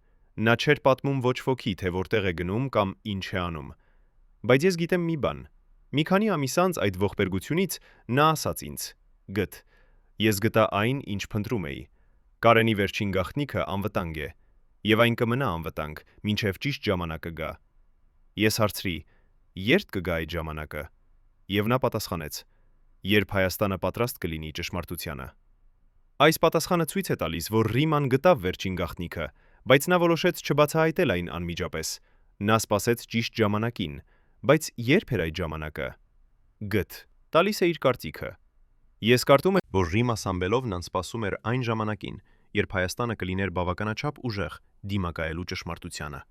Նա չէր պատմում ոչ ոքի, թե որտեղ է գնում կամ ինչ է անում։ Բայց ես գիտեմ մի բան։ Մի քանի ամիս անց այդ ողբերգությունից նա ասաց ինձ. «Գտ. Ես գտա այն, ինչ փնտրում էի։ Կարենի վերջին գաղտնիքը անվտանգ է, եւ այն կմնա անվտանգ, մինչեւ ճիշտ ժամանակը գա»։ Ես հարցրի. «Երբ կգա այդ ժամանակը»։ Եվ նա պատասխանեց. «Երբ Հայաստանը պատրաստ կլինի ճշմարտությանը»։ Այս պատասխանը ցույց է տալիս, որ Ռիման գտավ վերջին գաղտնիքը, բայց նա որոշեց չբացահայտել այն անմիջապես։ Նա սպասեց ճիշտ ժամանակին, բայց երբ էր այդ ժամանակը։ Գտ. Տալիս է իր կարծիքը։ Ես կարծում եմ, որ Ռիմա Սամվելովնան սպասում էր այն ժամանակին, երբ Հայաստանը կլիներ բավականաչափ ուժեղ դիմակայելու ճշմարտությանը։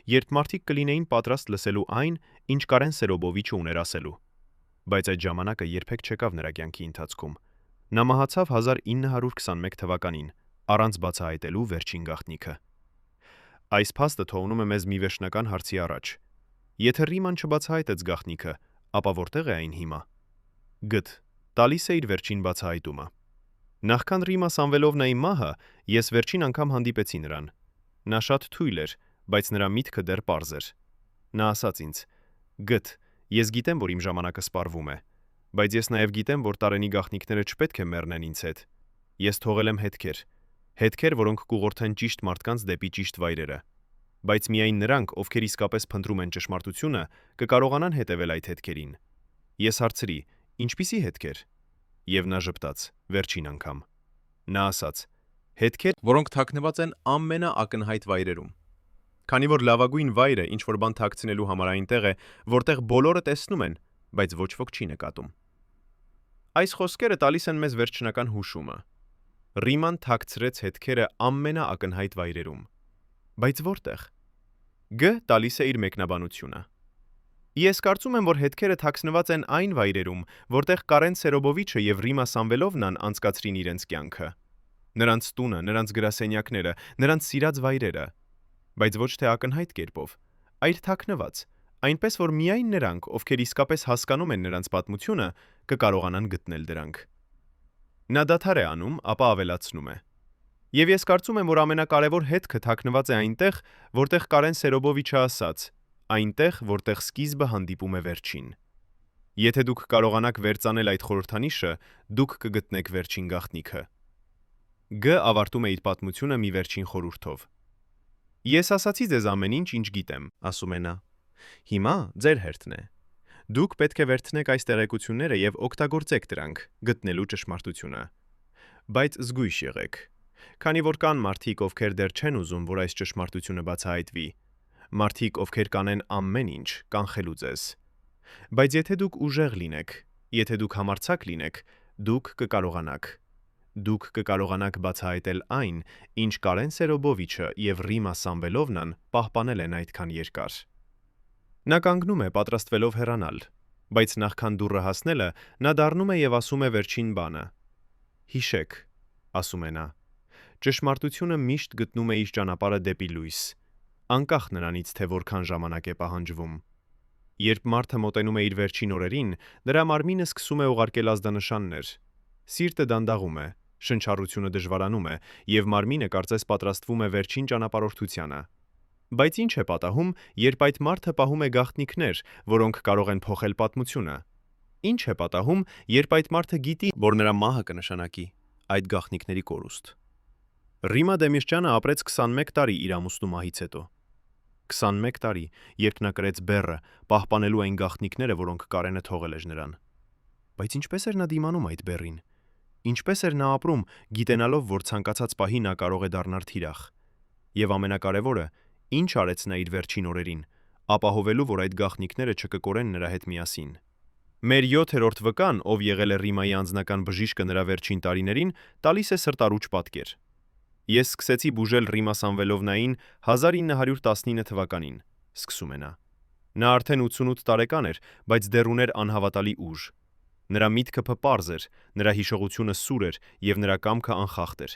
Երբ մարդիկ կլինեին պատրաստ լսելու այն, ինչ Կարեն Սերոբովիչը ուներ ասելու։ Բայց այդ ժամանակը երբեք չեկավ նրա կյանքի ընթացքում։ Նա մահացավ 1921 թվականին, առանց բացահայտելու վերջին գաղտնիքը։ Այս փաստը թողնում է մեզ մի վերջնական հարցի առաջ։ Եթե Ռիման չբացահայտեց գաղտնիքը, ապա որտեղ է այն հիմա։ Գտ. Տալիս է իր վերջին բացահայտումը։ Նախքան Ռիմա Սամվելովնայի մահը, ես վերջին անգամ հանդիպեցի նրան։ Նա շատ թույլ էր, բայց նրա միտքը դեռ պարզ էր։ Նա ասաց ինձ. «Գտ, ես գիտեմ, որ իմ ժամանակը սպառվում է, բայց ես նաև գիտեմ, որ Տարենի գաղտնիքները չպետք է մեռնեն ինձ հետ։ Ես թողել եմ հետքեր, որոնք կուղղորդեն ճիշտ մարդկանց դեպի ճիշտ վայրերը։ Բայց միայն նրանք, ովքեր իսկապես փնտրում են ճշմարտությունը, կկարողանան հետևել այդ հետքերին»։ Ես հարցրի. «Ինչպիսի հետքեր»։ Եվ նա ժպտաց, վերջին անգամ։ Նա ասաց. «Հետքեր, որոնք թաքնված են ամենաակնհայտ վայրերում։ Քանի որ լավագույն վայրը ինչ որ բան թաքցնելու համար այնտեղ է, որտեղ բոլորը տեսնում են, բայց ոչ ոք չի նկատում»։ Այս խոսքերը տալիս են մեզ վերջնական հուշումը։ Ռիման թաքցրեց հետքերը ամենաակնհայտ վայրերում։ Բայց որտեղ։ Գ. տալիս է իր մեկնաբանությունը։ Ես կարծում եմ, որ հետքերը թաքնված են այն վայրերում, որտեղ Կարեն Սերոբովիչը եւ Ռիմա Սամվելովնան անցկացրին իրենց կյանքը։ Նրանց տունը, նրանց գրասենյակները, նրանց սիրած վայրերը։ Բայց ոչ թե ակնհայտ կերպով, այլ թաքնված, այնպես որ միայն նրանք, ովքեր իսկապես հասկանում են նրանց պատմությունը, կկարողանան գտնել դրանք։ Նա դադար է անում, ապա ավելացնում է. Եվ ես կարծում եմ, որ ամենակարևոր հետքը թաքնված է այնտեղ, որտեղ Կարեն Սերոբովիչը ասաց. այնտեղ, որտեղ սկիզբը հանդիպում է վերջին։ Եթե դուք կարողանաք վերծանել այդ խորհրդանիշը, դուք կգտնեք վերջին գաղտնիքը։ Գ. ավարտում է իր պատմությունը մի վերջին խորհուրդով. Ես ասացի ձեզ ամեն ինչ, ինչ գիտեմ, ասում է նա։ Հիմա ձեր հերթն է։ Դուք պետք է վերցնեք այս տեղեկությունները եւ օգտագործեք դրանք, գտնելու ճշմարտությունը։ Բայց զգույշ եղեք, քանի որ կան մարդիկ, ովքեր դեռ չեն ուզում, որ այս ճշմարտությունը բացահայտվի։ Մարդիկ, ովքեր կանեն ամեն ինչ, կանխելու ձեզ։ Բայց եթե դուք ուժեղ լինեք, եթե դուք համարձակ լինեք, Դուք կկարողանաք։ Դուք կկարողանաք բացահայտել այն, ինչ Կարեն Սերոբովիչը եւ Ռիմա Սամվելովնան պահպանել են այդքան երկար։ Նա կանգնում է պատրաստվելով հեռանալ, բայց նախքան դուռը հասնելը նա դառնում է եւ ասում է վերջին բանը. «Հիշեք», ասում է նա, «ճշմարտությունը միշտ գտնում է իր ճանապարհը դեպի լույս, անկախ նրանից, թե որքան ժամանակ է պահանջվում։ Երբ մարդը մոտենում է իր վերջին օրերին, նրա մարմինը սկսում է ուղարկել ազդանշաններ։ Սիրտը դանդաղում է, շնչառությունը դժվարանում է, եւ մարմինը կարծես պատրաստվում է վերջին ճանապարհորդությանը։ Բայց ինչ է պատահում, երբ այդ մարդը պահում է գաղտնիքներ, որոնք կարող են փոխել պատմությունը։ Ինչ է պատահում, երբ այդ մարդը գիտի, որ նրա մահը կնշանակի այդ գաղտնիքների կորուստ։ Ռիմա Դեմիրճյանը ապրեց 21 տարի իր ամուսնու մահից հետո։ 21 տարի, երբ նա կրեց բեռը, պահպանելու այն գաղտնիքները, որոնք Կարենը թողել էր նրան։ Բայց ինչպես էր նա դիմանում այդ բեռին։ Ինչպես էր նա ապրում, գիտենալով, որ ցանկացած պահի նա կարող է դառնալ թիրախ։ Եվ ամենակարևորը, ինչ արեց նա իր վերջին օրերին, ապահովելու, որ այդ գաղտնիքները չկկորեն նրա հետ միասին։ Մեր 7-րդ վկան, ով եղել է Ռիմայի անձնական բժիշկը նրա վերջին տարիներին, տալիս է սրտարուճ պատկեր։ Ես սկսեցի բուժել Ռիմա Սամվելովնային 1919 թվականին, սկսում է նա։ Նա արդեն 88 տարեկան էր, բայց դեռ ուներ անհավատալի ուժ։ Նրա միտքը պարզ էր, նրա հիշողությունը սուր էր եւ նրա կամքը անխախտ էր։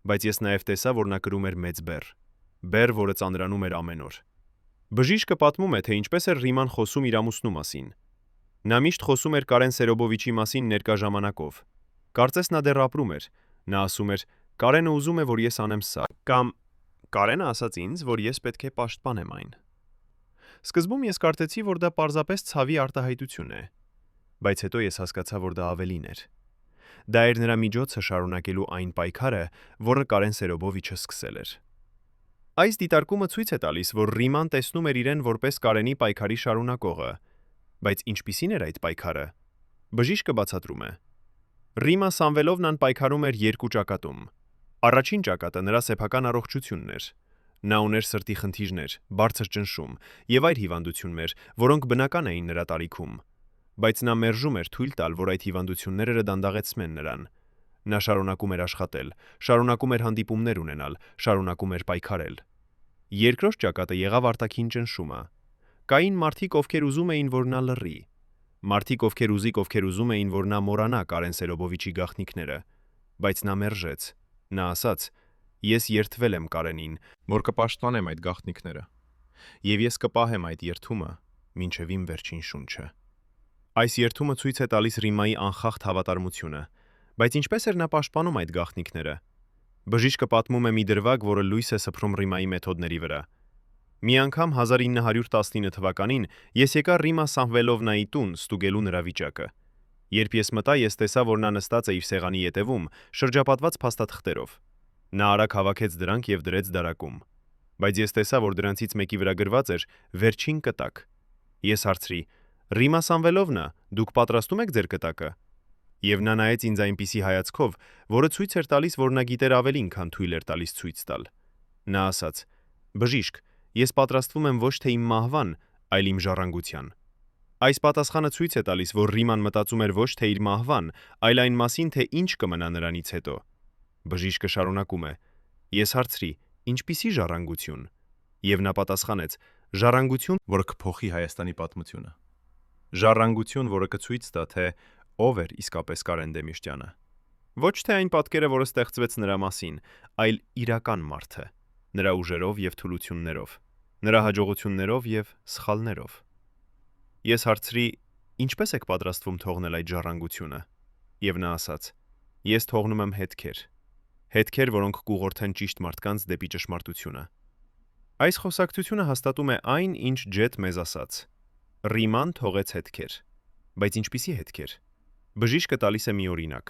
Բայց ես նաեւ տեսա, որ նա կրում էր մեծ բեռ, որը ծանրանում էր ամեն օր։ Բժիշկը պատմում է, թե ինչպես էր Ռիման խոսում իր ամուսնու մասին։ Նա միշտ խոսում էր Կարեն Սերոբովիչի մասին ներկա ժամանակով։ Կարծես նա դեռ ապրում էր։ Նա ասում էր. «Կարենը ուզում է, որ ես անեմ սա», կամ «Կարենը ասաց ինձ, որ ես պետք է պաշտպանեմ այն»։ Սկզբում ես կարծեցի, որ դա պարզապես ցավի արտահայտություն է, բայց հետո ես հասկացա, որ դա ավելին էր։ Դա էր նրա միջոցը շարունակելու այն պայքարը, որը Կարեն Սերոբովիչը սկսել էր։ Այս դիտարկումը ցույց է տալիս, որ Ռիման տեսնում էր իրեն որպես Կարենի պայքարի շարունակողը, բայց ինչպիսին էր այդ պայքարը։ Բժիշկը բացատրում է. Ռիմա Սամվելովնան պայքարում էր երկու ճակատում։ Առաջին ճակատը նրա սեփական առողջությունն էր։ Նա ուներ սրտի խնդիրներ, բարձր ճնշում եւ այլ հիվանդություններ, որոնք բնական էին նրա տարիքում։ Բայց նա մերժում էր թույլ տալ, որ այդ հիվանդությունները դանդաղեցնեն նրան։ Նա շարունակում էր աշխատել, շարունակում էր հանդիպումներ ունենալ, շարունակում էր պայքարել։ Երկրորդ ճակատը եղավ արտաքին ճնշումը։ Կային մարդիկ, ովքեր ուզում էին, որ նա լռի։ Մարդիկ, ովքեր ուզում էին, որ նա մոռանա Կարեն Սերոբովիչի գաղտնիքները, բայց նա մերժեց։ Նա ասաց. «Ես երդվել եմ Կարենին, որ կպաշտպանեմ այդ գաղտնիքները, եւ ես կպահեմ այդ երդումը մինչեւ իմ վերջին շունչը»։ Այս երդումը ցույց է տալիս Ռիմայի անխախտ հավատարմությունը, բայց ինչպես էր նա պաշտպանում այդ գաղտնիքները։ Բժիշկը պատմում է մի դրվագ, որը լույս է սփռում Ռիմայի մեթոդների վրա։ Մի անգամ 1919 թվականին ես եկա Ռիմա Սամվելովնայի տուն ստուգելու նրա վիճակը։ Երբ ես մտա, ես տեսա, որ նա նստած է իր սեղանի ետևում, շրջապատված փաստաթղթերով։ Նա արագ հավաքեց դրանք եւ դրեց դարակում։ Բայց ես տեսա, որ դրանցից մեկի վրա գրված էր վերջին կտակ։ Ես հարցրի. «Ռիմա Սամվելովնա, դուք պատրաստում եք ձեր կտակը»։ Եվ նա նայեց ինձ այնպիսի հայացքով, որը ցույց էր տալիս, որ նա գիտեր ավելին, քան թույլ էր տալիս ցույց տալ։ Նա ասաց. «Բժիշկ, ես պատրաստվում եմ ոչ թե իմ մահվան, այլ իմ ժառանգության»։ Այս պատասխանը ցույց է տալիս, որ Ռիման մտածում էր ոչ թե իր մահվան, այլ այն մասին, թե ինչ կմնա նրանից հետո։ Բժիշկը շարունակում է. «Ես հարցրի. ինչպիսի ժառանգություն»։ Եվ նա պատասխանեց. «Ժառանգություն, որը կփոխի Հայաստանի պատմությունը։ Ժառանգություն, որը կցույց տա, թե ով էր իսկապես Կարեն Դեմիրճյանը։ Ոչ թե այն պատկերը, որը ստեղծվեց նրա մասին, այլ իրական մարդը, նրա ուժերով եւ թուլություններով, նրա հաջողություններով եւ սխալներով»։ Ես հարցրի. «Ինչպես եք պատրաստվում թողնել այդ ժառանգությունը»։ Եվ նա ասաց. «Ես թողնում եմ հետքեր։ Հետքեր, որոնք կուղղորդեն ճիշտ մարդկանց դեպի ճշմարտությունը»։ Այս խոսակցությունը հաստատում է այն, ինչ Ջեթ մեզ ասաց։ Ռիման թողեց հետքեր։ Բայց ինչպիսի հետքեր։ Բժիշկը տալիս է մի օրինակ։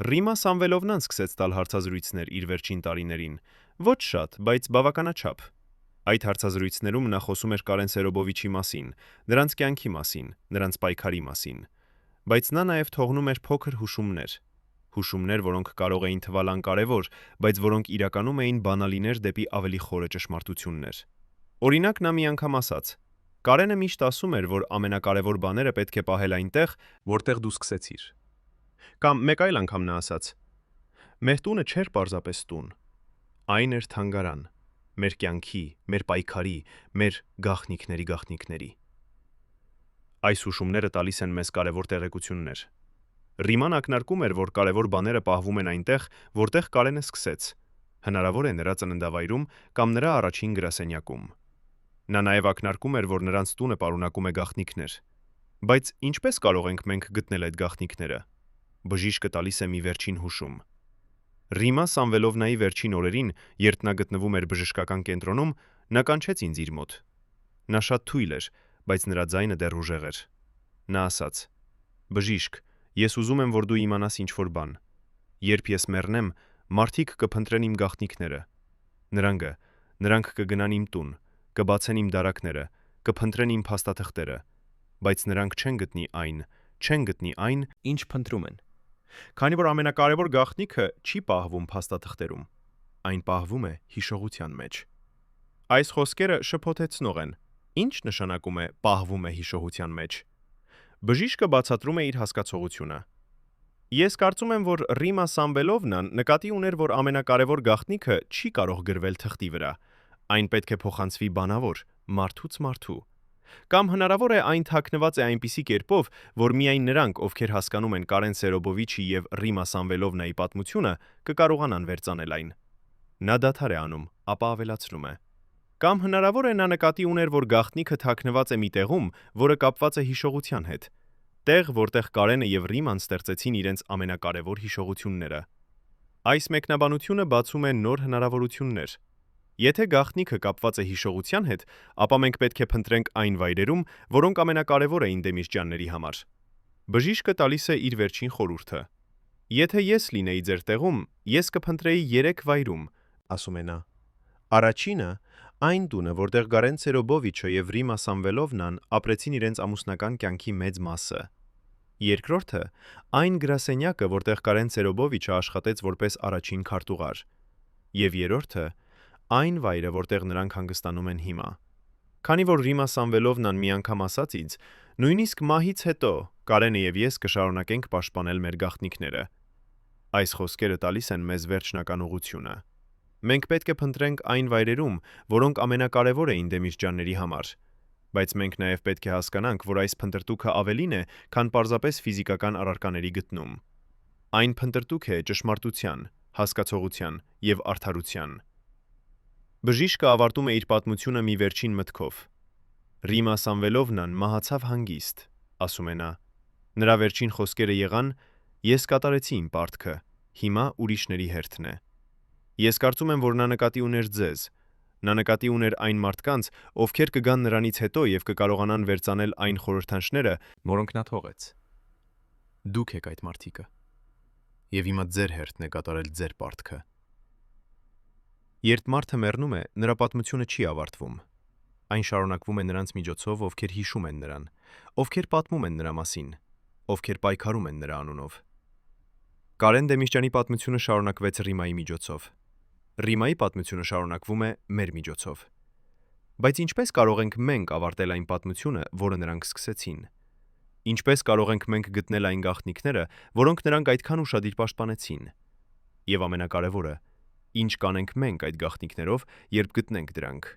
Ռիմա Սամվելովնան սկսեց տալ հարցազրույցներ իր վերջին տարիներին, ոչ շատ, բայց բավականաչափ։ Այդ հարցազրույցներում նա խոսում էր Կարեն Սերոբովիչի մասին, նրանց կյանքի մասին, նրանց պայքարի մասին։ Բայց նա նաև թողնում էր փոքր հուշումներ, որոնք կարող էին թվալ անկարևոր, բայց որոնք իրականում էին բանալիներ դեպի ավելի խորը ճշմարտություններ։ Օրինակ, նա մի անգամ ասաց. «Կարենը միշտ ասում էր, որ ամենակարևոր բաները պետք է պահել այնտեղ, որտեղ դու սկսեցիր»։ Կամ մեկ այլ անգամ նա ասաց. «Մեր տունը չէր պարզապես տուն, այն էր թանգարան, մեր կյանքի, մեր պայքարի, մեր գաղտնիքների»։ Այս հուշումները տալիս են մեզ կարևոր տեղեկություններ։ Ռիման ակնարկում էր, որ կարևոր բաները պահվում են այնտեղ, որտեղ Կարենը սկսեց, հնարավոր է նրա ծննդավայրում կամ նրա առաջին գրասենյակում։ Նա նաև ակնարկում էր, որ նրանց տունը պարունակում է գաղտնիքներ։ Բայց ինչպես կարող ենք մենք գտնել այդ գաղտնիքները։ Բժիշկը տալիս է մի վերջին հուշում։ Ռիմա Սամվելովնայի վերջին օրերին, երբ նա գտնվում էր բժշկական կենտրոնում, նա կանչեց ինձ իր մոտ։ Նա շատ թույլ էր, բայց նրա ձայնը դեռ ուժեղ էր։ Նա ասաց. «Բժիշկ, ես ուզում եմ, որ դու իմանաս ինչ-որ բան։ Երբ ես մեռնեմ, մարդիկ կփնտրեն իմ գաղտնիքները։ Նրանք կգնան իմ տուն, կբացեն իմ դարակները, կփնտրեն իմ փաստաթղթերը, բայց նրանք չեն գտնի այն, ինչ փնտրում են։ Քանի որ ամենակարևոր գաղտնիքը չի պահվում փաստաթղթերում, այն պահվում է հիշողության մեջ»։ Այս խոսքերը շփոթեցնող են։ Ինչ նշանակում է պահվում է հիշողության մեջ։ Բժիշկը բացատրում է իր հասկացողությունը։ Ես կարծում եմ, որ Ռիմա Սամվելովնան նկատի ուներ, որ ամենակարևոր գաղտնիքը չի կարող գրվել թղթի վրա։ Այն պետք է փոխանցվի բանավոր, մարդուց մարդու։ Կամ հնարավոր է այն թաքնված է այնպիսի կերպով, որ միայն նրանք, ովքեր հասկանում են Կարեն Սերոբովիչի եւ Ռիմա Սամվելովնայի պատմությունը, կկարողանան վերծանել այն։ Նա դադար է անում, ապա ավելացնում է. Կամ հնարավոր է նա նկատի ուներ, որ գաղտնիքը թաքնված է մի տեղում, որը կապված է հիշողության հետ։ Տեղ, որտեղ Կարենը եւ Ռիման ստեղծեցին իրենց ամենակարևոր հիշողությունները։ Այս մեկնաբանությունը բացում է նոր հնարավորություններ։ Եթե գաղտնիքը կապված է հիշողության հետ, ապա մենք պետք է փնտրենք այն վայրերում, որոնք ամենակարևոր էին Դեմիրճյանների համար։ Բժիշկը տալիս է իր վերջին խորհուրդը. «Եթե ես լինեի ձեր տեղում, ես կփնտրեի 3 վայրում», ասում է նա։ Առաջինը այն տունը, որտեղ Կարեն Սերոբովիչը եւ Ռիմա Սամվելովնան ապրեցին իրենց ամուսնական կյանքի մեծ մասը։ Երկրորդը այն գրասենյակը, որտեղ Կարեն Սերոբովիչը աշխատեց որպես առաջին քարտուղար։ Եվ երրորդը այն վայրը, որտեղ նրանք հանգստանում են հիմա։ Քանի որ Ռիմա Սամվելովնան մի անգամ ասաց ինձ. «Նույնիսկ մահից հետո Կարենը եւ ես կշարունակենք պաշտպանել մեր գաղտնիքները»։ Այս խոսքերը տալիս են մեզ վերջնական ուղղությունը։ Մենք պետք է փնտրենք այն վայրերում, որոնք ամենակարևոր էին Դեմիրճյանների համար։ Բայց մենք նաև պետք է հասկանանք, որ այս փնտրտուքը ավելին է, քան պարզապես ֆիզիկական առարկաների գտնում։ Այն փնտրտուք է ճշմարտության, հասկացողության եւ արդարության։ Բժիշկը ավարտում է իր պատմությունը մի վերջին մտքով. «Ռիմա Սամվելովնան մահացավ հանգիստ», ասում է նա։ Նրա վերջին խոսքերը եղան. «Ես կատարեցի իմ պարտքը, հիմա ուրիշների հերթն է»։ Ես կարծում եմ, որ նա նկատի ուներ ձեզ։ Նա նկատի ուներ այն մարդկանց, ովքեր կգան նրանից հետո եւ կկարողանան վերծանել այն խորհրդանիշները, որոնք նա թողեց։ Դուք եք այդ մարդիկը։ Եվ հիմա ձեր հերթն է կատարել ձեր պարտքը։ Երբ մարդը մեռնում է, նրա պատմությունը չի ավարտվում։ Այն շարունակվում է նրանց միջոցով, ովքեր հիշում են նրան, ովքեր պատմում են նրա մասին, ովքեր պայքարում են նրա անունով։ Կարեն Դեմիրճյանի պատմությունը շարունակվեց Ռիմայի միջոցով։ Ռիմայի պատմությունը շարունակվում է մեր միջոցով։ Բայց ինչպես կարող ենք մենք ավարտել այն պատմությունը, որը նրանք սկսեցին։ Ինչպես կարող ենք մենք գտնել այն գաղտնիքները, որոնք նրանք այդքան ուշադիր պաշտպանեցին։ Եվ ամենակարևորը, ինչ կանենք մենք այդ գաղտնիքներով, երբ գտնենք դրանք։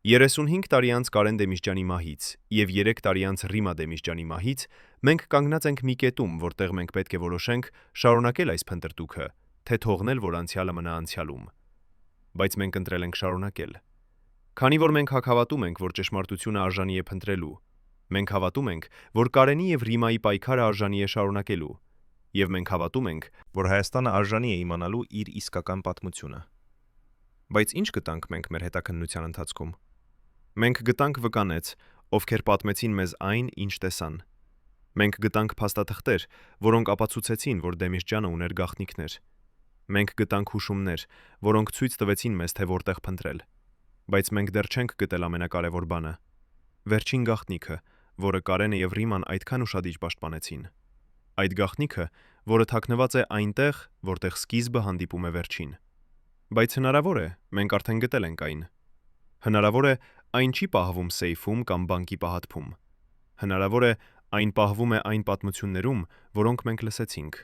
35 տարի անց Կարեն Դեմիրճյանի մահից եւ 3 տարի անց Ռիմա Դեմիրճյանի մահից մենք կանգնած ենք մի կետում, որտեղ մենք պետք է որոշենք շարունակել այս փնտրտուքը, թե թողնել, որ անցյալը մնա անցյալում։ Բայց մենք ընտրել ենք շարունակել։ Քանի որ մենք հավատում ենք, որ ճշմարտությունը արժանի է փնտրելու, մենք հավատում ենք, որ Կարենի եւ Ռիմայի պայքարը արժանի է շարունակելու, եւ մենք հավատում ենք, որ Հայաստանը արժանի է իմանալու իր իսկական պատմությունը։ Բայց ինչ գտանք մենք մեր հետաքննության ընթացքում։ Մենք գտանք վկանեց, ովքեր պատմեցին մեզ այն, ինչ տեսան։ Մենք գտանք փաստաթղթեր, որոնք ապացուցեցին, որ Դեմիրճյանը ուներ գաղտնիքներ։ Մենք գտանք հուշումներ, որոնք ցույց տվեցին մեզ, թե որտեղ փնտրել։ Բայց մենք դեռ չենք գտել ամենակարևոր բանը։ Վերջին գաղտնիքը, որը Կարենը եւ Ռիման այդքան ուշադիր պաշտպանեցին։ Այդ գաղտնիքը, որը թաքնված է այնտեղ, որտեղ սկիզբը հանդիպում է վերջին։ Բայց հնարավոր է, մենք արդեն գտել ենք այն։ Հնարավոր է, այն չի պահվում սեյֆում կամ բանկի պահատքում։ Հնարավոր է, Այն պահվում է այն պատմություններում, որոնք մենք լսեցինք,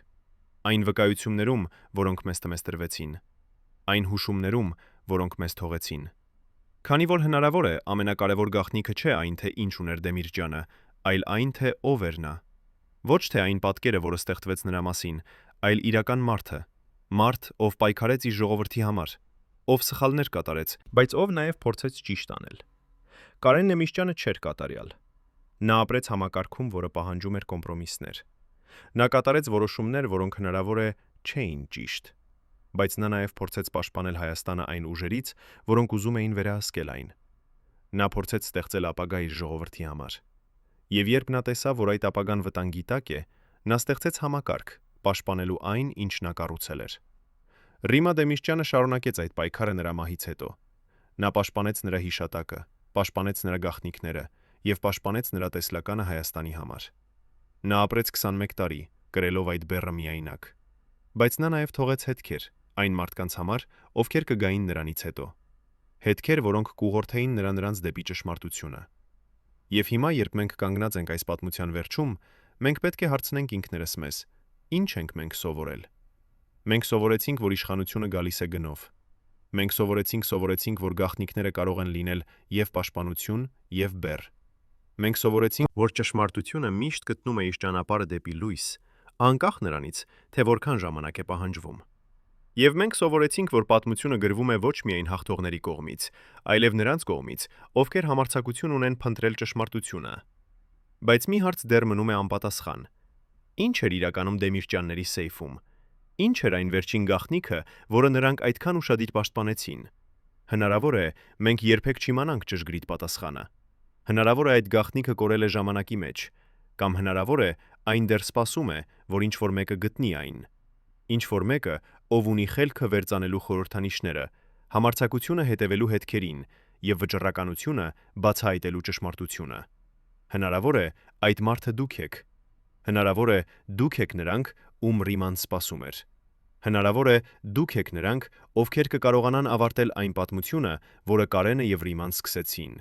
այն վկայություններում, որոնք մեզ տրվեցին, այն հուշումներում, որոնք մեզ թողեցին։ Քանի որ հնարավոր է, ամենակարևոր գաղտնիքը չէ այն, թե ինչ ուներ Դեմիրճյանը, այլ այն, թե ով էր նա։ Ոչ թե այն պատկերը, որը ստեղծվեց նրա մասին, այլ իրական մարդը, մարդ, ով պայքարեց իր ժողովրդի համար, ով սխալներ կատարեց, բայց ով նաև փորձեց ճիշտ անել։ Կարեն Նեմիշյանը չէր կատարյալ։ Նա ապրեց համակարգում, որը պահանջում էր կոմպրոմիսներ։ Նա կատարեց որոշումներ, որոնք հնարավոր է չէին ճիշտ, բայց նա նաև փորձեց պաշտպանել Հայաստանը այն ուժերից, որոնք ուզում էին վերահսկել այն։ Նա փորձեց ստեղծել ապագա իր ժողովրդի համար։ Եվ երբ նա տեսավ, որ այդ ապագան վտանգի տակ է, նա ստեղծեց համակարգ, պաշտպանելու այն, ինչ նա կառուցել էր։ Ռիմա Դեմիրճյանը շարունակեց այդ պայքարը նրա մահից հետո։ Նա պաշտպանեց նրա հիշատակը, պաշտպանեց նրա գաղտնիքները և պաշտպանեց նրա տեսլականը Հայաստանի համար։ Նա ապրեց 21 տարի, կրելով այդ բեռը միայնակ։ Բայց նա նաև թողեց հետքեր այն մարդկանց համար, ովքեր կգային նրանից հետո։ Հետքեր, որոնք կուղղորդեին նրանց դեպի ճշմարտությունը։ Եվ հիմա, երբ մենք կանգնած ենք այս պատմության վերջում, մենք պետք է հարցնենք ինքներս մեզ. ինչ ենք մենք սովորել։ Մենք սովորեցինք, որ իշխանությունը գալիս է գնով։ Մենք սովորեցինք, որ գաղտնիքները կարող են լինել և պաշտպանություն, և բեռ։ Մենք սովորեցինք, որ ճշմարտությունը միշտ գտնում է իր ճանապարհը դեպի լույս, անկախ նրանից, թե որքան ժամանակ է պահանջվում։ Եվ մենք սովորեցինք, որ պատմությունը գրվում է ոչ միայն հաղթողների կողմից, այլև նրանց կողմից, ովքեր համարձակություն ունեն փնտրել ճշմարտությունը։ Բայց մի հարց դեռ մնում է անպատասխան. ինչ էր իրականում Դեմիրճյանների սեյֆում։ Ինչ էր այն վերջին գաղտնիքը, որը նրանք այդքան ուշադիր պաշտպանեցին։ Հնարավոր է, մենք երբեք չիմանանք ճշգրիտ պատասխանը։ Հնարավոր է այդ գաղտնիքը կորել է ժամանակի մեջ, կամ հնարավոր է այն դեռ սպասում է, որ ինչ-որ մեկը գտնի այն։ Ինչ-որ մեկը, ով ունի խելքը վերծանելու խորհրդանիշները, համարձակությունը հետևելու հետքերին և վճռականությունը բացահայտելու ճշմարտությունը։ Հնարավոր է այդ մարդը դուք եք։ Հնարավոր է դուք եք նրանք, ում Ռիման սպասում էր։ Հնարավոր է դուք եք նրանք, ովքեր կկարողանան ավարտել այն պատմությունը, որը Կարենը և Ռիման սկսեցին։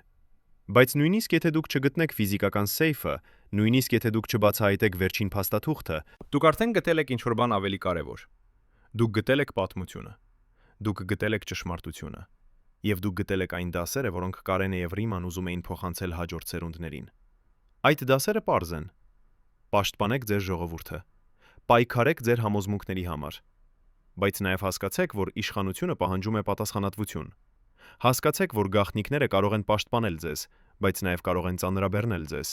Բայց նույնիսկ եթե դուք չգտնեք ֆիզիկական սեյֆը, նույնիսկ եթե դուք չբացահայտեք վերջին փաստաթուղթը, դուք արդեն գտել եք ինչ-որ բան ավելի կարևոր։ Դուք գտել եք պատմությունը։ Դուք գտել եք ճշմարտությունը։ Եվ դուք գտել եք այն դասերը, որոնք Կարենը և Ռիման ուզում էին փոխանցել հաջորդ սերունդներին։ Այդ դասերը պարզ են։ Պաշտպանեք ձեր ժողովուրդը։ Պայքարեք ձեր համոզմունքների համար։ Բայց նաև հասկացեք, որ իշխանությունը պահանջում է պատասխանատվություն։ Հասկացեք, որ գաղտնիքները կարող են պաշտպանել ձեզ, բայց նաև կարող են ծանրաբեռնել ձեզ։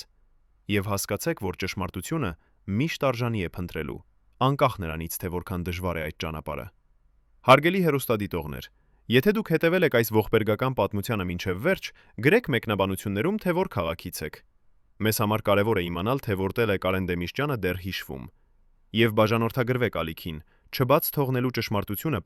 Եվ հասկացեք, որ ճշմարտությունը միշտ արժանի է փնտրելու, անկախ նրանից, թե որքան դժվար է այդ ճանապարհը։ Հարգելի հեռուստադիտողներ, եթե դուք հետևել եք այս ողբերգական պատմությանը մինչև վերջ, գրեք մեկնաբանություններում, թե որ քաղաքից եք։ Մեզ համար կարևոր է իմանալ, թե որտեղ է Կարեն Դեմիրճյանը դեռ հիշվում։ Եվ բաժանորդագրվեք ալիքին, չբաց թողնելու ճշմարտությունը